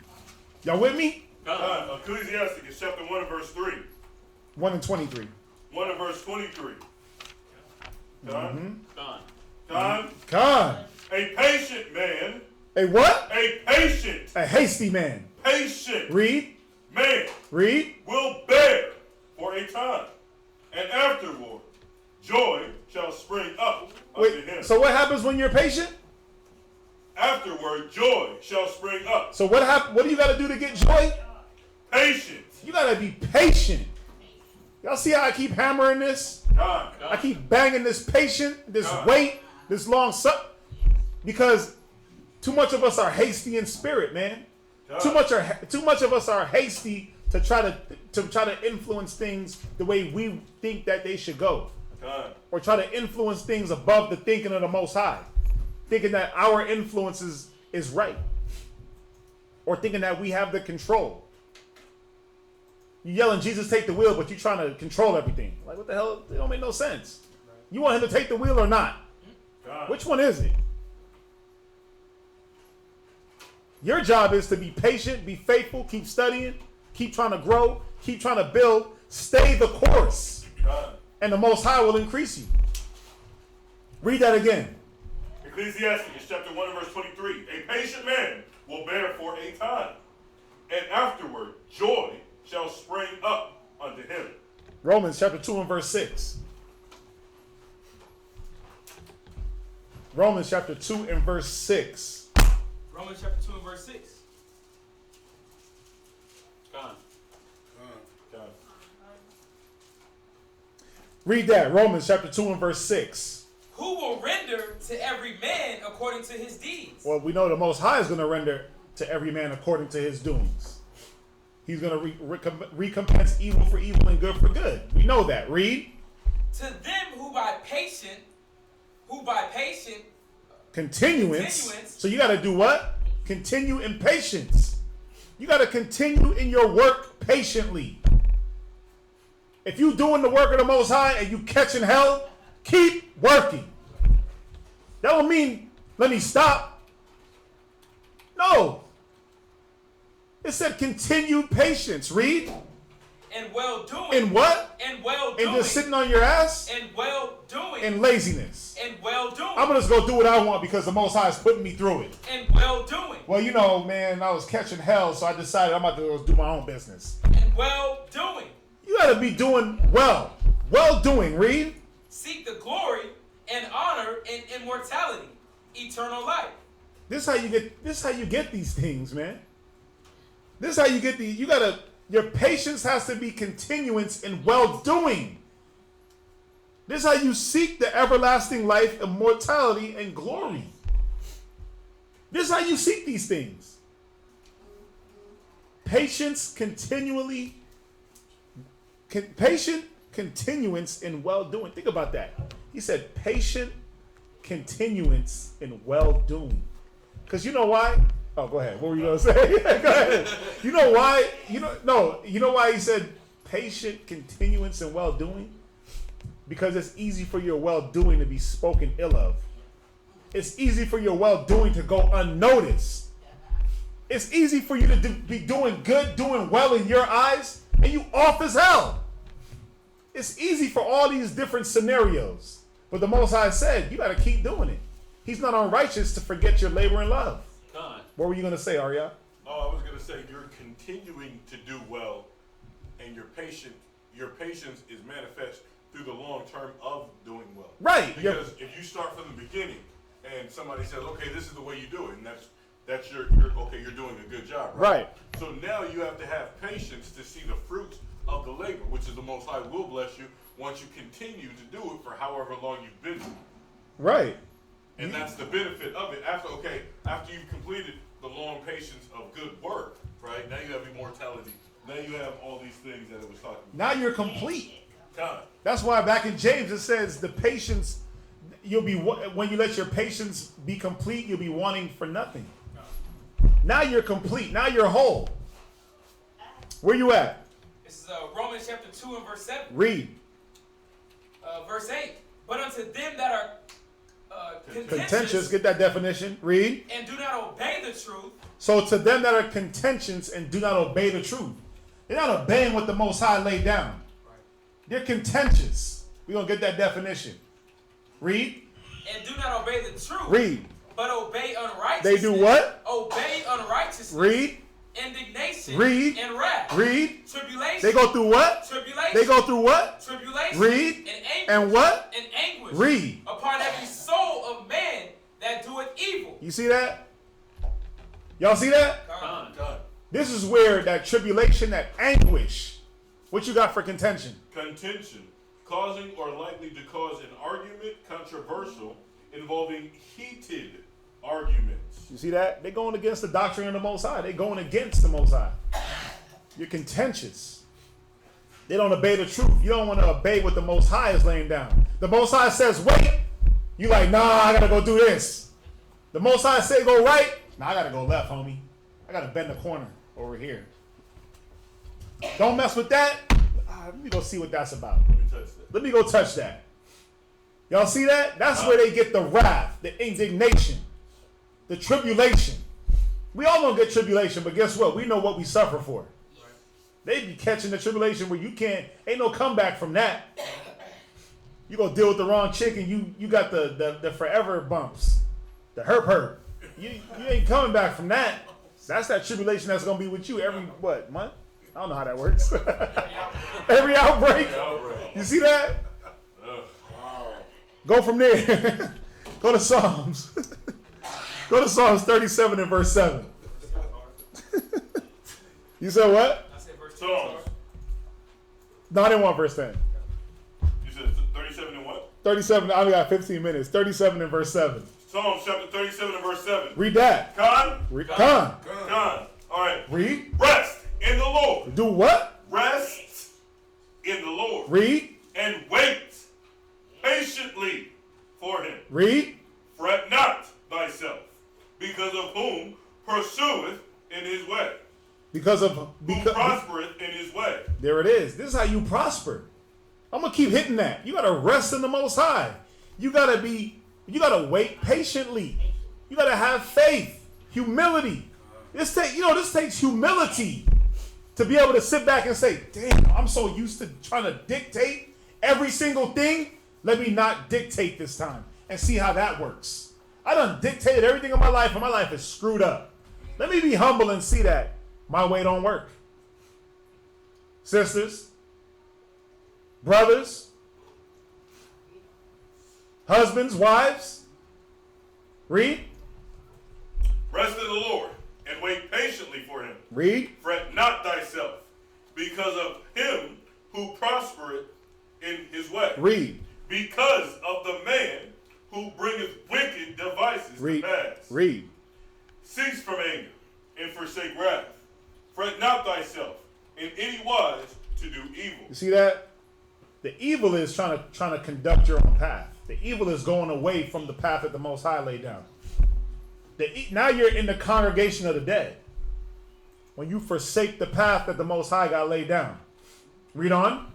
Y'all with me? Ecclesiastes chapter 1 and verse 3. 1 and 23. 1 and verse 23. Con. A patient man. A what? A patient. A hasty man. Patient. Read. Man. Read. Will bear for a time, and afterward joy shall spring up unto him. So what happens when you're patient? Afterward joy shall spring up. So what do you got to do to get joy? Patience. You got to be patient. Y'all see how I keep hammering this? I keep banging this patient, this wait, this long because too much of us are hasty in spirit, man. Too much of us are hasty to try to influence things the way we think that they should go. Or try to influence things above the thinking of the Most High. Thinking that our influence is right. Or thinking that we have the control. You yelling, Jesus, take the wheel, but you're trying to control everything. Like, what the hell? It don't make no sense. You want him to take the wheel or not? Which one is it? Your job is to be patient, be faithful, keep studying, keep trying to grow, keep trying to build, stay the course. And the Most High will increase you. Read that again. Ecclesiastes chapter 1 and verse 23. A patient man will bear for a time, and afterward joy shall spring up unto him. Romans chapter 2 and verse 6. Romans chapter 2 and verse 6. Romans chapter 2 and verse 6. Read that. Romans chapter 2 and verse 6. Who will render to every man according to his deeds? Well, we know the Most High is going to render to every man according to his doings. He's going to recompense evil for evil and good for good. We know that. Read. To them who by patient continuance. So you got to do what? Continue in patience. You got to continue in your work patiently. If you doing the work of the Most High and you catching hell, keep working. That don't mean let me stop. No. It said continued patience. Read. And well doing. In what? And well doing. And just sitting on your ass? And well doing. And laziness. And well doing. I'm going to just go do what I want because the Most High is putting me through it. And well doing. Well, you know, man, I was catching hell, so I decided I'm about to go do my own business. And well doing. You got to be doing well. Well doing. Read. seek the glory and honor and immortality, eternal life. This is how you get these things, man. This is how you get these. Your patience has to be continuance in well-doing. This is how you seek the everlasting life, immortality, and glory. This is how you seek these things. Patience patient continuance in well-doing. Think about that. He said patient continuance in well-doing. Because you know why? Oh, go ahead. What were you going to say? Go ahead. You know why? You know why he said patient continuance in well-doing? Because it's easy for your well-doing to be spoken ill of. It's easy for your well-doing to go unnoticed. It's easy for you to be doing good, doing well in your eyes, and you off as hell. It's easy for all these different scenarios. But the Most High said, you got to keep doing it. He's not unrighteous to forget your labor and love. Con. What were you going to say, Arya? Oh, I was going to say you're continuing to do well, and your patience is manifest through the long term of doing well. Right. Because if you start from the beginning and somebody says, okay, this is the way you do it, and that's you're doing a good job, right? Right. So now you have to have patience to see the fruits of the labor, which is the Most High will bless you once you continue to do it for however long you've been doing it. Right. And that's the benefit of it. After you've completed the long patience of good work, right? Now you have immortality. Now you have all these things that it was talking about. Now you're complete. God. That's why back in James it says the patience, when you let your patience be complete, you'll be wanting for nothing. Now you're complete. Now you're whole. Where you at? This is Romans chapter 2 and verse 7. Read. Verse 8. But unto them that are Contentious, get that definition. Read. and do not obey the truth. So to them that are contentious and do not obey the truth. They're not obeying what the Most High laid down. They're contentious. We're going to get that definition. Read. And do not obey the truth. Read. But obey unrighteousness. They do what? Obey unrighteousness. Read. Indignation. Read. And wrath. Read. Tribulation. They go through what? Tribulation. They go through what? Tribulation. Read. And anguish. And what? And anguish. Read. Upon every soul of man that doeth evil. You see that? Y'all see that? Con. God. This is where that tribulation, that anguish. What you got for contention? Contention, causing or likely to cause an argument, controversial, involving heated arguments. You see that? They're going against the doctrine of the Most High. They're going against the Most High. You're contentious. They don't obey the truth. You don't want to obey what the Most High is laying down. The Most High says, wait. You like, nah, I got to go do this. The Most High say, go right. Nah, I got to go left, homie. I got to bend the corner over here. Don't mess with that. Let me go see what that's about. Let me touch that. Let me go touch that. Y'all see that? That's where they get the wrath, the indignation, the tribulation. We all gonna get tribulation, but guess what? We know what we suffer for. They be catching the tribulation where ain't no comeback from that. You gonna deal with the wrong chick and you got the forever bumps, the herp. You ain't coming back from that. That's that tribulation that's gonna be with you every month? I don't know how that works. Every outbreak. You see that? Go from there. Go to Psalms. Go to Psalms 37 and verse 7. You said what? I said verse 2. Psalms. No, I didn't want verse 10. You said 37 and what? 37, I only got 15 minutes. 37 and verse 7. Psalms chapter 37 and verse 7. Read that. Con? Come. Con. All right. Read. Rest in the Lord. Do what? Rest in the Lord. Read. And wait patiently for him. Read. Fret not thyself, because of whom pursueth in his way. Who prospereth in his way. There it is. This is how you prosper. I'm going to keep hitting that. You got to rest in the Most High. You got to wait patiently. You got to have faith, humility. This takes humility to be able to sit back and say, damn, I'm so used to trying to dictate every single thing. Let me not dictate this time and see how that works. I done dictated everything in my life and my life is screwed up. Let me be humble and see that my way don't work. Sisters, brothers, Husbands, wives. Read. Rest in the Lord and wait patiently for him. Read. Fret not thyself because of him who prospereth in his way. Read. Because of the man who bringeth wicked devices Read. to pass. Read. Cease from anger and forsake wrath. Fret not thyself in any wise to do evil. You see that? The evil is trying to conduct your own path. The evil is going away from the path that the Most High laid down. Now you're in the congregation of the dead. When you forsake the path that the Most High got laid down. Read on.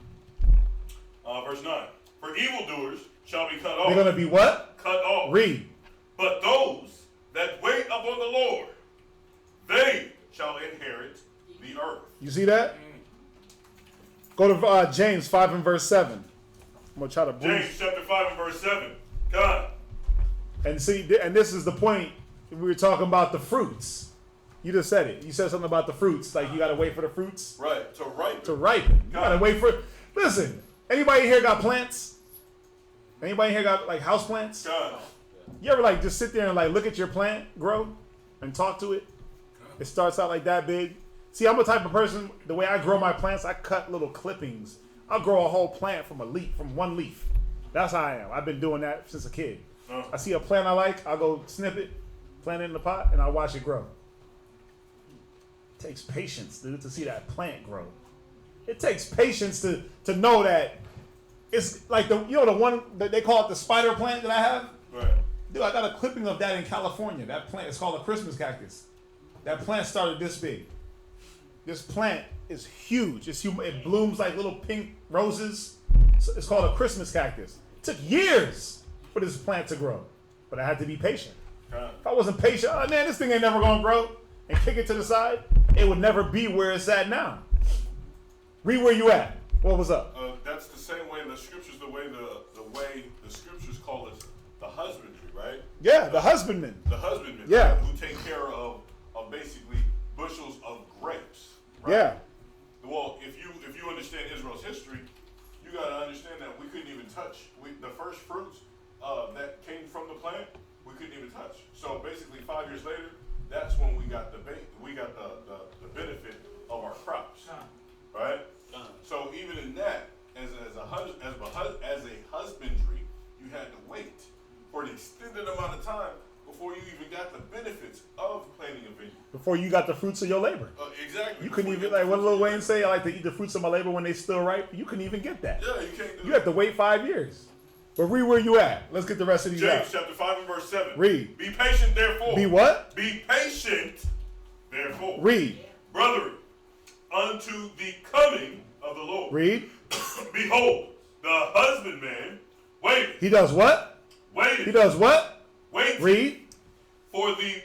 Verse 9. For evildoers shall be cut off. They're going to be what? Cut off. Read. But those that wait upon the Lord, they shall inherit the earth. You see that? Go to James 5 and verse 7. I'm going to try to James boost. chapter 5 and verse 7. God. And see, and this is the point. We were talking about the fruits. You just said it. You said something about the fruits. Like you got to wait for the fruits Right. To ripen. to ripen. You got to wait for it. Listen, anybody here got plants? Anybody here got like house plants? God. You ever like just sit there and like look at your plant grow and talk to it? It starts out like that big. See, I'm the type of person, the way I grow my plants, I cut little clippings. I'll grow a whole plant from one leaf. That's how I am. I've been doing that since a kid. I see a plant I like, I'll go snip it, plant it in the pot, and I'll watch it grow. It takes patience, dude, to see that plant grow. It takes patience to know that it's like the one that they call it the spider plant that I have. Right. Dude, I got a clipping of that in California. That plant is called a Christmas cactus. That plant started this big. This plant is huge. It blooms like little pink roses. It's called a Christmas cactus. It took years for this plant to grow, but I had to be patient. If I wasn't patient, oh man, this thing ain't never gonna grow, and kick it to the side, it would never be where it's at now. Read where you at. What was up? That's the same way in the scriptures, the way the scriptures call it the husbandry, right? Yeah, the husbandman. The husbandmen, Yeah. right, who take care of basically bushels of grapes. Right? Yeah. Well, if you understand Israel's history, you got to understand that we couldn't even touch the first fruits that came from the plant. We couldn't even touch. So basically, 5 years later, that's when we got the benefit of our crops, right? So even in that, as a husbandry, you had to wait for an extended amount of time before you even got the benefits of planting a vineyard. Before you got the fruits of your labor. Exactly. You couldn't even, like what Lil Wayne say, I like to eat the fruits of my labor when they still ripe. You couldn't even get that. Yeah, you can't do You have to wait 5 years. But read where you at. Let's get the rest of these James out. chapter 5 and verse 7. Read. Be patient, therefore. Be what? Be patient, therefore. Read. Brethren, unto the coming of the Lord. Read. Behold, the husbandman waited. He does what? Waited. He does what? Waited. Read. For the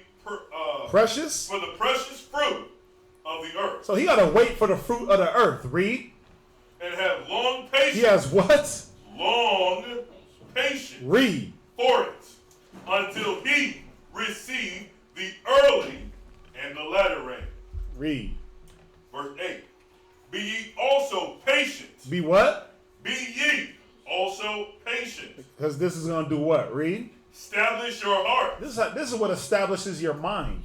Precious. for the precious fruit of the earth. So he got to wait for the fruit of the earth. Read. And have long patience. He has what? Long patience. Read. For it, until he receive the early and the latter rain. Read. Verse 8. Be ye also patient. Be what? Be ye also patient. Because this is going to do what? Read. Establish your heart. This is what establishes your mind.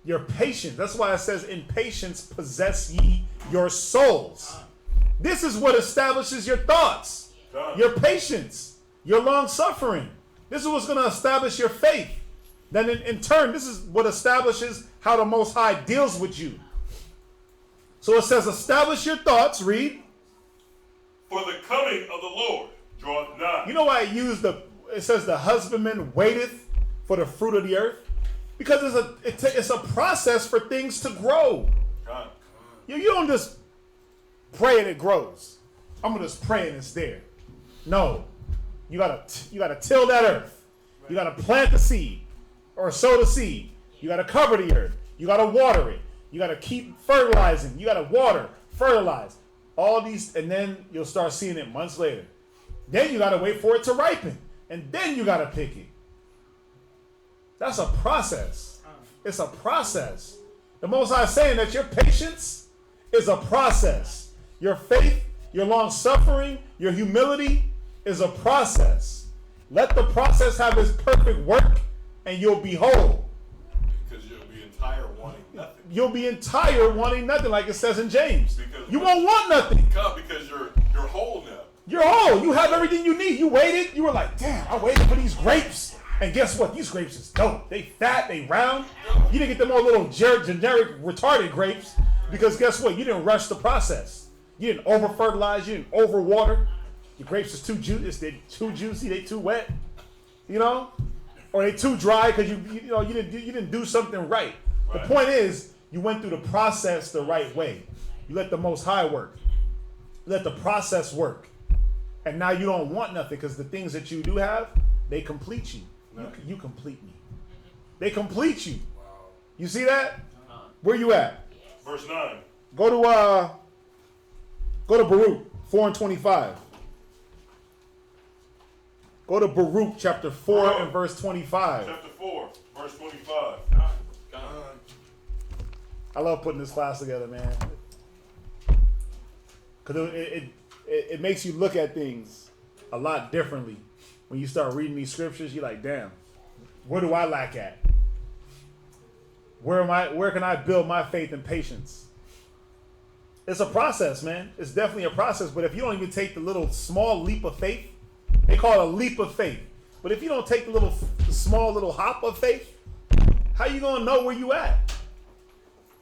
Your patience. That's why it says, in patience possess ye your souls. This is what establishes your thoughts. Your patience. Your long suffering. This is what's going to establish your faith. Then in turn, this is what establishes how the Most High deals with you. So it says, establish your thoughts. Read. For the coming of the Lord draweth nigh. You know why it says the husbandman waiteth for the fruit of the earth? Because it's a process for things to grow. God. You don't just pray and it grows. I'm gonna just pray and it's there. No, you gotta till that earth. You gotta plant the seed or sow the seed. You gotta cover the earth. You gotta water it. You gotta keep fertilizing. You gotta water, fertilize, all these, and then you'll start seeing it months later. Then you gotta wait for it to ripen, and then you gotta pick it. That's a process. It's a process. The Most High is saying that your patience is a process. Your faith, your long suffering, your humility is a process. Let the process have its perfect work, and you'll be whole. Because you'll be entire wanting nothing. You'll be entire wanting nothing, like it says in James. Because You won't want nothing. Because you're whole now. You're whole. You have everything you need. You waited. You were like, damn, I waited for these grapes. And guess what? These grapes is dope. They fat. They round. You didn't get them all little generic retarded grapes because guess what? You didn't rush the process. You didn't over fertilize. You didn't over water. Your grapes is too juicy. They're too juicy. They too wet. You know, or they too dry because you didn't do something right. The point is you went through the process the right way. You let the Most High work. You let the process work. And now you don't want nothing because the things that you do have, they complete you. You complete me. They complete you. You see that? Where you at? Verse 9. Go to Baruch 4:25. Go to Baruch chapter 4 and verse 25. Chapter 4, verse 25. I love putting this class together, man. Because it makes you look at things a lot differently. When you start reading these scriptures, you're like, damn, where do I lack at? Where can I build my faith and patience? It's a process, man. It's definitely a process. But if you don't even take the little small leap of faith, they call it a leap of faith. But if you don't take the small little hop of faith, how you gonna know where you at?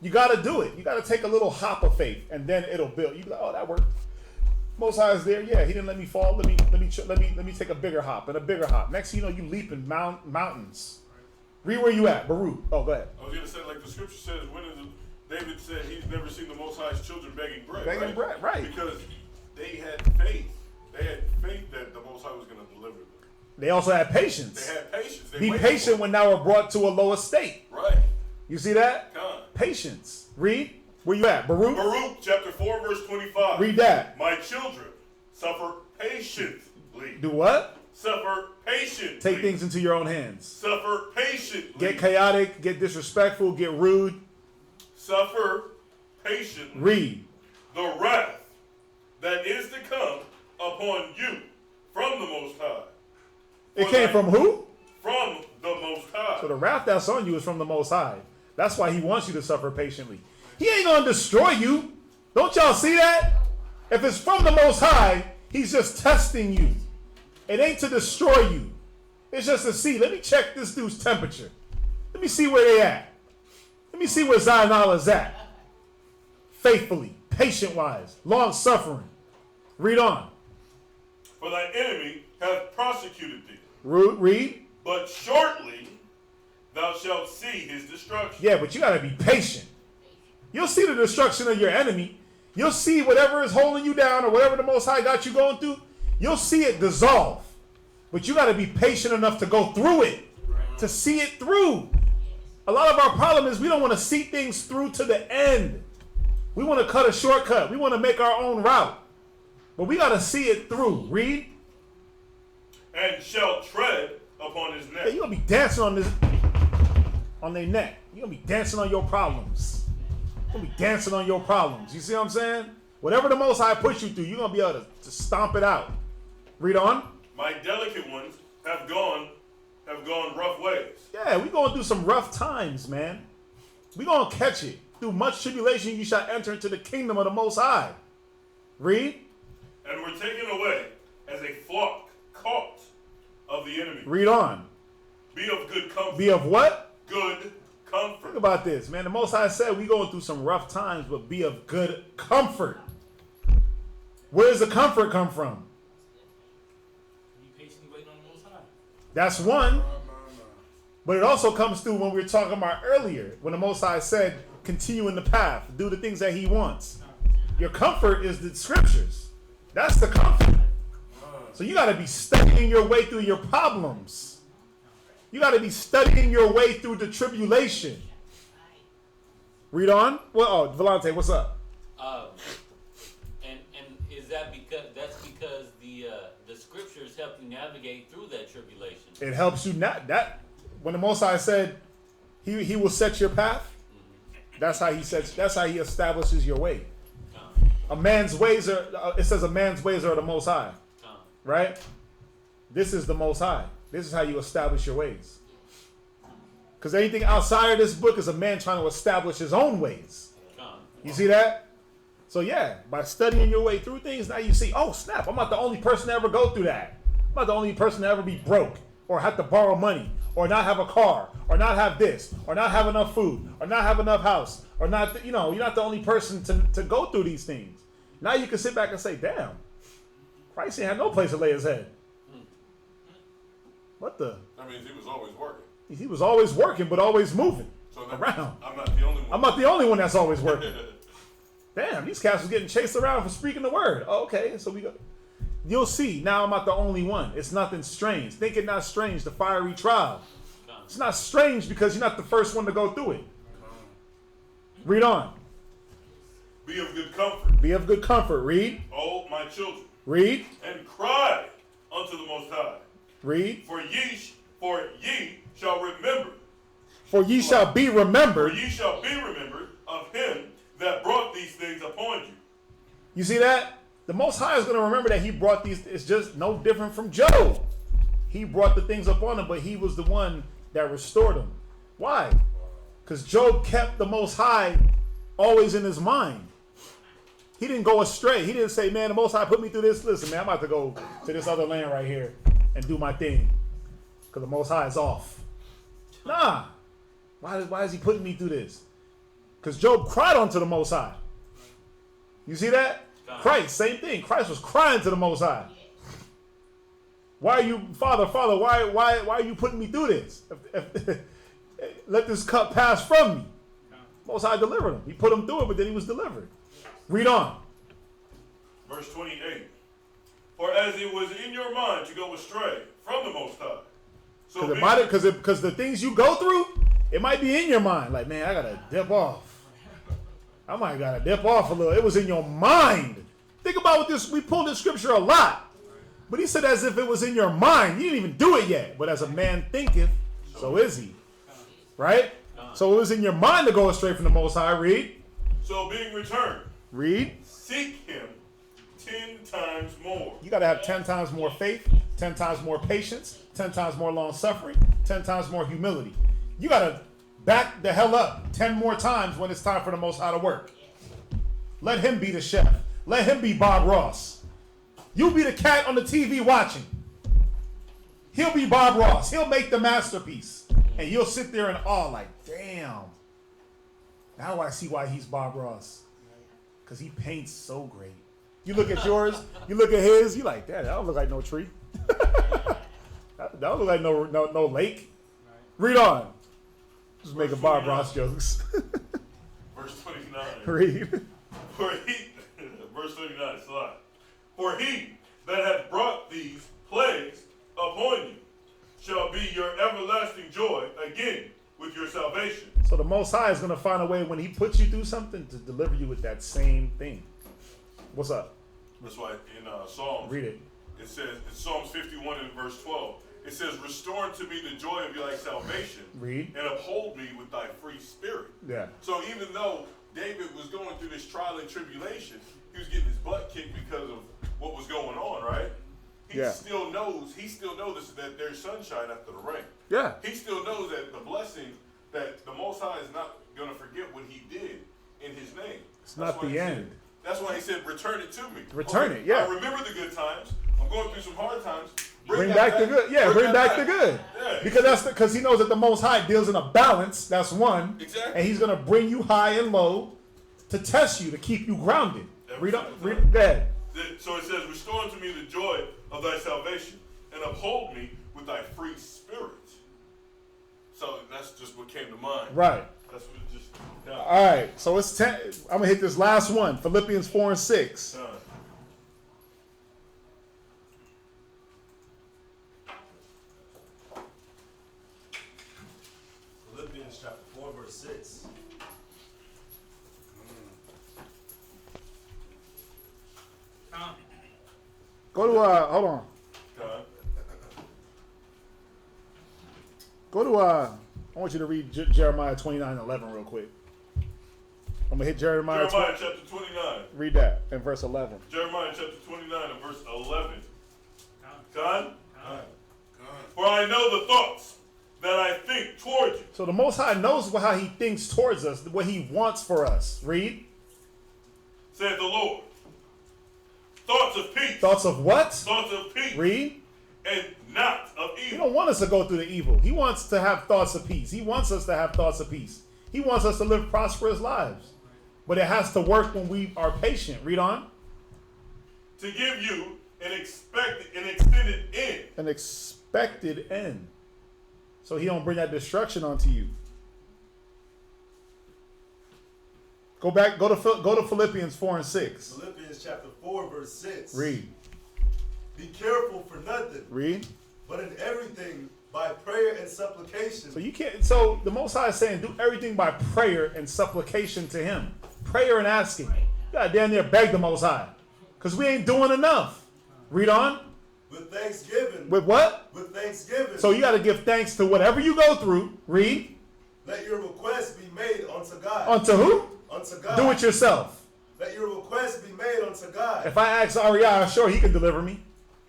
You gotta do it. You gotta take a little hop of faith, and then it'll build. You be like, oh, that worked. Most High is there. Yeah, he didn't let me fall. Let me take a bigger hop and a bigger hop. Next thing you know, you leaping mountains. Read where you at, Baruch. Oh, go ahead. I was gonna say, like the scripture says, David said he's never seen the Most High's children begging bread. Begging bread, right? Because they had faith. They had faith that the Most High was going to deliver them. They also had patience. They had patience. They Be waited patient when thou art brought to a lower state. Right. You see that? God. Patience. Read. Where you at? Baruch? Baruch chapter 4, verse 25. Read that. My children, suffer patiently. Do what? Suffer patiently. Take things into your own hands. Suffer patiently. Get chaotic, get disrespectful, get rude. Suffer patiently. Read. The wrath that is to come upon you from the Most High. It came from who? From the Most High. So the wrath that's on you is from the Most High. That's why he wants you to suffer patiently. He ain't going to destroy you. Don't y'all see that? If it's from the Most High, he's just testing you. It ain't to destroy you. It's just to see. Let me check this dude's temperature. Let me see where they at. Let me see where Zainal is at. Faithfully, patient-wise, long-suffering. Read on. For thy enemy hath persecuted thee. Read. But shortly thou shalt see his destruction. Yeah, but you got to be patient. You'll see the destruction of your enemy. You'll see whatever is holding you down or whatever the Most High got you going through. You'll see it dissolve. But you got to be patient enough to go through it, to see it through. A lot of our problem is we don't want to see things through to the end. We want to cut a shortcut. We want to make our own route. But we got to see it through. Read. And shall tread upon his neck. Yeah, you're going to be dancing on their neck. You're going to be dancing on your problems. You're going to be dancing on your problems. You see what I'm saying? Whatever the Most High puts you through, you're going to be able to stomp it out. Read on. My delicate ones have gone rough ways. Yeah, we're going through some rough times, man. We're going to catch it. Through much tribulation, you shall enter into the kingdom of the Most High. Read. And were taken away as a flock caught of the enemy. Read on. Be of good comfort. Be of what? Good comfort. Think about this, man. The Most High said we going through some rough times, but be of good comfort. Where does the comfort come from? Be patiently waiting on the Most High. That's one. But it also comes through when we were talking about earlier, when the Most High said, continue in the path, do the things that he wants. Your comfort is the scriptures. That's the comfort. So you got to be studying your way through your problems. You got to be studying your way through the tribulation. Read on. Well, oh, Volante, what's up? And is that because the scriptures help you navigate through that tribulation? It helps you not that when the Most High said he will set your path. That's how he establishes your way. A man's ways are. It says a man's ways are the Most High, right? This is the Most High. This is how you establish your ways. Because anything outside of this book is a man trying to establish his own ways. You see that? So yeah, by studying your way through things, now you see, oh snap, I'm not the only person to ever go through that. I'm not the only person to ever be broke, or have to borrow money, or not have a car, or not have this, or not have enough food, or not have enough house, or not, you're not the only person to go through these things. Now you can sit back and say, damn, Christ ain't had no place to lay his head. What the? That means he was always working. He was always working, but always moving around. I'm not the only one. I'm not the only one that's always working. Damn, these cats was getting chased around for speaking the word. Oh, okay, so we go. You'll see. Now I'm not the only one. It's nothing strange. Think it not strange, the fiery trial. It's not strange because you're not the first one to go through it. Read on. Be of good comfort. Be of good comfort. Read. Oh, my children. Read. And cry unto the Most High. Read. For ye shall remember. For ye shall be remembered. For ye shall be remembered of him that brought these things upon you. You see that? The Most High is going to remember that he brought these. It's just no different from Job. He brought the things upon him, but he was the one that restored them. Why? Because Job kept the Most High always in his mind. He didn't go astray. He didn't say, man, the Most High put me through this. Listen, man, I'm about to go to this other land right here and do my thing because the Most High is off. Nah. Why is he putting me through this? Because Job cried unto the Most High. You see that? Christ, same thing. Christ was crying to the Most High. Why are you, Father, why are you putting me through this? Let this cup pass from me. Most High delivered him. He put him through it, but then he was delivered. Read on. Verse 28. For as it was in your mind to go astray from the Most High. Because the things you go through, it might be in your mind. Like, man, I got to dip off. I might got to dip off a little. It was in your mind. Think about what this, we pulled this scripture a lot. But he said as if it was in your mind. You didn't even do it yet. But as a man thinketh, so is he. Right? So it was in your mind to go astray from the Most High. Read. So being returned. Read. Seek him 10 times more. You got to have 10 times more faith, 10 times more patience, 10 times more long suffering, 10 times more humility. You got to back the hell up 10 more times when it's time for the Most High to work. Let him be the chef. Let him be Bob Ross. You be the cat on the TV watching. He'll be Bob Ross. He'll make the masterpiece. And you'll sit there in awe like, damn. Now I see why he's Bob Ross. Because he paints so great. You look at yours, you look at his, you like, that don't look like no tree. that don't look like no lake. Read on. Just making Bob Ross jokes. Verse 29. Read. Verse 39, slide. For he that hath brought these plagues upon you shall be your everlasting joy again with your salvation. So the Most High is going to find a way when he puts you through something to deliver you with that same thing. What's up? That's why in Psalms, read it. It says, in Psalms 51 and verse 12, it says, restore unto me the joy of thy salvation. Read. And uphold me with thy free spirit. Yeah. So even though David was going through this trial and tribulation, he was getting his butt kicked because of what was going on, right? He still knows that there's sunshine after the rain. Yeah. He still knows that the blessings, that the Most High is not going to forget what he did in his name. It's not the end. That's why he said, return it to me. Return it, yeah. I remember the good times. I'm going through some hard times. Bring back the good. Yeah, bring back the good. Yeah. Because he knows that the Most High deals in a balance. That's one. Exactly. And he's going to bring you high and low to test you, to keep you grounded. Read that. So it says, restore unto me the joy of thy salvation and uphold me with thy free spirit. So that's just what came to mind. Right. That's what it just. Yeah. All right. So it's 10. I'm gonna hit this last one. Philippians 4 and 6. Philippians chapter 4 verse 6. Go to hold on. Go to I want you to read Jeremiah 29:11 real quick. I'm gonna hit Jeremiah chapter 29. Read that in verse 11. Jeremiah chapter 29 and verse 11. Con? I know the thoughts that I think toward you. So the Most High knows how he thinks towards us, what he wants for us. Read. Saith the Lord. Thoughts of peace. Thoughts of what? Thoughts of peace. Read. And not of He evil. don't want us to go through the evil. He wants to have thoughts of peace. He wants us to have thoughts of peace. He wants us to live prosperous lives. But it has to work when we are patient. Read on. To give you an extended end. An expected end. So he don't bring that destruction onto you. Go to Philippians 4 and 6. Philippians chapter 4, verse 6. Read. Be careful for nothing, Read. but in everything by prayer and supplication. So you can't. So the Most High is saying, do everything by prayer and supplication to Him. Prayer and asking. You gotta damn near beg the Most High, because we ain't doing enough. Read on. With thanksgiving. With what? With thanksgiving. So you gotta give thanks to whatever you go through. Read. Let your request be made unto God. Unto who? Unto God. Do it yourself. Let your request be made unto God. If I ask Ariah, sure he can deliver me.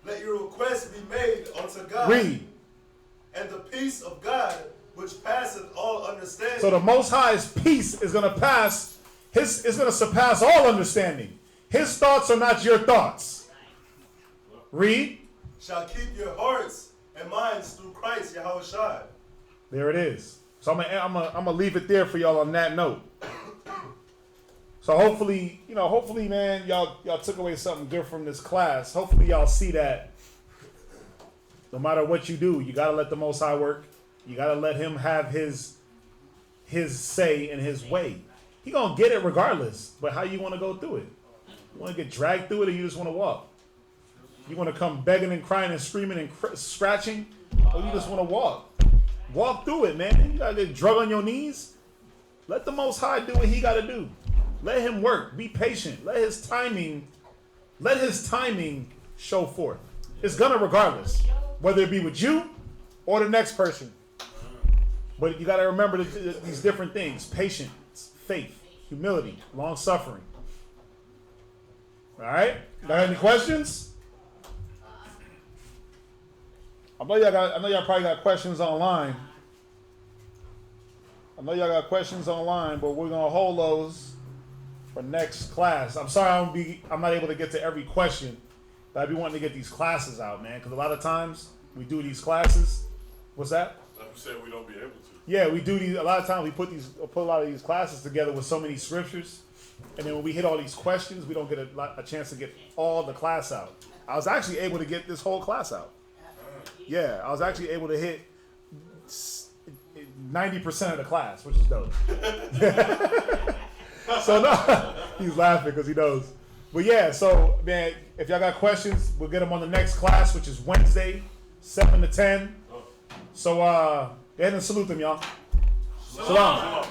Let your request be made unto God. Read. And the peace of God, which passeth all understanding. So the Most High's peace is gonna pass. Is gonna surpass all understanding. His thoughts are not your thoughts. Read. Shall keep your hearts and minds through Christ Yahushua. There it is. So I'm gonna leave it there for y'all on that note. So hopefully, man, y'all took away something good from this class. Hopefully y'all see that no matter what you do, you gotta let the Most High work. You gotta let him have his say and his way. He gonna get it regardless. But how you wanna go through it? You wanna get dragged through it, or you just wanna walk? You wanna come begging and crying and screaming and scratching, or you just wanna walk? Walk through it, man. You gotta get drug on your knees. Let the Most High do what he gotta do. Let him work. Be patient. Let his timing show forth. It's gonna regardless, whether it be with you or the next person. But you gotta remember these different things: patience, faith, humility, long suffering. All right. Got any questions? I know y'all probably got questions online. But we're gonna hold those for next class. I'm sorry I'm not able to get to every question, but I be wanting to get these classes out, man, because a lot of times we do these classes. What's that? I'm saying we don't be able to. Yeah, we do these. A lot of times we put a lot of these classes together with so many scriptures, and then when we hit all these questions, we don't get a chance to get all the class out. I was actually able to get this whole class out. Yeah, I was actually able to hit 90% of the class, which is dope. So no, he's laughing because he knows. But yeah, so man, if y'all got questions, we'll get them on the next class, which is Wednesday, 7 to 10. So go ahead and salute them, y'all. Shalom.